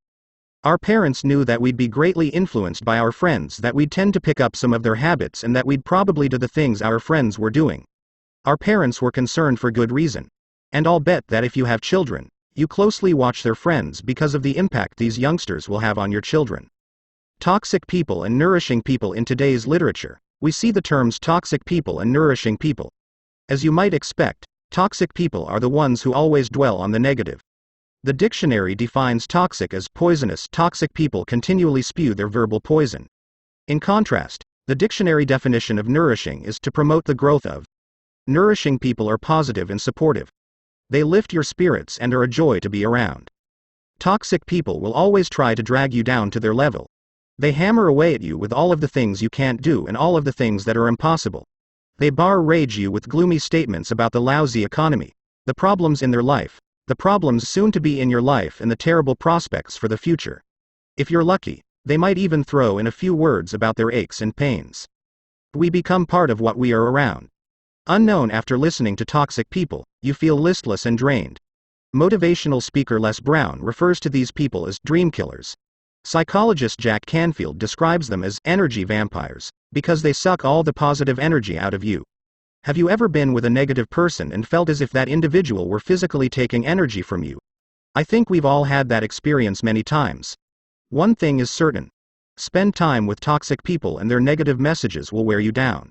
Our parents knew that we'd be greatly influenced by our friends, that we'd tend to pick up some of their habits, and that we'd probably do the things our friends were doing. Our parents were concerned for good reason. And I'll bet that if you have children, you closely watch their friends because of the impact these youngsters will have on your children. Toxic people and nourishing people. In today's literature, we see the terms toxic people and nourishing people. As you might expect, toxic people are the ones who always dwell on the negative. The dictionary defines toxic as poisonous. Toxic people continually spew their verbal poison. In contrast, the dictionary definition of nourishing is to promote the growth of. Nourishing people are positive and supportive. They lift your spirits and are a joy to be around. Toxic people will always try to drag you down to their level. They hammer away at you with all of the things you can't do and all of the things that are impossible. They barrage you with gloomy statements about the lousy economy, the problems in their life, the problems soon to be in your life, and the terrible prospects for the future. If you're lucky, they might even throw in a few words about their aches and pains. We become part of what we are around. Unknown, after listening to toxic people, you feel listless and drained. Motivational speaker Les Brown refers to these people as dream killers. Psychologist Jack Canfield describes them as energy vampires, because they suck all the positive energy out of you. Have you ever been with a negative person and felt as if that individual were physically taking energy from you? I think we've all had that experience many times. One thing is certain. Spend time with toxic people and their negative messages will wear you down.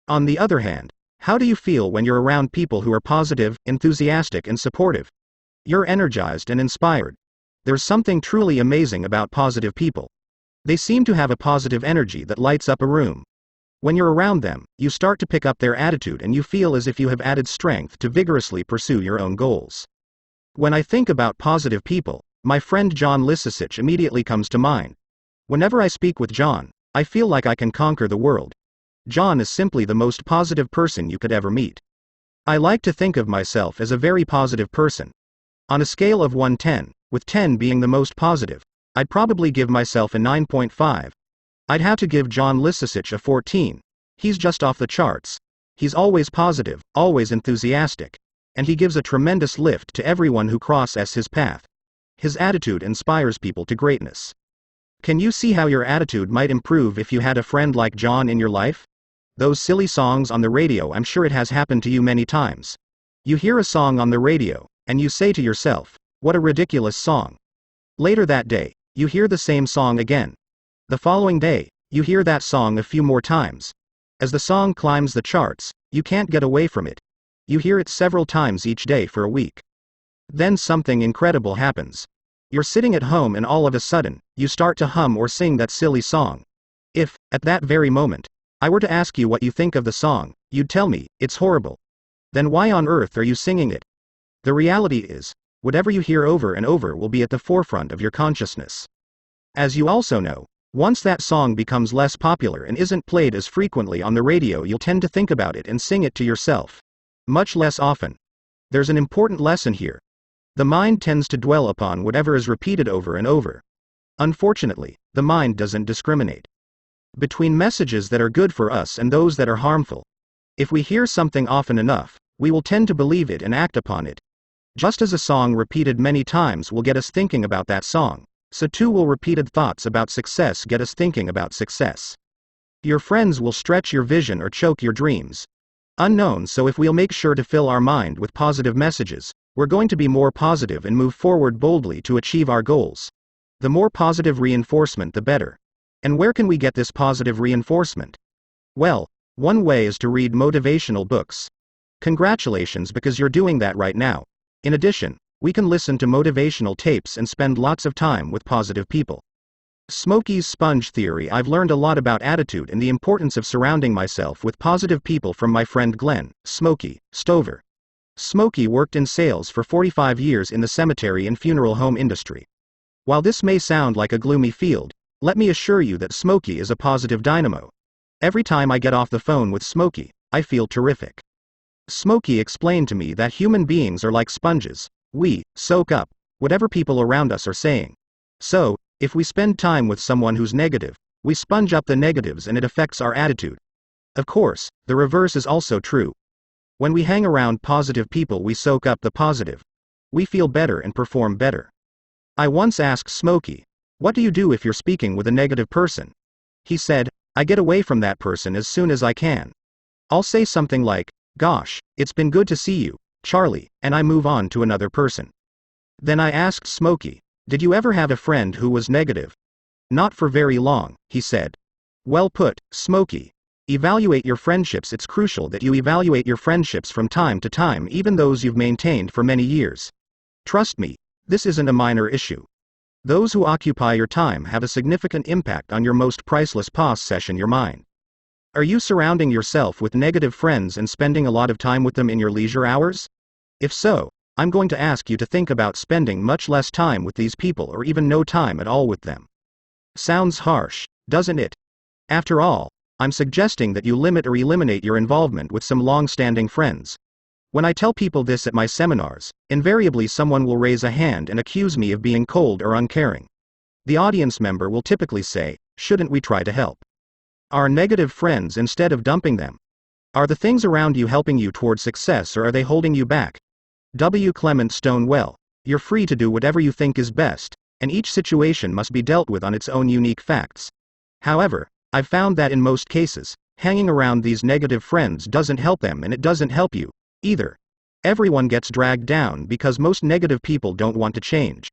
On the other hand, how do you feel when you're around people who are positive, enthusiastic, and supportive? You're energized and inspired. There's something truly amazing about positive people. They seem to have a positive energy that lights up a room. When you're around them, you start to pick up their attitude and you feel as if you have added strength to vigorously pursue your own goals. When I think about positive people, my friend John Lisicich immediately comes to mind. Whenever I speak with John, I feel like I can conquer the world. John is simply the most positive person you could ever meet. I like to think of myself as a very positive person. On a scale of 1-10, with 10 being the most positive, I'd probably give myself a 9.5. I'd have to give John Lisicich a 14. He's just off the charts. He's always positive, always enthusiastic. And he gives a tremendous lift to everyone who crosses his path. His attitude inspires people to greatness. Can you see how your attitude might improve if you had a friend like John in your life? Those silly songs on the radio, I'm sure it has happened to you many times. You hear a song on the radio, and you say to yourself, what a ridiculous song. Later that day, you hear the same song again. The following day, you hear that song a few more times. As the song climbs the charts, you can't get away from it. You hear it several times each day for a week. Then something incredible happens. You're sitting at home and all of a sudden, you start to hum or sing that silly song. If, at that very moment, I were to ask you what you think of the song, you'd tell me, it's horrible. Then why on earth are you singing it? The reality is, whatever you hear over and over will be at the forefront of your consciousness. As you also know, once that song becomes less popular and isn't played as frequently on the radio, you'll tend to think about it and sing it to yourself. Much less often. There's an important lesson here. The mind tends to dwell upon whatever is repeated over and over. Unfortunately, the mind doesn't discriminate between messages that are good for us and those that are harmful. If we hear something often enough, we will tend to believe it and act upon it. Just as a song repeated many times will get us thinking about that song, so too will repeated thoughts about success get us thinking about success. Your friends will stretch your vision or choke your dreams. Unknown, so if we'll make sure to fill our mind with positive messages, we're going to be more positive and move forward boldly to achieve our goals. The more positive reinforcement, the better. And where can we get this positive reinforcement? Well, one way is to read motivational books. Congratulations, because you're doing that right now. In addition, we can listen to motivational tapes and spend lots of time with positive people. Smokey's sponge theory. I've learned a lot about attitude and the importance of surrounding myself with positive people from my friend Glenn, Smokey, Stover. Smokey worked in sales for 45 years in the cemetery and funeral home industry. While this may sound like a gloomy field, let me assure you that Smokey is a positive dynamo. Every time I get off the phone with Smokey, I feel terrific. Smokey explained to me that human beings are like sponges. We soak up whatever people around us are saying. So, if we spend time with someone who's negative, we sponge up the negatives and it affects our attitude. Of course, the reverse is also true. When we hang around positive people, we soak up the positive. We feel better and perform better. I once asked Smokey, "What do you do if you're speaking with a negative person?" He said, "I get away from that person as soon as I can. I'll say something like, 'Gosh, it's been good to see you, Charlie,' and I move on to another person." Then I asked Smokey, "Did you ever have a friend who was negative?" "Not for very long," he said. Well put, Smokey. Evaluate your friendships. It's crucial that you evaluate your friendships from time to time, even those you've maintained for many years. Trust me, this isn't a minor issue. Those who occupy your time have a significant impact on your most priceless possession, your mind. Are you surrounding yourself with negative friends and spending a lot of time with them in your leisure hours? If so, I'm going to ask you to think about spending much less time with these people, or even no time at all with them. Sounds harsh, doesn't it? After all, I'm suggesting that you limit or eliminate your involvement with some long-standing friends. When I tell people this at my seminars, invariably someone will raise a hand and accuse me of being cold or uncaring. The audience member will typically say, "Shouldn't we try to help our negative friends instead of dumping them? Are the things around you helping you toward success, or are they holding you back?" W. Clement Stone. Well, you're free to do whatever you think is best, and each situation must be dealt with on its own unique facts. However, I've found that in most cases, hanging around these negative friends doesn't help them, and it doesn't help you either. Everyone gets dragged down because most negative people don't want to change.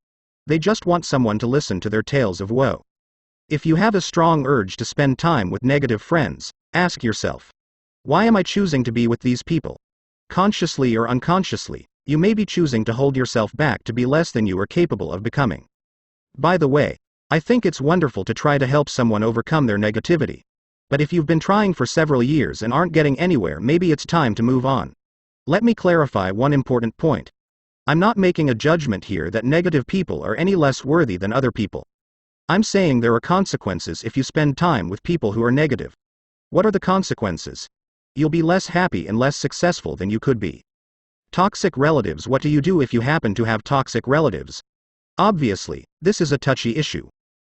They just want someone to listen to their tales of woe. If you have a strong urge to spend time with negative friends, ask yourself, why am I choosing to be with these people? Consciously or unconsciously, you may be choosing to hold yourself back to be less than you are capable of becoming. By the way, I think it's wonderful to try to help someone overcome their negativity. But if you've been trying for several years and aren't getting anywhere, maybe it's time to move on. Let me clarify one important point. I'm not making a judgment here that negative people are any less worthy than other people. I'm saying there are consequences if you spend time with people who are negative. What are the consequences? You'll be less happy and less successful than you could be. Toxic relatives. What do you do if you happen to have toxic relatives? Obviously, this is a touchy issue.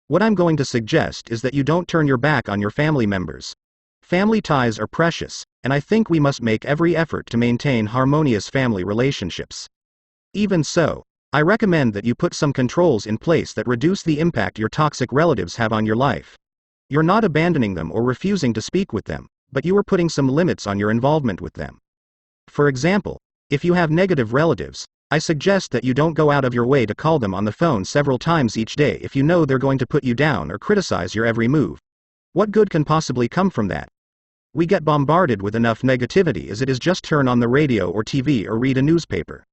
What I'm going to suggest is that you don't turn your back on your family members. Family ties are precious, and I think we must make every effort to maintain harmonious family relationships. Even so, I recommend that you put some controls in place that reduce the impact your toxic relatives have on your life. You're not abandoning them or refusing to speak with them, but you are putting some limits on your involvement with them. For example, if you have negative relatives, I suggest that you don't go out of your way to call them on the phone several times each day if you know they're going to put you down or criticize your every move. What good can possibly come from that? We get bombarded with enough negativity as it is. Just turn on the radio or TV or read a newspaper.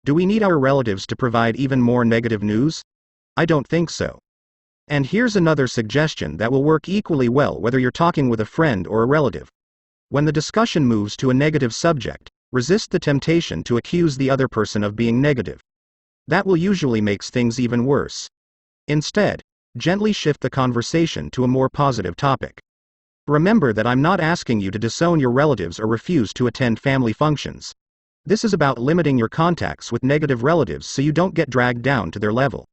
Do we need our relatives to provide even more negative news? I don't think so. And here's another suggestion that will work equally well whether you're talking with a friend or a relative. When the discussion moves to a negative subject, resist the temptation to accuse the other person of being negative. That will usually make things even worse. Instead, gently shift the conversation to a more positive topic. Remember that I'm not asking you to disown your relatives or refuse to attend family functions. This is about limiting your contacts with negative relatives so you don't get dragged down to their level.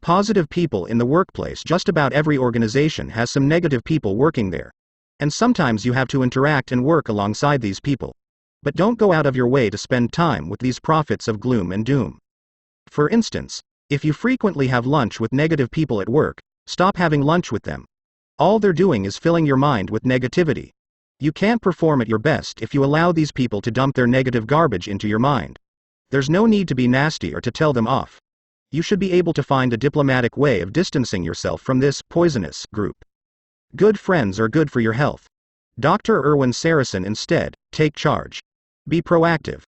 Positive people in the workplace. Just about every organization has some negative people working there. And sometimes you have to interact and work alongside these people. But don't go out of your way to spend time with these prophets of gloom and doom. For instance, if you frequently have lunch with negative people at work, stop having lunch with them. All they're doing is filling your mind with negativity. You can't perform at your best if you allow these people to dump their negative garbage into your mind. There's no need to be nasty or to tell them off. You should be able to find a diplomatic way of distancing yourself from this poisonous group. Good friends are good for your health. Dr. Erwin Saracen instead, take charge. Be proactive.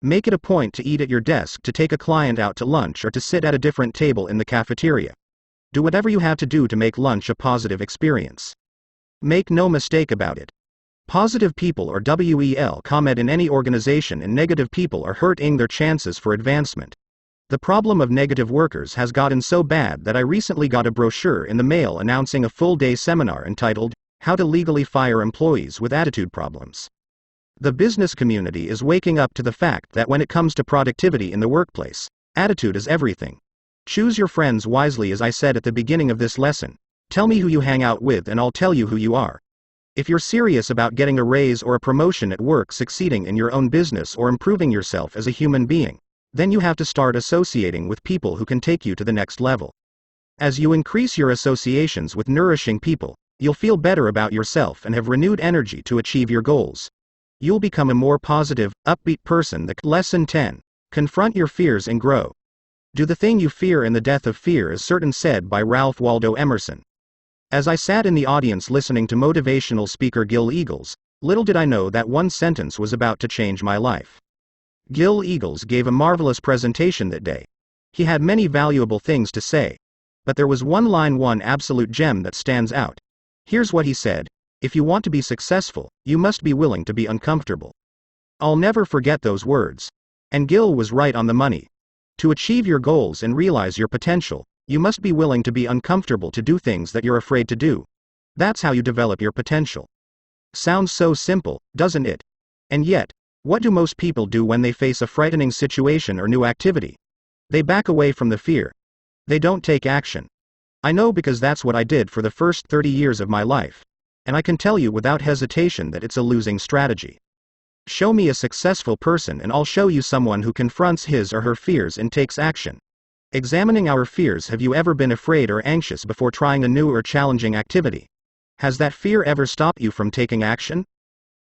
Make it a point to eat at your desk, to take a client out to lunch, or to sit at a different table in the cafeteria. Do whatever you have to do to make lunch a positive experience. Make no mistake about it. Positive people are welcome in any organization, and negative people are hurting their chances for advancement. The problem of negative workers has gotten so bad that I recently got a brochure in the mail announcing a full-day seminar entitled, How to Legally Fire Employees with Attitude Problems. The business community is waking up to the fact that when it comes to productivity in the workplace, attitude is everything. Choose your friends wisely, as I said at the beginning of this lesson. Tell me who you hang out with and I'll tell you who you are. If you're serious about getting a raise or a promotion at work, succeeding in your own business, or improving yourself as a human being, then you have to start associating with people who can take you to the next level. As you increase your associations with nourishing people, you'll feel better about yourself and have renewed energy to achieve your goals. You'll become a more positive, upbeat person. Lesson 10. Confront your fears and grow. Do the thing you fear, and the death of fear is certain, said by Ralph Waldo Emerson. As I sat in the audience listening to motivational speaker Gil Eagles, little did I know that one sentence was about to change my life. Gil Eagles gave a marvelous presentation that day. He had many valuable things to say. But there was one line, one absolute gem that stands out. Here's what he said: if you want to be successful, you must be willing to be uncomfortable. I'll never forget those words. And Gil was right on the money. To achieve your goals and realize your potential, you must be willing to be uncomfortable, to do things that you're afraid to do. That's how you develop your potential. Sounds so simple, doesn't it? And yet, what do most people do when they face a frightening situation or new activity? They back away from the fear. They don't take action. I know, because that's what I did for the first 30 years of my life. And I can tell you without hesitation that it's a losing strategy. Show me a successful person and I'll show you someone who confronts his or her fears and takes action. Examining our fears: have you ever been afraid or anxious before trying a new or challenging activity? Has that fear ever stopped you from taking action?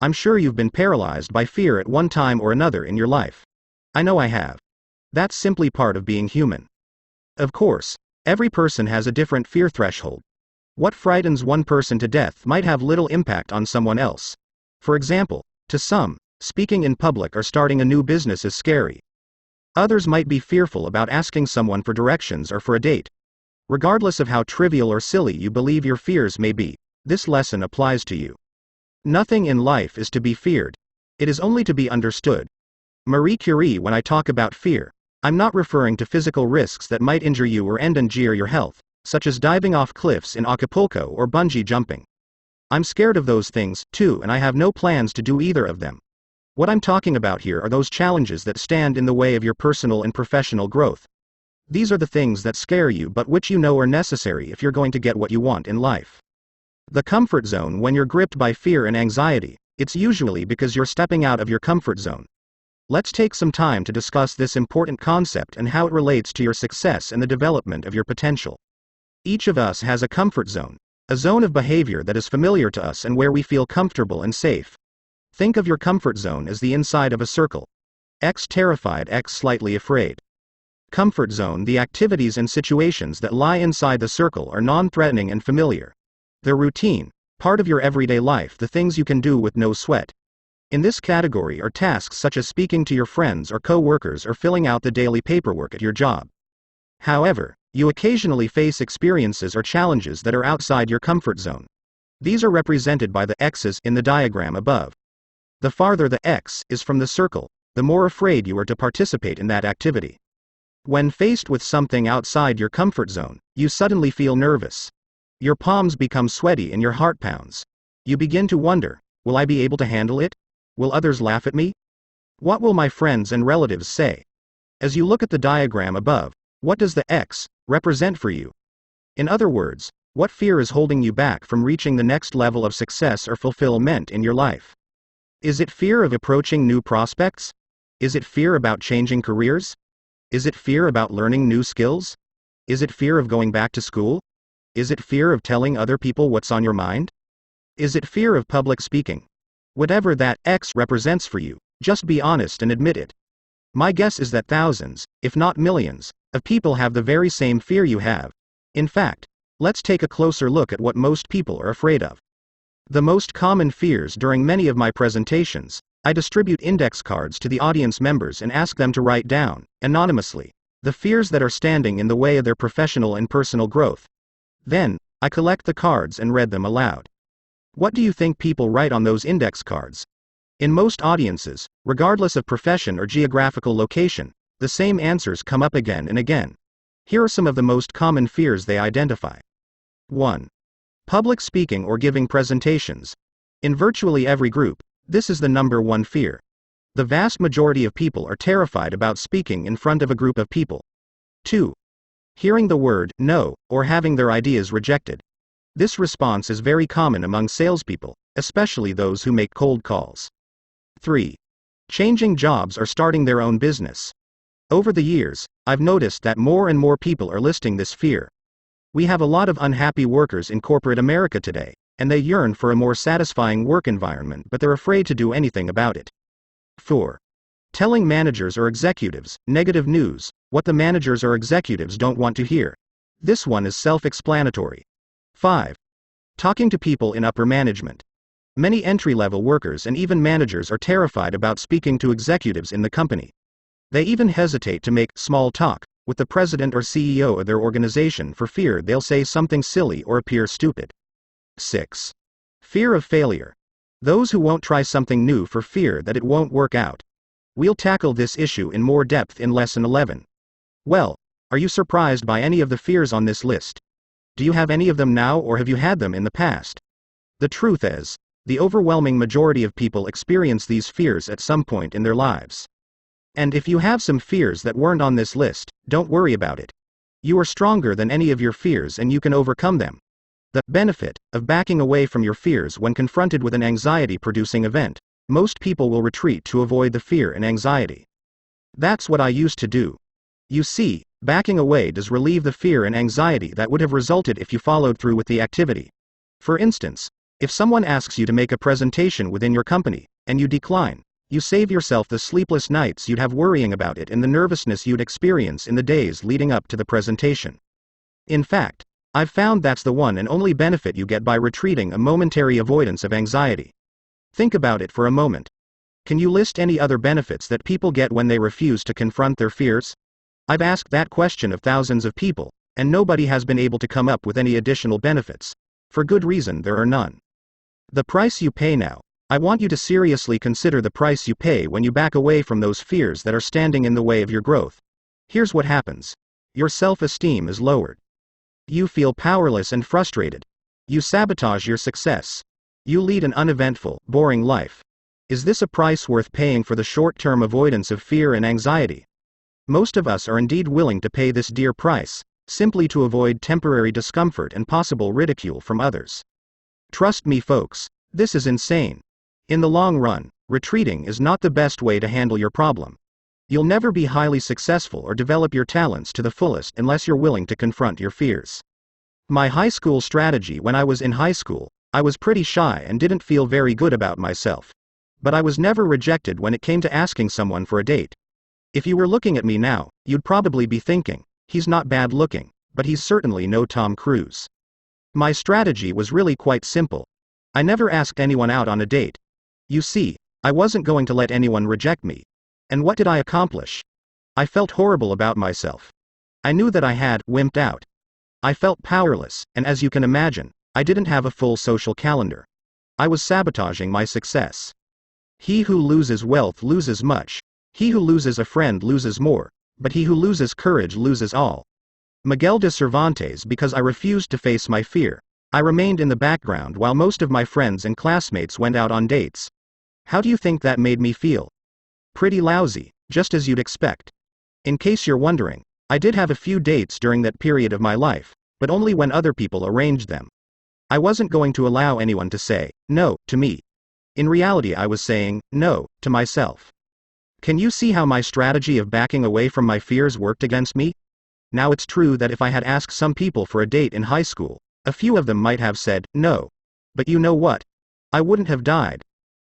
I'm sure you've been paralyzed by fear at one time or another in your life. I know I have. That's simply part of being human. Of course, every person has a different fear threshold. What frightens one person to death might have little impact on someone else. For example, to some, speaking in public or starting a new business is scary. Others might be fearful about asking someone for directions or for a date. Regardless of how trivial or silly you believe your fears may be, this lesson applies to you. Nothing in life is to be feared. It is only to be understood. Marie Curie: when I talk about fear, I'm not referring to physical risks that might injure you or endanger your health, such as diving off cliffs in Acapulco or bungee jumping. I'm scared of those things, too, and I have no plans to do either of them. What I'm talking about here are those challenges that stand in the way of your personal and professional growth. These are the things that scare you, but which you know are necessary if you're going to get what you want in life. The comfort zone: when you're gripped by fear and anxiety, it's usually because you're stepping out of your comfort zone. Let's take some time to discuss this important concept and how it relates to your success and the development of your potential. Each of us has a comfort zone, a zone of behavior that is familiar to us and where we feel comfortable and safe. Think of your comfort zone as the inside of a circle. X terrified, X slightly afraid. Comfort zone: the activities and situations that lie inside the circle are non-threatening and familiar. They're routine, part of your everyday life, the things you can do with no sweat. In this category are tasks such as speaking to your friends or co-workers or filling out the daily paperwork at your job. However, you occasionally face experiences or challenges that are outside your comfort zone. These are represented by the X's in the diagram above. The farther the X is from the circle, the more afraid you are to participate in that activity. When faced with something outside your comfort zone, you suddenly feel nervous. Your palms become sweaty and your heart pounds. You begin to wonder, will I be able to handle it? Will others laugh at me? What will my friends and relatives say? As you look at the diagram above, what does the X represent for you? In other words, what fear is holding you back from reaching the next level of success or fulfillment in your life? Is it fear of approaching new prospects? Is it fear about changing careers? Is it fear about learning new skills? Is it fear of going back to school? Is it fear of telling other people what's on your mind? Is it fear of public speaking? Whatever that X represents for you, just be honest and admit it. My guess is that thousands, if not millions, of people have the very same fear you have. In fact, let's take a closer look at what most people are afraid of. The most common fears during many of my presentations, I distribute index cards to the audience members and ask them to write down, anonymously, the fears that are standing in the way of their professional and personal growth. Then, I collect the cards and read them aloud. What do you think people write on those index cards? In most audiences, regardless of profession or geographical location, the same answers come up again and again. Here are some of the most common fears they identify. 1. Public speaking or giving presentations. In virtually every group, this is the number one fear. The vast majority of people are terrified about speaking in front of a group of people. 2. Hearing the word no or having their ideas rejected. This response is very common among salespeople, especially those who make cold calls. 3. Changing jobs or starting their own business. Over the years, I've noticed that more and more people are listing this fear. We have a lot of unhappy workers in corporate America today, and they yearn for a more satisfying work environment, but they're afraid to do anything about it. 4. Telling managers or executives negative news, what the managers or executives don't want to hear. This one is self-explanatory. 5. Talking to people in upper management. Many entry-level workers and even managers are terrified about speaking to executives in the company. They even hesitate to make small talk with the president or CEO of their organization for fear they'll say something silly or appear stupid. 6. Fear of failure. Those who won't try something new for fear that it won't work out. We'll tackle this issue in more depth in Lesson 11. Well, are you surprised by any of the fears on this list? Do you have any of them now, or have you had them in the past? The truth is, the overwhelming majority of people experience these fears at some point in their lives. And if you have some fears that weren't on this list, don't worry about it. You are stronger than any of your fears and you can overcome them. The benefit of backing away from your fears when confronted with an anxiety-producing event. Most people will retreat to avoid the fear and anxiety. That's what I used to do. You see, backing away does relieve the fear and anxiety that would have resulted if you followed through with the activity. For instance, if someone asks you to make a presentation within your company, and you decline, you save yourself the sleepless nights you'd have worrying about it and the nervousness you'd experience in the days leading up to the presentation. In fact, I've found that's the one and only benefit you get by retreating, a momentary avoidance of anxiety. Think about it for a moment. Can you list any other benefits that people get when they refuse to confront their fears? I've asked that question of thousands of people, and nobody has been able to come up with any additional benefits. For good reason, there are none. The price you pay now. I want you to seriously consider the price you pay when you back away from those fears that are standing in the way of your growth. Here's what happens. Your self-esteem is lowered. You feel powerless and frustrated. You sabotage your success. You lead an uneventful, boring life. Is this a price worth paying for the short-term avoidance of fear and anxiety? Most of us are indeed willing to pay this dear price, simply to avoid temporary discomfort and possible ridicule from others. Trust me, folks, this is insane. In the long run, retreating is not the best way to handle your problem. You'll never be highly successful or develop your talents to the fullest unless you're willing to confront your fears. My high school strategy: when I was in high school, I was pretty shy and didn't feel very good about myself. But I was never rejected when it came to asking someone for a date. If you were looking at me now, you'd probably be thinking, he's not bad looking, but he's certainly no Tom Cruise. My strategy was really quite simple. I never asked anyone out on a date. You see, I wasn't going to let anyone reject me. And what did I accomplish? I felt horrible about myself. I knew that I had wimped out. I felt powerless, and as you can imagine, I didn't have a full social calendar. I was sabotaging my success. He who loses wealth loses much. He who loses a friend loses more, but he who loses courage loses all. Miguel de Cervantes. Because I refused to face my fear, I remained in the background while most of my friends and classmates went out on dates. How do you think that made me feel? Pretty lousy, just as you'd expect. In case you're wondering, I did have a few dates during that period of my life, but only when other people arranged them. I wasn't going to allow anyone to say no to me. In reality, I was saying no to myself. Can you see how my strategy of backing away from my fears worked against me? Now, it's true that if I had asked some people for a date in high school, a few of them might have said no. But you know what? I wouldn't have died.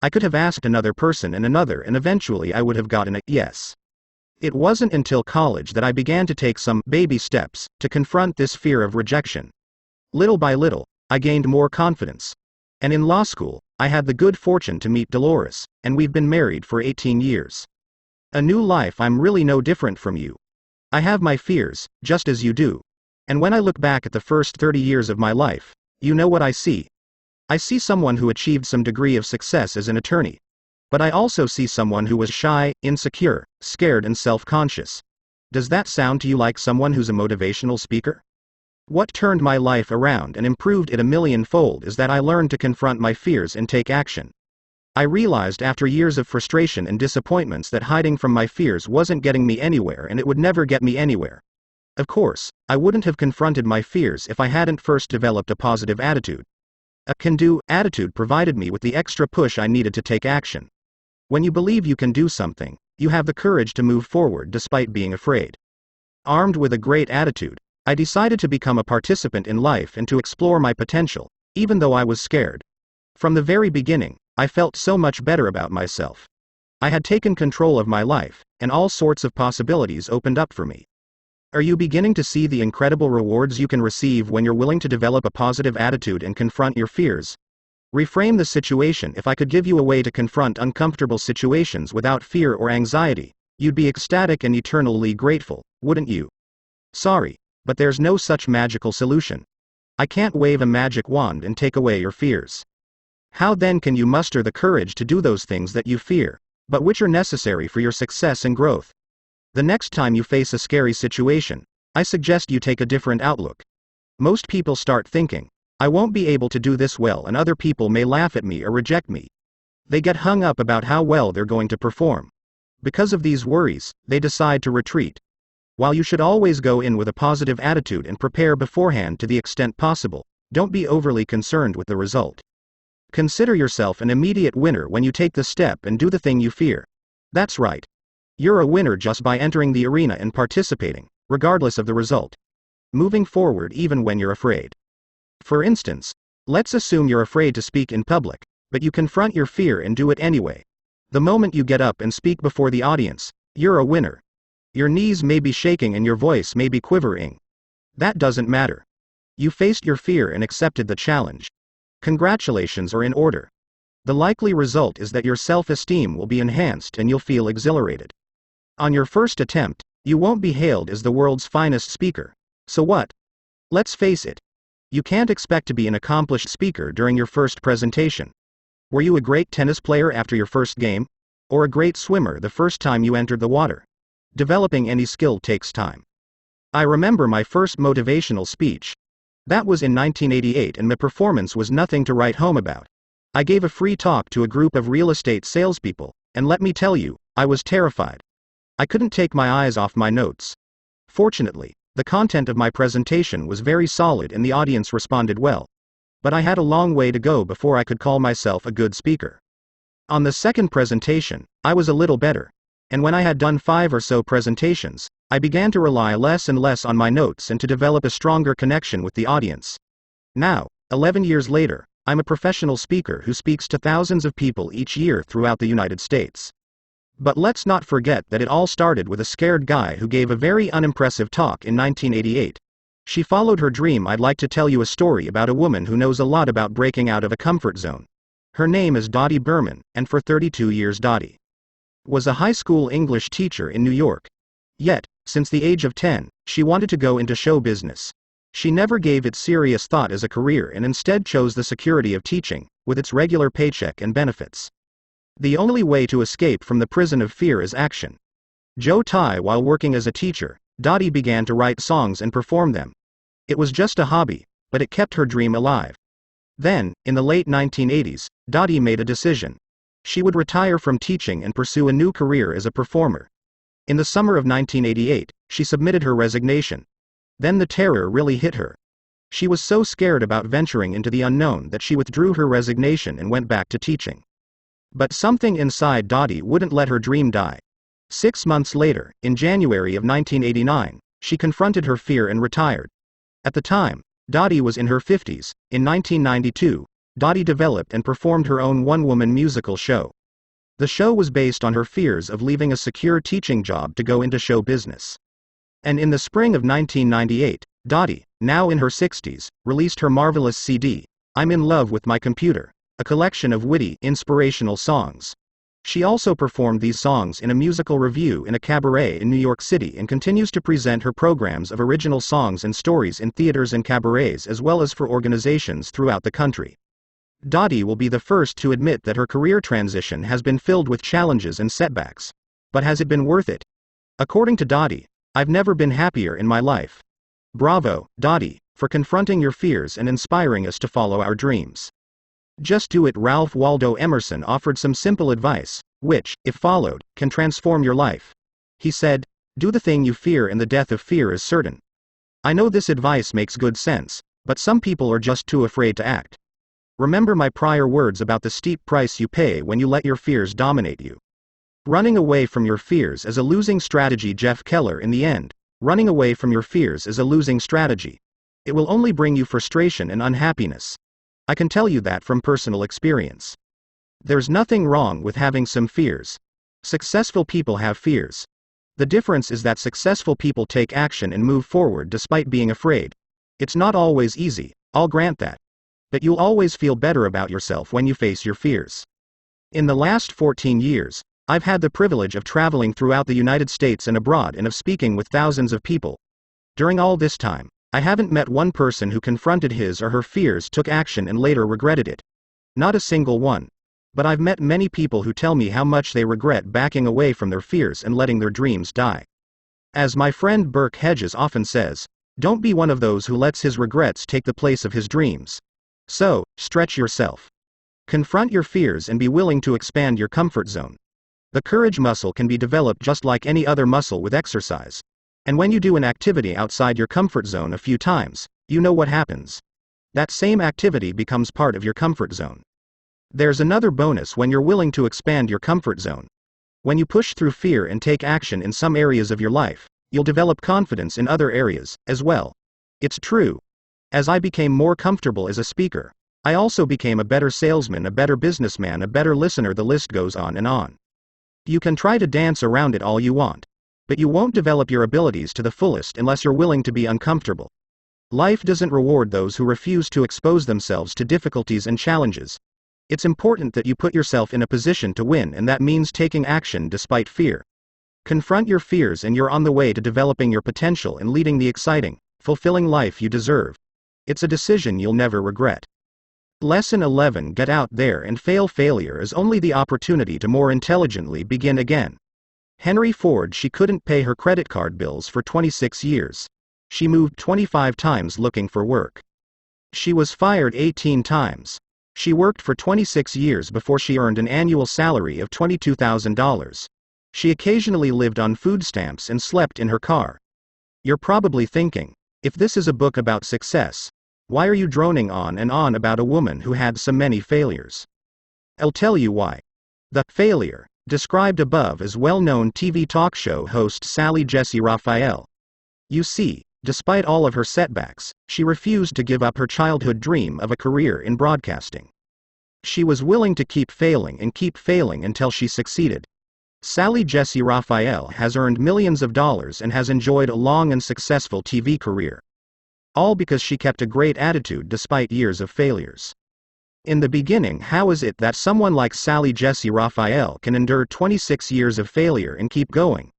I could have asked another person and another, and eventually I would have gotten a yes. It wasn't until college that I began to take some baby steps to confront this fear of rejection. Little by little, I gained more confidence. And in law school, I had the good fortune to meet Dolores, and we've been married for 18 years. A new life. I'm really no different from you. I have my fears, just as you do. And when I look back at the first 30 years of my life, you know what I see? I see someone who achieved some degree of success as an attorney. But I also see someone who was shy, insecure, scared, and self-conscious. Does that sound to you like someone who's a motivational speaker? What turned my life around and improved it a million-fold is that I learned to confront my fears and take action. I realized after years of frustration and disappointments that hiding from my fears wasn't getting me anywhere, and it would never get me anywhere. Of course, I wouldn't have confronted my fears if I hadn't first developed a positive attitude. A can-do attitude provided me with the extra push I needed to take action. When you believe you can do something, you have the courage to move forward despite being afraid. Armed with a great attitude, I decided to become a participant in life and to explore my potential, even though I was scared. From the very beginning, I felt so much better about myself. I had taken control of my life, and all sorts of possibilities opened up for me. Are you beginning to see the incredible rewards you can receive when you're willing to develop a positive attitude and confront your fears? Reframe the situation. If I could give you a way to confront uncomfortable situations without fear or anxiety, you'd be ecstatic and eternally grateful, wouldn't you? Sorry, but there's no such magical solution. I can't wave a magic wand and take away your fears. How then can you muster the courage to do those things that you fear, but which are necessary for your success and growth? The next time you face a scary situation, I suggest you take a different outlook. Most people start thinking, I won't be able to do this well, and other people may laugh at me or reject me. They get hung up about how well they're going to perform. Because of these worries, they decide to retreat. While you should always go in with a positive attitude and prepare beforehand to the extent possible, don't be overly concerned with the result. Consider yourself an immediate winner when you take the step and do the thing you fear. That's right. You're a winner just by entering the arena and participating, regardless of the result. Moving forward even when you're afraid. For instance, let's assume you're afraid to speak in public, but you confront your fear and do it anyway. The moment you get up and speak before the audience, you're a winner. Your knees may be shaking and your voice may be quivering. That doesn't matter. You faced your fear and accepted the challenge. Congratulations are in order. The likely result is that your self-esteem will be enhanced and you'll feel exhilarated. On your first attempt, you won't be hailed as the world's finest speaker. So what? Let's face it. You can't expect to be an accomplished speaker during your first presentation. Were you a great tennis player after your first game? Or a great swimmer the first time you entered the water? Developing any skill takes time. I remember my first motivational speech. That was in 1988, and my performance was nothing to write home about. I gave a free talk to a group of real estate salespeople, and let me tell you, I was terrified. I couldn't take my eyes off my notes. Fortunately, the content of my presentation was very solid and the audience responded well. But I had a long way to go before I could call myself a good speaker. On the second presentation, I was a little better. And when I had done 5 or so presentations, I began to rely less and less on my notes and to develop a stronger connection with the audience. Now, 11 years later, I'm a professional speaker who speaks to thousands of people each year throughout the United States. But let's not forget that it all started with a scared guy who gave a very unimpressive talk in 1988. She followed her dream. I'd like to tell you a story about a woman who knows a lot about breaking out of a comfort zone. Her name is Dottie Berman, and for 32 years Dottie was a high school English teacher in New York. Yet, since the age of 10, she wanted to go into show business. She never gave it serious thought as a career and instead chose the security of teaching, with its regular paycheck and benefits. The only way to escape from the prison of fear is action. While working as a teacher, Dottie began to write songs and perform them. It was just a hobby, but it kept her dream alive. Then, in the late 1980s, Dottie made a decision. She would retire from teaching and pursue a new career as a performer. In the summer of 1988, she submitted her resignation. Then the terror really hit her. She was so scared about venturing into the unknown that she withdrew her resignation and went back to teaching. But something inside Dottie wouldn't let her dream die. 6 months later, in January of 1989, she confronted her fear and retired. At the time, Dottie was in her 50s. In 1992, Dottie developed and performed her own one-woman musical show. The show was based on her fears of leaving a secure teaching job to go into show business. And in the spring of 1998, Dottie, now in her 60s, released her marvelous CD, I'm in Love with My Computer, a collection of witty, inspirational songs. She also performed these songs in a musical revue in a cabaret in New York City and continues to present her programs of original songs and stories in theaters and cabarets as well as for organizations throughout the country. Dottie will be the first to admit that her career transition has been filled with challenges and setbacks. But has it been worth it? According to Dottie, I've never been happier in my life. Bravo, Dottie, for confronting your fears and inspiring us to follow our dreams. Just do it. Ralph Waldo Emerson offered some simple advice, which, if followed, can transform your life. He said, do the thing you fear and the death of fear is certain. I know this advice makes good sense, but some people are just too afraid to act. Remember my prior words about the steep price you pay when you let your fears dominate you. Running away from your fears is a losing strategy. Jeff Keller. In the end, running away from your fears is a losing strategy. It will only bring you frustration and unhappiness. I can tell you that from personal experience. There's nothing wrong with having some fears. Successful people have fears. The difference is that successful people take action and move forward despite being afraid. It's not always easy, I'll grant that. But you'll always feel better about yourself when you face your fears. In the last 14 years, I've had the privilege of traveling throughout the United States and abroad and of speaking with thousands of people. During all this time, I haven't met one person who confronted his or her fears, took action and later regretted it. Not a single one. But I've met many people who tell me how much they regret backing away from their fears and letting their dreams die. As my friend Burke Hedges often says, don't be one of those who lets his regrets take the place of his dreams. So, stretch yourself. Confront your fears and be willing to expand your comfort zone. The courage muscle can be developed just like any other muscle with exercise. And when you do an activity outside your comfort zone a few times, you know what happens. That same activity becomes part of your comfort zone. There's another bonus when you're willing to expand your comfort zone. When you push through fear and take action in some areas of your life, you'll develop confidence in other areas, as well. It's true. As I became more comfortable as a speaker, I also became a better salesman, a better businessman, a better listener. The list goes on and on. You can try to dance around it all you want. But you won't develop your abilities to the fullest unless you're willing to be uncomfortable. Life doesn't reward those who refuse to expose themselves to difficulties and challenges. It's important that you put yourself in a position to win, and that means taking action despite fear. Confront your fears and you're on the way to developing your potential and leading the exciting, fulfilling life you deserve. It's a decision you'll never regret. Lesson 11. Get out there and fail. Failure is only the opportunity to more intelligently begin again. Henry Ford. She couldn't pay her credit card bills for 26 years. She moved 25 times looking for work. She was fired 18 times. She worked for 26 years before she earned an annual salary of $22,000. She occasionally lived on food stamps and slept in her car. You're probably thinking, if this is a book about success, why are you droning on and on about a woman who had so many failures? I'll tell you why. The failure described above is well-known TV talk show host Sally Jessy Raphael. You see, despite all of her setbacks, she refused to give up her childhood dream of a career in broadcasting. She was willing to keep failing until she succeeded. Sally Jessy Raphael has earned millions of dollars and has enjoyed a long and successful TV career. All because she kept a great attitude despite years of failures. In the beginning, how is it that someone like Sally Jessy Raphael can endure 26 years of failure and keep going?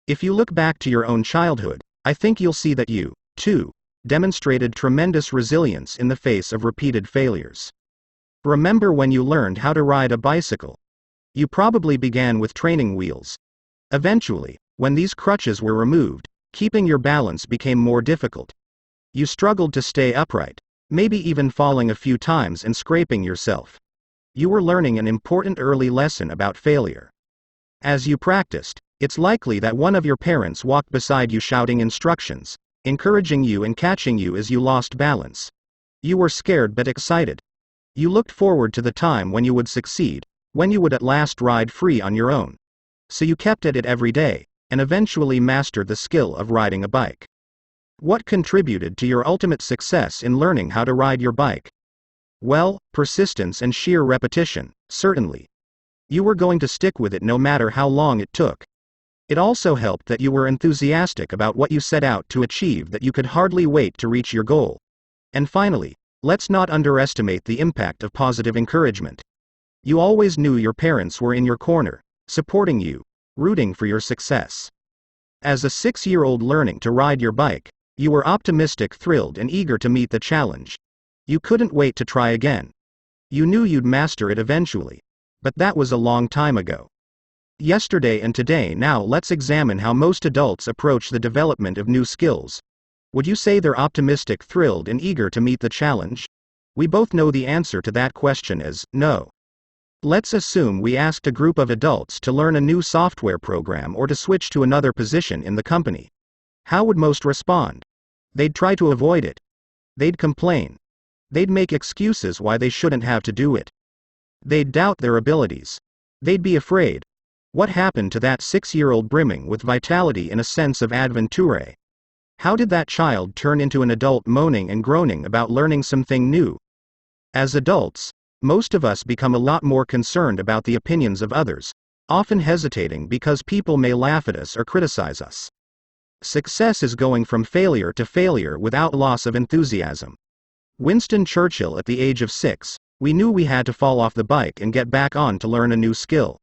If you look back to your own childhood, I think you'll see that you, too, demonstrated tremendous resilience in the face of repeated failures. Remember when you learned how to ride a bicycle? You probably began with training wheels. Eventually, when these crutches were removed, keeping your balance became more difficult. You struggled to stay upright, maybe even falling a few times and scraping yourself. You were learning an important early lesson about failure. As you practiced, it's likely that one of your parents walked beside you shouting instructions, encouraging you and catching you as you lost balance. You were scared but excited. You looked forward to the time when you would succeed, when you would at last ride free on your own. So you kept at it every day, and eventually mastered the skill of riding a bike. What contributed to your ultimate success in learning how to ride your bike? Well, persistence and sheer repetition, certainly. You were going to stick with it no matter how long it took. It also helped that you were enthusiastic about what you set out to achieve, that you could hardly wait to reach your goal. And finally, let's not underestimate the impact of positive encouragement. You always knew your parents were in your corner, supporting you, rooting for your success. As a 6-year-old learning to ride your bike, you were optimistic, thrilled, and eager to meet the challenge. You couldn't wait to try again. You knew you'd master it eventually. But that was a long time ago. Yesterday and today. Now let's examine how most adults approach the development of new skills. Would you say they're optimistic, thrilled, and eager to meet the challenge? We both know the answer to that question is no. Let's assume we asked a group of adults to learn a new software program or to switch to another position in the company. How would most respond? They'd try to avoid it. They'd complain. They'd make excuses why they shouldn't have to do it. They'd doubt their abilities. They'd be afraid. What happened to that 6-year-old brimming with vitality and a sense of adventure? How did that child turn into an adult moaning and groaning about learning something new? As adults, most of us become a lot more concerned about the opinions of others, often hesitating because people may laugh at us or criticize us. Success is going from failure to failure without loss of enthusiasm. Winston Churchill, at the age of 6, we knew we had to fall off the bike and get back on to learn a new skill.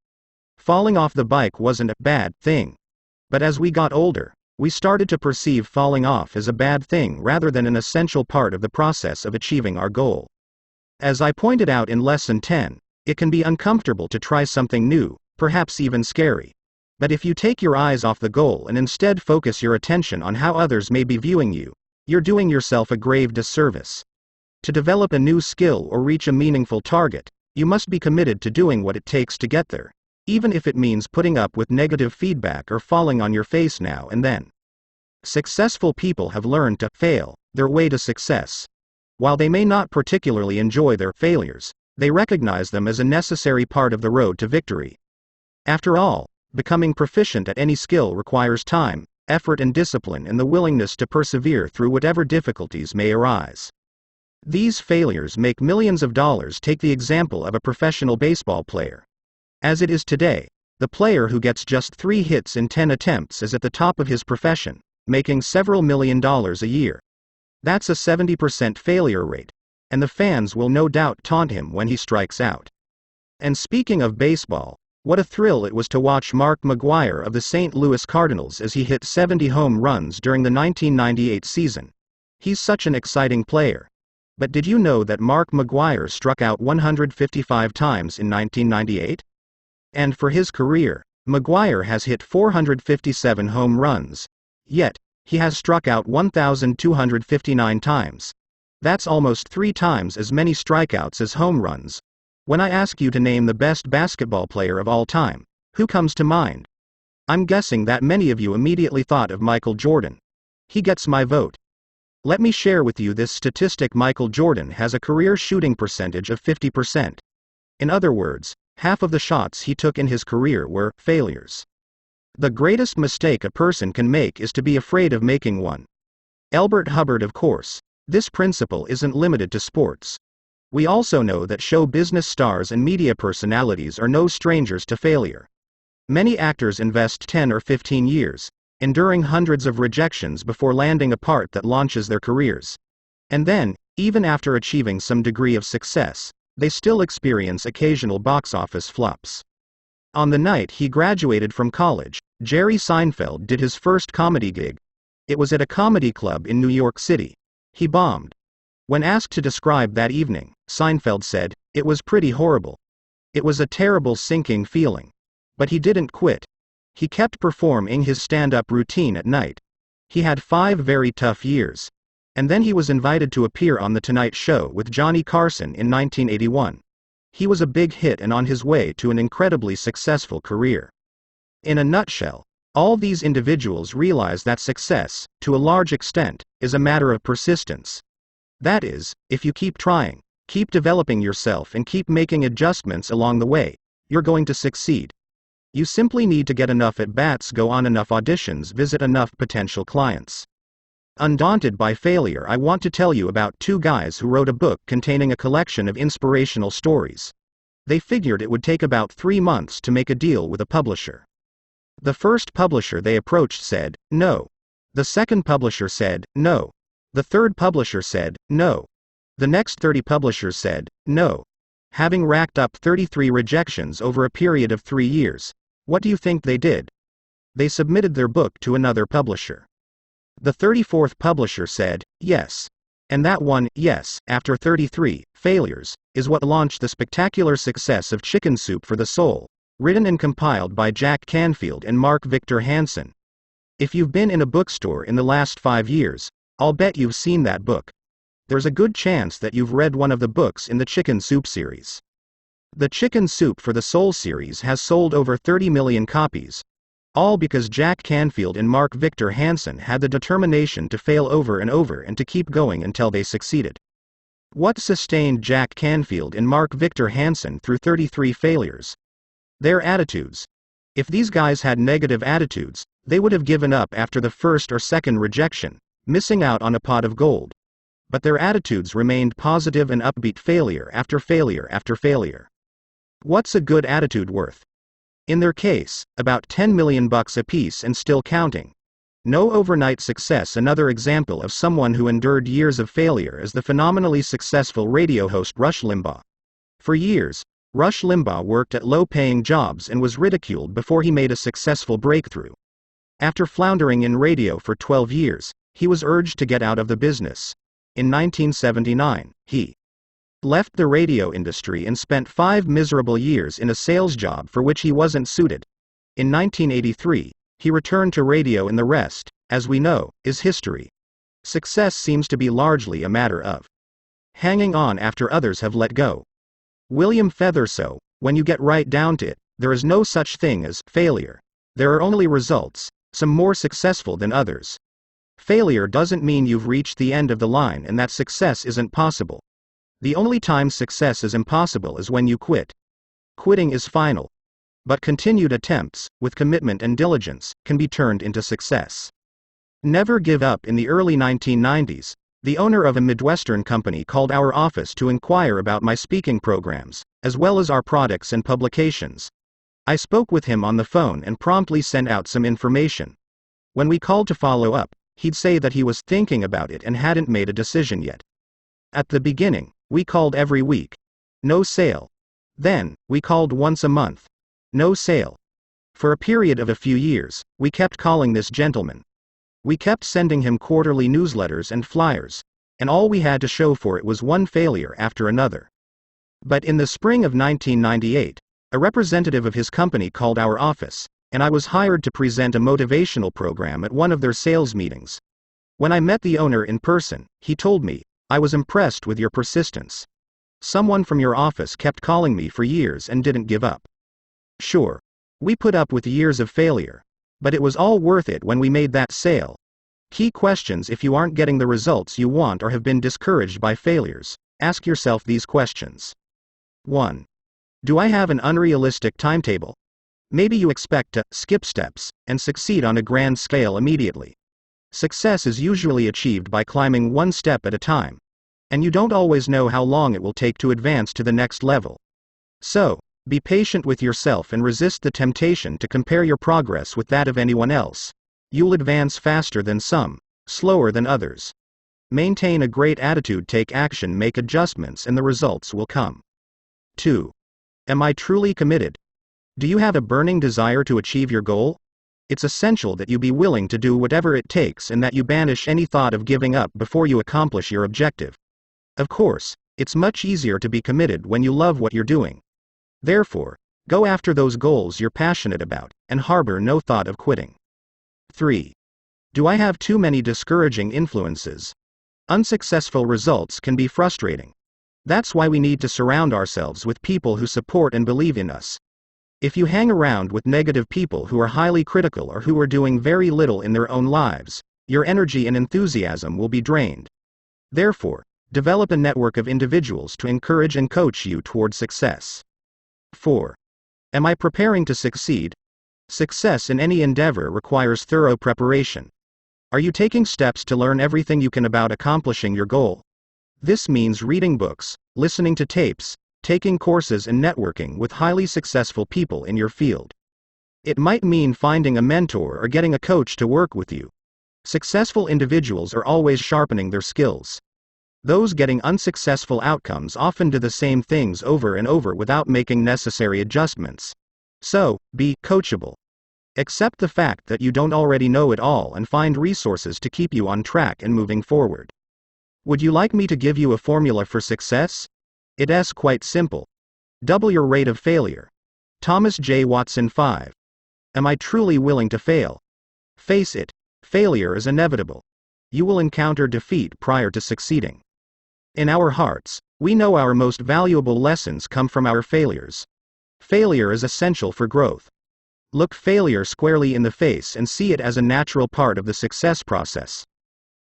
Falling off the bike wasn't a bad thing. But as we got older, we started to perceive falling off as a bad thing rather than an essential part of the process of achieving our goal. As I pointed out in Lesson 10, it can be uncomfortable to try something new, perhaps even scary. But if you take your eyes off the goal and instead focus your attention on how others may be viewing you, you're doing yourself a grave disservice. To develop a new skill or reach a meaningful target, you must be committed to doing what it takes to get there, even if it means putting up with negative feedback or falling on your face now and then. Successful people have learned to fail their way to success. While they may not particularly enjoy their failures, they recognize them as a necessary part of the road to victory. After all, becoming proficient at any skill requires time, effort, and discipline, and the willingness to persevere through whatever difficulties may arise. These failures make millions of dollars. Take the example of a professional baseball player. As it is today, the player who gets just 3 hits in 10 attempts is at the top of his profession, making several $1 million a year. That's a 70% failure rate, and the fans will no doubt taunt him when he strikes out. And speaking of baseball, what a thrill it was to watch Mark McGwire of the St. Louis Cardinals as he hit 70 home runs during the 1998 season. He's such an exciting player. But did you know that Mark McGwire struck out 155 times in 1998? And for his career, McGwire has hit 457 home runs. Yet, he has struck out 1,259 times. That's almost 3 times as many strikeouts as home runs. When I ask you to name the best basketball player of all time, who comes to mind? I'm guessing that many of you immediately thought of Michael Jordan. He gets my vote. Let me share with you this statistic. Michael Jordan has a career shooting percentage of 50%. In other words, half of the shots he took in his career were failures. The greatest mistake a person can make is to be afraid of making one. Elbert Hubbard, of course. This principle isn't limited to sports. We also know that show business stars and media personalities are no strangers to failure. Many actors invest 10 or 15 years, enduring hundreds of rejections before landing a part that launches their careers. And then, even after achieving some degree of success, they still experience occasional box office flops. On the night he graduated from college, Jerry Seinfeld did his first comedy gig. It was at a comedy club in New York City. He bombed. When asked to describe that evening, Seinfeld said, "It was pretty horrible. It was a terrible sinking feeling." But he didn't quit. He kept performing his stand-up routine at night. He had 5 very tough years. And then he was invited to appear on The Tonight Show with Johnny Carson in 1981. He was a big hit and on his way to an incredibly successful career. In a nutshell, all these individuals realize that success, to a large extent, is a matter of persistence. That is, if you keep trying, keep developing yourself, and keep making adjustments along the way, you're going to succeed. You simply need to get enough at-bats, go on enough auditions, visit enough potential clients. Undaunted by failure, I want to tell you about two guys who wrote a book containing a collection of inspirational stories. They figured it would take about 3 months to make a deal with a publisher. The first publisher they approached said, no. The second publisher said, no. The third publisher said, no. The next 30 publishers said, no. Having racked up 33 rejections over a period of 3 years, what do you think they did? They submitted their book to another publisher. The 34th publisher said, yes. And that one, yes, after 33 failures, is what launched the spectacular success of Chicken Soup for the Soul, written and compiled by Jack Canfield and Mark Victor Hansen. If you've been in a bookstore in the last 5 years, I'll bet you've seen that book. There's a good chance that you've read one of the books in the Chicken Soup series. The Chicken Soup for the Soul series has sold over 30 million copies, all because Jack Canfield and Mark Victor Hansen had the determination to fail over and over and to keep going until they succeeded. What sustained Jack Canfield and Mark Victor Hansen through 33 failures? Their attitudes. If these guys had negative attitudes, they would have given up after the first or second rejection, missing out on a pot of gold. But their attitudes remained positive and upbeat failure after failure after failure. What's a good attitude worth? In their case, about $10 million a piece and still counting. No overnight success. Another example of someone who endured years of failure is the phenomenally successful radio host Rush Limbaugh. For years, Rush Limbaugh worked at low-paying jobs and was ridiculed before he made a successful breakthrough. After floundering in radio for 12 years, he was urged to get out of the business. In 1979, he left the radio industry and spent 5 miserable years in a sales job for which he wasn't suited. In 1983, he returned to radio, and the rest, as we know, is history. Success seems to be largely a matter of hanging on after others have let go. William Featherstone, when you get right down to it, there is no such thing as failure. There are only results, some more successful than others. Failure doesn't mean you've reached the end of the line and that success isn't possible. The only time success is impossible is when you quit. Quitting is final. But continued attempts, with commitment and diligence, can be turned into success. Never give up. In the early 1990s, the owner of a Midwestern company called our office to inquire about my speaking programs, as well as our products and publications. I spoke with him on the phone and promptly sent out some information. When we called to follow up, he'd say that he was thinking about it and hadn't made a decision yet. At the beginning, we called every week. No sale. Then, we called once a month. No sale. For a period of a few years, we kept calling this gentleman. We kept sending him quarterly newsletters and flyers, and all we had to show for it was one failure after another. But in the spring of 1998, a representative of his company called our office, and I was hired to present a motivational program at one of their sales meetings. When I met the owner in person, he told me, "I was impressed with your persistence. Someone from your office kept calling me for years and didn't give up." Sure, we put up with years of failure, but it was all worth it when we made that sale. Key questions: if you aren't getting the results you want or have been discouraged by failures, ask yourself these questions. 1. Do I have an unrealistic timetable? Maybe you expect to skip steps and succeed on a grand scale immediately. Success is usually achieved by climbing one step at a time, and you don't always know how long it will take to advance to the next level. So, be patient with yourself and resist the temptation to compare your progress with that of anyone else. You'll advance faster than some, slower than others. Maintain a great attitude, take action, make adjustments, and the results will come. 2. Am I truly committed? Do you have a burning desire to achieve your goal? It's essential that you be willing to do whatever it takes and that you banish any thought of giving up before you accomplish your objective. Of course, it's much easier to be committed when you love what you're doing. Therefore, go after those goals you're passionate about, and harbor no thought of quitting. 3. Do I have too many discouraging influences? Unsuccessful results can be frustrating. That's why we need to surround ourselves with people who support and believe in us. If you hang around with negative people who are highly critical or who are doing very little in their own lives, your energy and enthusiasm will be drained. Therefore, develop a network of individuals to encourage and coach you toward success. 4. Am I preparing to succeed? Success in any endeavor requires thorough preparation. Are you taking steps to learn everything you can about accomplishing your goal? This means reading books, listening to tapes, taking courses, and networking with highly successful people in your field. It might mean finding a mentor or getting a coach to work with you. Successful individuals are always sharpening their skills. Those getting unsuccessful outcomes often do the same things over and over without making necessary adjustments. So, be coachable. Accept the fact that you don't already know it all and find resources to keep you on track and moving forward. Would you like me to give you a formula for success? It's quite simple. Double your rate of failure. Thomas J. Watson 5. Am I truly willing to fail? Face it, failure is inevitable. You will encounter defeat prior to succeeding. In our hearts, we know our most valuable lessons come from our failures. Failure is essential for growth. Look failure squarely in the face and see it as a natural part of the success process.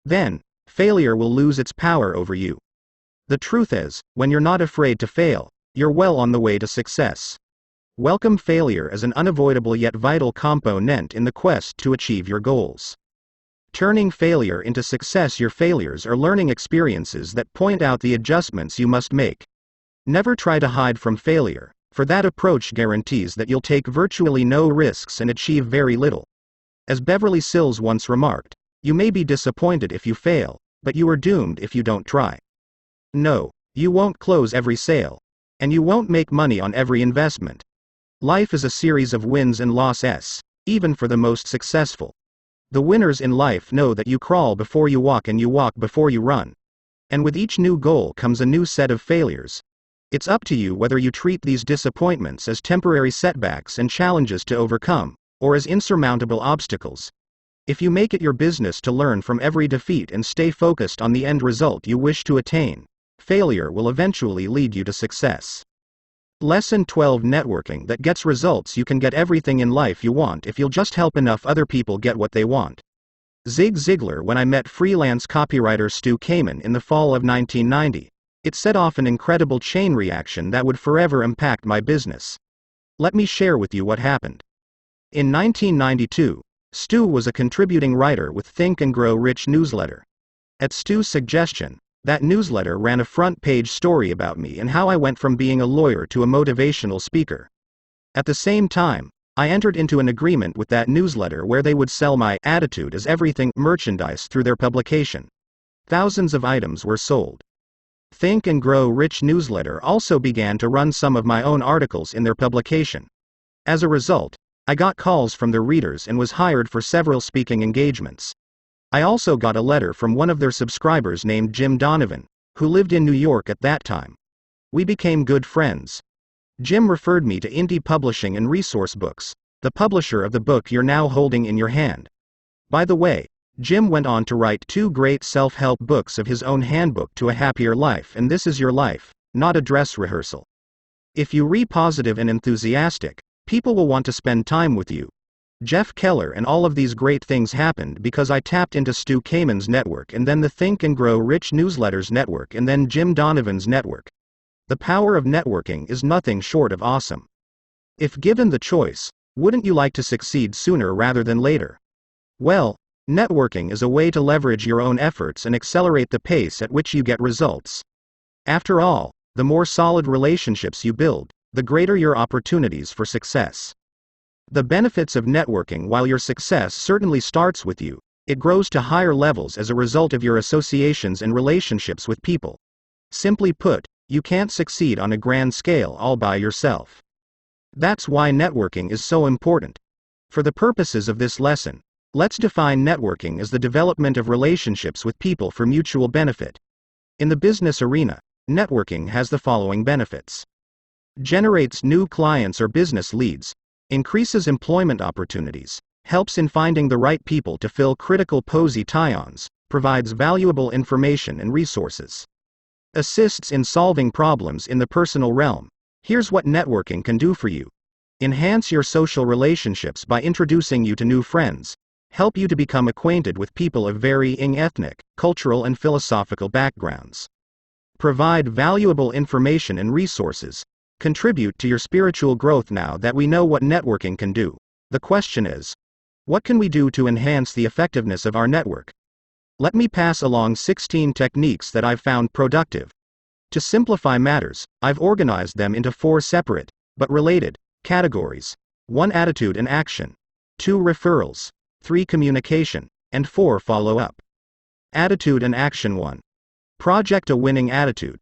Then, failure will lose its power over you. The truth is, when you're not afraid to fail, you're well on the way to success. Welcome failure as an unavoidable yet vital component in the quest to achieve your goals. Turning failure into success. Your failures are learning experiences that point out the adjustments you must make. Never try to hide from failure, for that approach guarantees that you'll take virtually no risks and achieve very little. As Beverly Sills once remarked, you may be disappointed if you fail, but you are doomed if you don't try. No, you won't close every sale. And you won't make money on every investment. Life is a series of wins and losses, even for the most successful. The winners in life know that you crawl before you walk and you walk before you run. And with each new goal comes a new set of failures. It's up to you whether you treat these disappointments as temporary setbacks and challenges to overcome, or as insurmountable obstacles. If you make it your business to learn from every defeat and stay focused on the end result you wish to attain, failure will eventually lead you to success. Lesson 12. Networking that gets results. You can get everything in life you want if you'll just help enough other people get what they want. Zig Ziglar. When I met freelance copywriter Stu Kamen in the fall of 1990, it set off an incredible chain reaction that would forever impact my business. Let me share with you what happened. In 1992, Stu was a contributing writer with Think and Grow Rich newsletter. At Stu's suggestion, that newsletter ran a front-page story about me and how I went from being a lawyer to a motivational speaker. At the same time, I entered into an agreement with that newsletter where they would sell my Attitude is Everything merchandise through their publication. Thousands of items were sold. Think and Grow Rich newsletter also began to run some of my own articles in their publication. As a result, I got calls from their readers and was hired for several speaking engagements. I also got a letter from one of their subscribers named Jim Donovan, who lived in New York at that time. We became good friends. Jim referred me to Indie Publishing and Resource Books, the publisher of the book you're now holding in your hand. By the way, Jim went on to write 2 great self-help books of his own, Handbook to a Happier Life and This Is Your Life, Not a Dress Rehearsal. If you re positive and enthusiastic, people will want to spend time with you. Jeff Keller. And all of these great things happened because I tapped into Stu Kamen's network and then the Think and Grow Rich newsletters network and then Jim Donovan's network. The power of networking is nothing short of awesome. If given the choice, wouldn't you like to succeed sooner rather than later? Well, networking is a way to leverage your own efforts and accelerate the pace at which you get results. After all, the more solid relationships you build, the greater your opportunities for success. The benefits of networking. While your success certainly starts with you, it grows to higher levels as a result of your associations and relationships with people. Simply put, you can't succeed on a grand scale all by yourself. That's why networking is so important. For the purposes of this lesson, let's define networking as the development of relationships with people for mutual benefit. In the business arena, networking has the following benefits. Generates new clients or business leads, increases employment opportunities, helps in finding the right people to fill critical positions, provides valuable information and resources, assists in solving problems in the personal realm. Here's what networking can do for you. Enhance your social relationships by introducing you to new friends, help you to become acquainted with people of varying ethnic, cultural and philosophical backgrounds. Provide valuable information and resources, contribute to your spiritual growth. Now that we know what networking can do, the question is, What can we do to enhance the effectiveness of our network? Let me pass along 16 techniques that I've found productive. To simplify matters, I've organized them into 4 separate, but related, categories. 1 attitude and action, 2 referrals, 3 communication, and 4 follow-up. Attitude and action. 1. Project a winning attitude.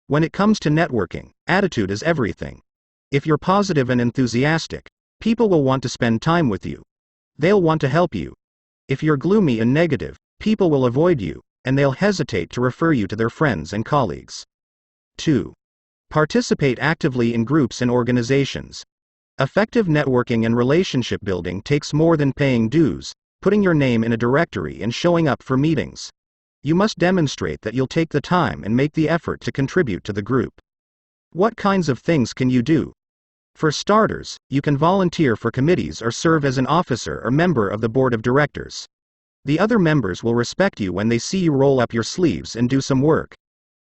When it comes to networking, attitude is everything. If you're positive and enthusiastic, people will want to spend time with you. They'll want to help you. If you're gloomy and negative, people will avoid you, and they'll hesitate to refer you to their friends and colleagues. 2. Participate actively in groups and organizations. Effective networking and relationship building takes more than paying dues, putting your name in a directory and showing up for meetings. You must demonstrate that you'll take the time and make the effort to contribute to the group. What kinds of things can you do? For starters, you can volunteer for committees or serve as an officer or member of the board of directors. The other members will respect you when they see you roll up your sleeves and do some work.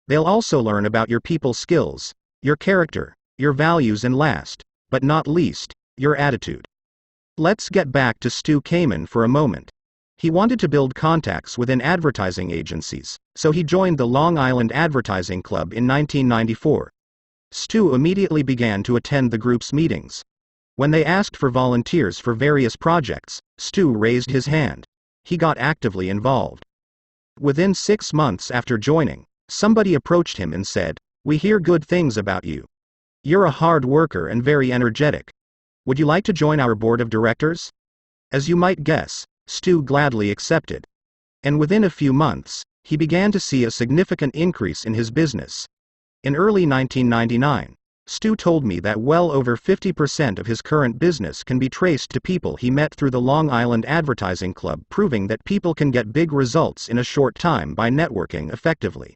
They'll also learn about your people skills, your character, your values, and last, but not least, your attitude. Let's get back to Stu Kamen for a moment. He wanted to build contacts within advertising agencies, so he joined the Long Island Advertising Club in 1994. Stu immediately began to attend the group's meetings. When they asked for volunteers for various projects, Stu raised his hand. He got actively involved. Within 6 months after joining, somebody approached him and said, "We hear good things about you. You're a hard worker and very energetic. Would you like to join our board of directors?" As you might guess, Stu gladly accepted. And within a few months, he began to see a significant increase in his business. In early 1999, Stu told me that well over 50% of his current business can be traced to people he met through the Long Island Advertising Club, proving that people can get big results in a short time by networking effectively.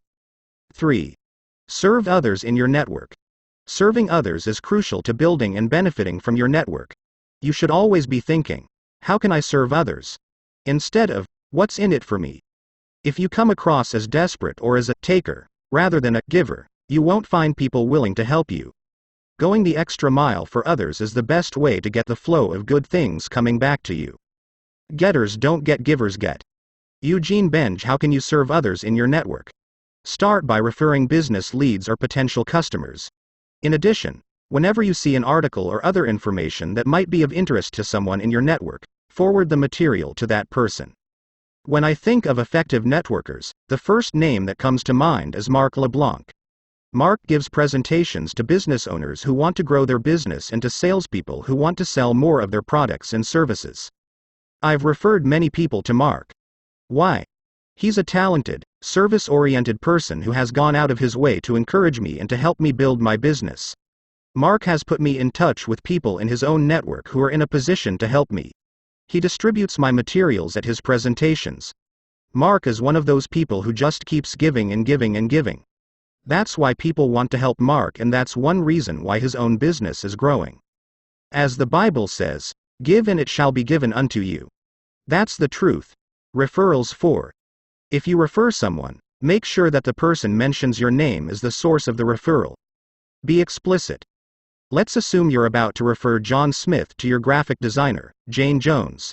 3. Serve others in your network. Serving others is crucial to building and benefiting from your network. You should always be thinking, how can I serve others? Instead of, what's in it for me? If you come across as desperate or as a taker, rather than a giver, you won't find people willing to help you. Going the extra mile for others is the best way to get the flow of good things coming back to you. Getters don't get, givers get. Eugene Benge. How can you serve others in your network? Start by referring business leads or potential customers. In addition, whenever you see an article or other information that might be of interest to someone in your network, forward the material to that person. When I think of effective networkers, the first name that comes to mind is Mark LeBlanc. Mark gives presentations to business owners who want to grow their business and to salespeople who want to sell more of their products and services. I've referred many people to Mark. Why? He's a talented, service-oriented person who has gone out of his way to encourage me and to help me build my business. Mark has put me in touch with people in his own network who are in a position to help me. He distributes my materials at his presentations. Mark is one of those people who just keeps giving and giving and giving. That's why people want to help Mark, and that's one reason why his own business is growing. As the Bible says, "Give and it shall be given unto you." That's the truth. Referrals. 4. If you refer someone, make sure that the person mentions your name as the source of the referral. Be explicit. Let's assume you're about to refer John Smith to your graphic designer, Jane Jones.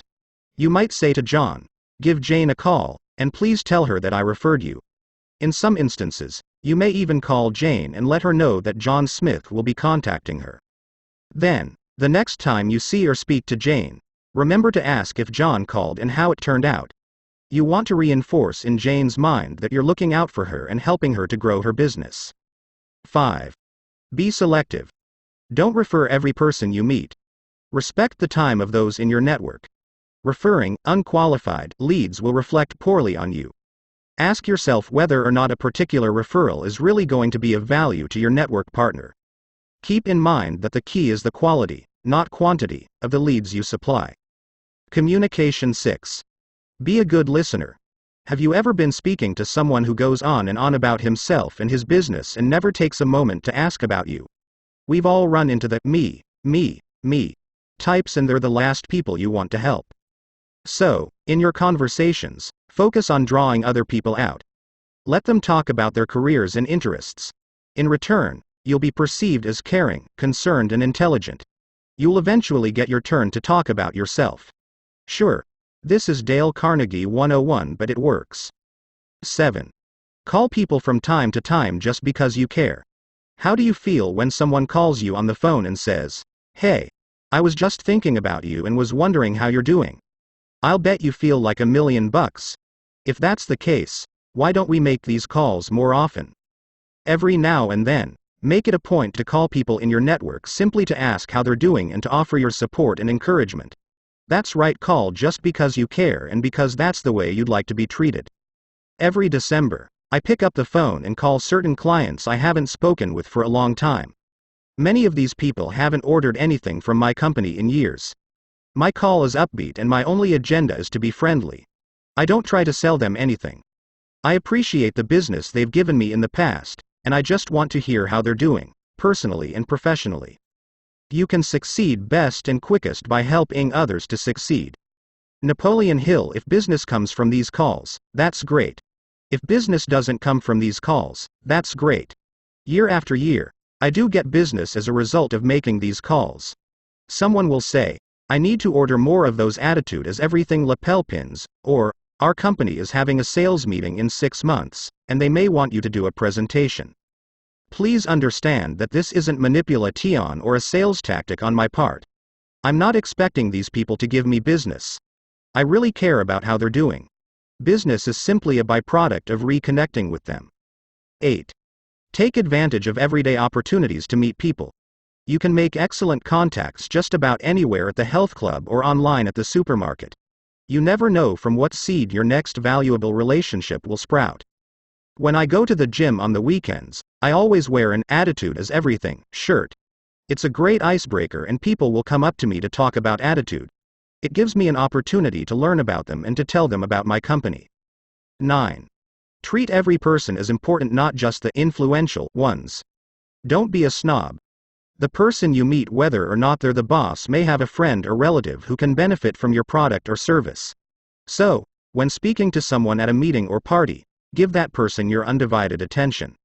You might say to John, "Give Jane a call, and please tell her that I referred you." In some instances, you may even call Jane and let her know that John Smith will be contacting her. Then, the next time you see or speak to Jane, remember to ask if John called and how it turned out. You want to reinforce in Jane's mind that you're looking out for her and helping her to grow her business. 5. Be selective. Don't refer every person you meet. Respect the time of those in your network. Referring unqualified leads will reflect poorly on you. Ask yourself whether or not a particular referral is really going to be of value to your network partner. Keep in mind that the key is the quality, not quantity, of the leads you supply. Communication. 6. Be a good listener. Have you ever been speaking to someone who goes on and on about himself and his business and never takes a moment to ask about you? We've all run into the me types, and they're the last people you want to help. So, in your conversations, focus on drawing other people out. Let them talk about their careers and interests. In return, you'll be perceived as caring, concerned, and intelligent. You'll eventually get your turn to talk about yourself. Sure. This is Dale Carnegie 101, but it works. 7. Call people from time to time just because you care. How do you feel when someone calls you on the phone and says, "Hey, I was just thinking about you and was wondering how you're doing"? I'll bet you feel like $1,000,000. If that's the case, why don't we make these calls more often? Every now and then, make it a point to call people in your network simply to ask how they're doing and to offer your support and encouragement. That's right, call just because you care and because that's the way you'd like to be treated. Every December, I pick up the phone and call certain clients I haven't spoken with for a long time. Many of these people haven't ordered anything from my company in years. My call is upbeat and my only agenda is to be friendly. I don't try to sell them anything. I appreciate the business they've given me in the past, and I just want to hear how they're doing, personally and professionally. You can succeed best and quickest by helping others to succeed. Napoleon Hill. If business comes from these calls, that's great. If business doesn't come from these calls, that's great. Year after year, I do get business as a result of making these calls. Someone will say, "I need to order more of those attitude as everything lapel pins," or, "Our company is having a sales meeting in 6 months, and they may want you to do a presentation." Please understand that this isn't manipulation or a sales tactic on my part. I'm not expecting these people to give me business. I really care about how they're doing. Business is simply a byproduct of reconnecting with them. 8. Take advantage of everyday opportunities to meet people. You can make excellent contacts just about anywhere at the health club or online at the supermarket. You never know from what seed your next valuable relationship will sprout. When I go to the gym on the weekends, I always wear an "attitude is everything" shirt. It's a great icebreaker and people will come up to me to talk about attitude. It gives me an opportunity to learn about them and to tell them about my company. 9. Treat every person as important, not just the influential ones. Don't be a snob. The person you meet, whether or not they're the boss, may have a friend or relative who can benefit from your product or service. So, when speaking to someone at a meeting or party, give that person your undivided attention.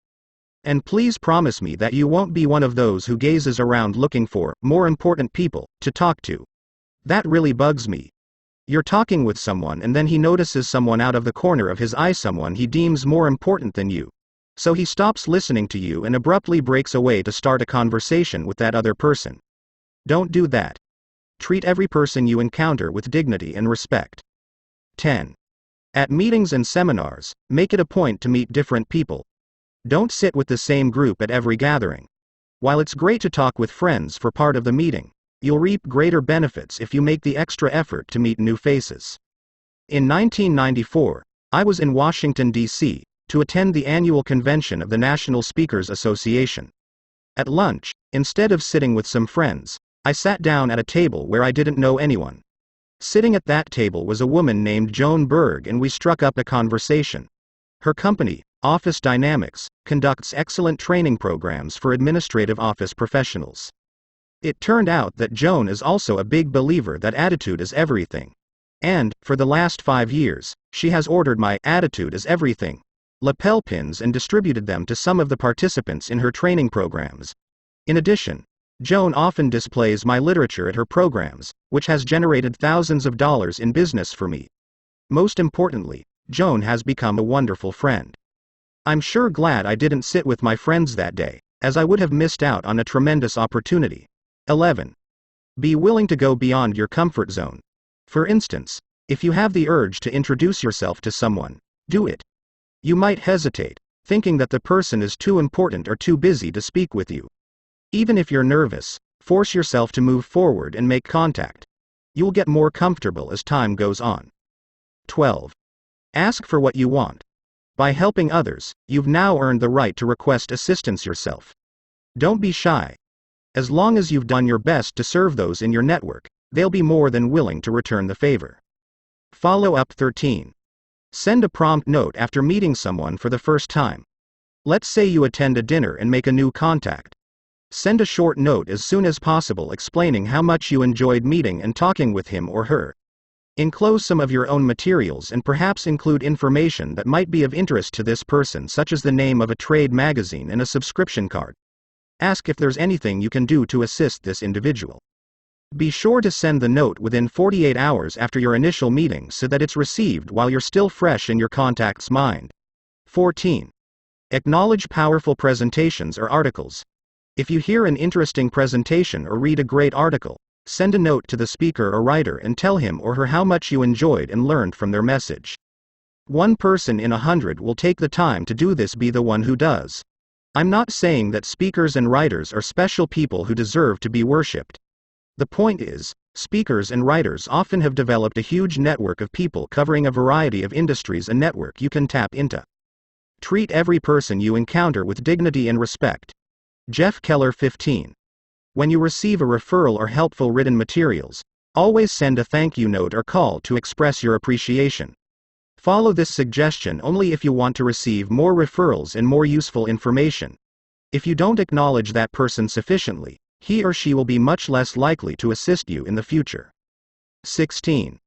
And please promise me that you won't be one of those who gazes around looking for more important people to talk to. That really bugs me. You're talking with someone and then he notices someone out of the corner of his eye, someone he deems more important than you. So he stops listening to you and abruptly breaks away to start a conversation with that other person. Don't do that. Treat every person you encounter with dignity and respect. 10. At meetings and seminars, make it a point to meet different people. Don't sit with the same group at every gathering. While it's great to talk with friends for part of the meeting, you'll reap greater benefits if you make the extra effort to meet new faces. In 1994, I was in Washington, D.C., to attend the annual convention of the National Speakers Association. At lunch, instead of sitting with some friends, I sat down at a table where I didn't know anyone. Sitting at that table was a woman named Joan Berg, and we struck up a conversation. Her company, Office Dynamics, conducts excellent training programs for administrative office professionals. It turned out that Joan is also a big believer that attitude is everything. And, for the last 5 years, she has ordered my "Attitude is Everything" lapel pins and distributed them to some of the participants in her training programs. In addition, Joan often displays my literature at her programs, which has generated thousands of dollars in business for me. Most importantly, Joan has become a wonderful friend. I'm sure glad I didn't sit with my friends that day, as I would have missed out on a tremendous opportunity. 11. Be willing to go beyond your comfort zone. For instance, if you have the urge to introduce yourself to someone, do it. You might hesitate, thinking that the person is too important or too busy to speak with you. Even if you're nervous, force yourself to move forward and make contact. You'll get more comfortable as time goes on. 12. Ask for what you want. By helping others, you've now earned the right to request assistance yourself. Don't be shy. As long as you've done your best to serve those in your network, they'll be more than willing to return the favor. Follow up. 13. Send a prompt note after meeting someone for the first time. Let's say you attend a dinner and make a new contact. Send a short note as soon as possible explaining how much you enjoyed meeting and talking with him or her. Enclose some of your own materials and perhaps include information that might be of interest to this person, such as the name of a trade magazine and a subscription card. Ask if there's anything you can do to assist this individual. Be sure to send the note within 48 hours after your initial meeting so that it's received while you're still fresh in your contact's mind. 14. Acknowledge powerful presentations or articles. If you hear an interesting presentation or read a great article, send a note to the speaker or writer and tell him or her how much you enjoyed and learned from their message. One person in 100 will take the time to do this. Be the one who does. I'm not saying that speakers and writers are special people who deserve to be worshipped. The point is, speakers and writers often have developed a huge network of people covering a variety of industries, a network you can tap into. Treat every person you encounter with dignity and respect. Jeff Keller. 15. When you receive a referral or helpful written materials, always send a thank you note or call to express your appreciation. Follow this suggestion only if you want to receive more referrals and more useful information. If you don't acknowledge that person sufficiently, he or she will be much less likely to assist you in the future. 16.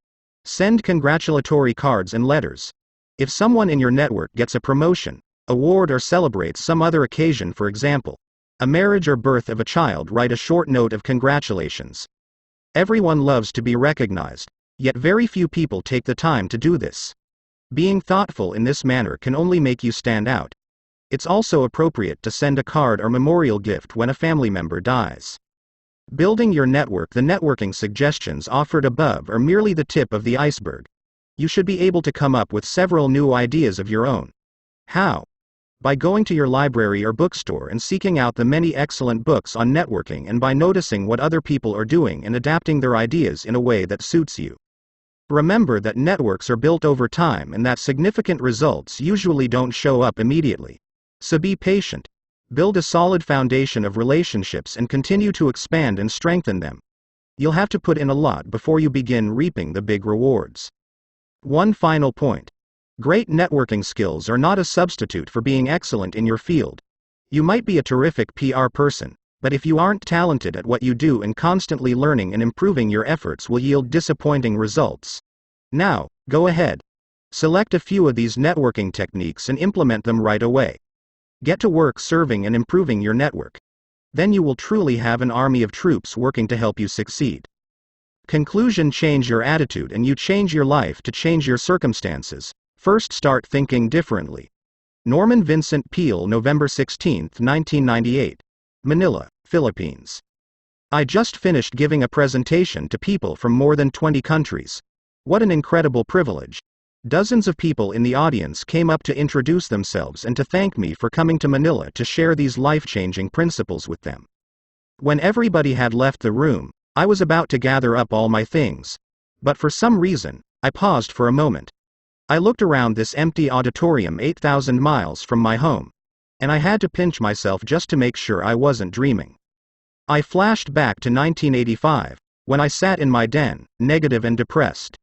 Send congratulatory cards and letters. If someone in your network gets a promotion, award, or celebrates some other occasion, for example, a marriage or birth of a child, write a short note of congratulations. Everyone loves to be recognized, yet very few people take the time to do this. Being thoughtful in this manner can only make you stand out. It's also appropriate to send a card or memorial gift when a family member dies. Building your network. The networking suggestions offered above are merely the tip of the iceberg. You should be able to come up with several new ideas of your own. How? By going to your library or bookstore and seeking out the many excellent books on networking, and by noticing what other people are doing and adapting their ideas in a way that suits you. Remember that networks are built over time and that significant results usually don't show up immediately. So be patient. Build a solid foundation of relationships and continue to expand and strengthen them. You'll have to put in a lot before you begin reaping the big rewards. One final point. Great networking skills are not a substitute for being excellent in your field. You might be a terrific PR person, but if you aren't talented at what you do and constantly learning and improving, your efforts will yield disappointing results. Now, go ahead. Select a few of these networking techniques and implement them right away. Get to work serving and improving your network. Then you will truly have an army of troops working to help you succeed. Conclusion. Change your attitude and you change your life. To change your circumstances, first start thinking differently. Norman Vincent Peale. November 16, 1998. Manila, Philippines. I just finished giving a presentation to people from more than 20 countries. What an incredible privilege. Dozens of people in the audience came up to introduce themselves and to thank me for coming to Manila to share these life-changing principles with them. When everybody had left the room, I was about to gather up all my things. But for some reason, I paused for a moment. I looked around this empty auditorium 8,000 miles from my home, and I had to pinch myself just to make sure I wasn't dreaming. I flashed back to 1985, when I sat in my den, negative and depressed.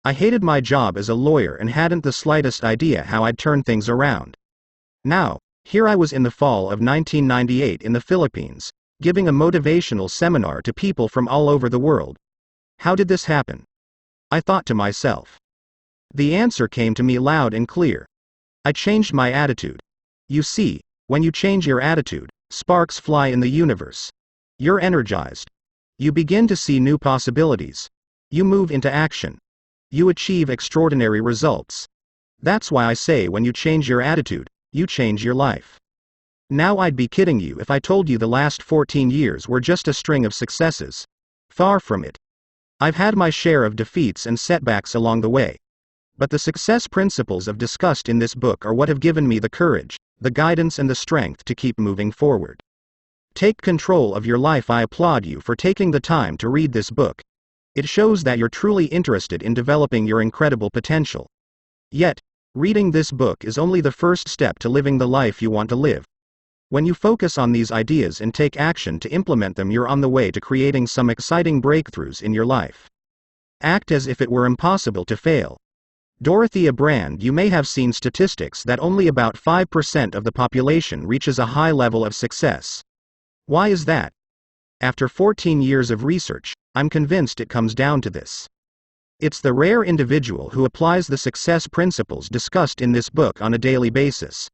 I hated my job as a lawyer and hadn't the slightest idea how I'd turn things around. Now, here I was in the fall of 1998 in the Philippines, giving a motivational seminar to people from all over the world. How did this happen? I thought to myself. The answer came to me loud and clear. I changed my attitude. You see, when you change your attitude, sparks fly in the universe. You're energized. You begin to see new possibilities. You move into action. You achieve extraordinary results. That's why I say when you change your attitude, you change your life. Now I'd be kidding you if I told you the last 14 years were just a string of successes. Far from it. I've had my share of defeats and setbacks along the way. But the success principles I've discussed in this book are what have given me the courage, the guidance, and the strength to keep moving forward. Take control of your life. I applaud you for taking the time to read this book. It shows that you're truly interested in developing your incredible potential. Yet, reading this book is only the first step to living the life you want to live. When you focus on these ideas and take action to implement them, you're on the way to creating some exciting breakthroughs in your life. Act as if it were impossible to fail. Dorothea Brande. You may have seen statistics that only about 5% of the population reaches a high level of success. Why is that? After 14 years of research, I'm convinced it comes down to this. It's the rare individual who applies the success principles discussed in this book on a daily basis.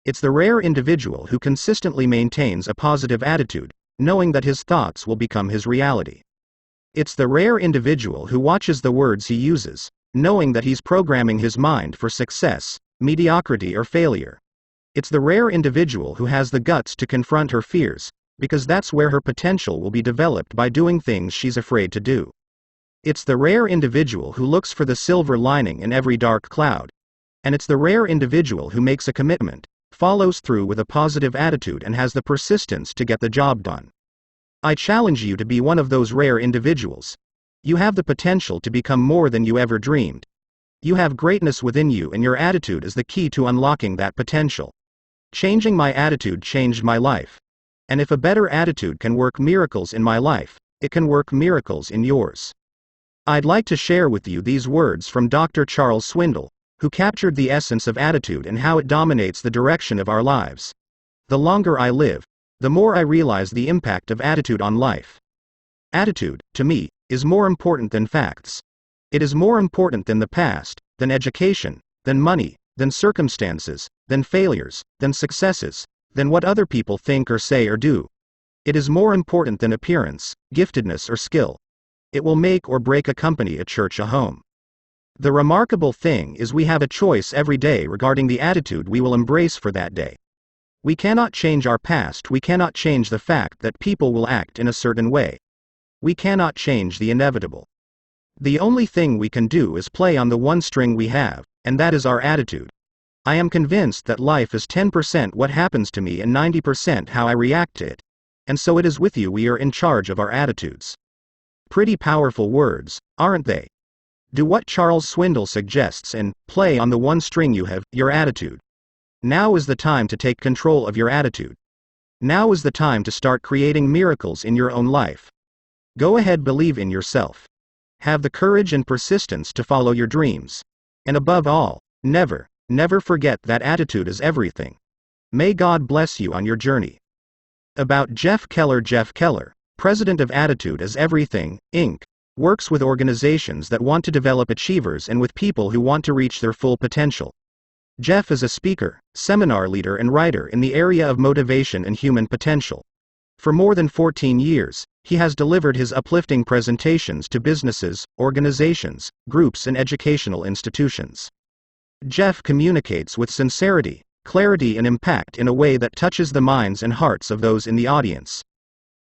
It's the rare individual who consistently maintains a positive attitude, knowing that his thoughts will become his reality. It's the rare individual who watches the words he uses, knowing that he's programming his mind for success, mediocrity, or failure. It's the rare individual who has the guts to confront her fears, because that's where her potential will be developed by doing things she's afraid to do. It's the rare individual who looks for the silver lining in every dark cloud. And it's the rare individual who makes a commitment, follows through with a positive attitude, and has the persistence to get the job done. I challenge you to be one of those rare individuals. You have the potential to become more than you ever dreamed. You have greatness within you, and your attitude is the key to unlocking that potential. Changing my attitude changed my life. And if a better attitude can work miracles in my life, it can work miracles in yours. I'd like to share with you these words from Dr. Charles Swindoll, who captured the essence of attitude and how it dominates the direction of our lives. The longer I live, the more I realize the impact of attitude on life. Attitude, to me, is more important than facts. It is more important than the past, than education, than money, than circumstances, than failures, than successes, than what other people think or say or do. It is more important than appearance, giftedness, or skill. It will make or break a company, a church, a home. The remarkable thing is we have a choice every day regarding the attitude we will embrace for that day. We cannot change our past, we cannot change the fact that people will act in a certain way. We cannot change the inevitable. The only thing we can do is play on the one string we have, and that is our attitude. I am convinced that life is 10% what happens to me and 90% how I react to it. And so it is with you. We are in charge of our attitudes. Pretty powerful words, aren't they? Do what Charles Swindoll suggests and play on the one string you have, your attitude. Now is the time to take control of your attitude. Now is the time to start creating miracles in your own life. Go ahead, believe in yourself. Have the courage and persistence to follow your dreams. And above all, never, never forget that attitude is everything. May God bless you on your journey. About Jeff Keller. Jeff Keller, president of Attitude is Everything, Inc., works with organizations that want to develop achievers and with people who want to reach their full potential. Jeff is a speaker, seminar leader, and writer in the area of motivation and human potential. For more than 14 years, he has delivered his uplifting presentations to businesses, organizations, groups, and educational institutions. Jeff communicates with sincerity, clarity, and impact in a way that touches the minds and hearts of those in the audience.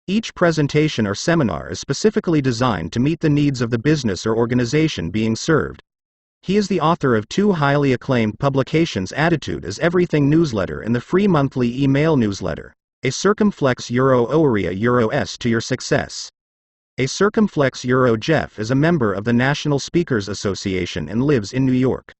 Each presentation or seminar is specifically designed to meet the needs of the business or organization being served. He is the author of 2 highly acclaimed publications: Attitude is Everything newsletter and the free monthly email newsletter, A Circumflex Euro Oria Euro S to Your Success. A Circumflex Euro. Jeff is a member of the National Speakers Association and lives in New York.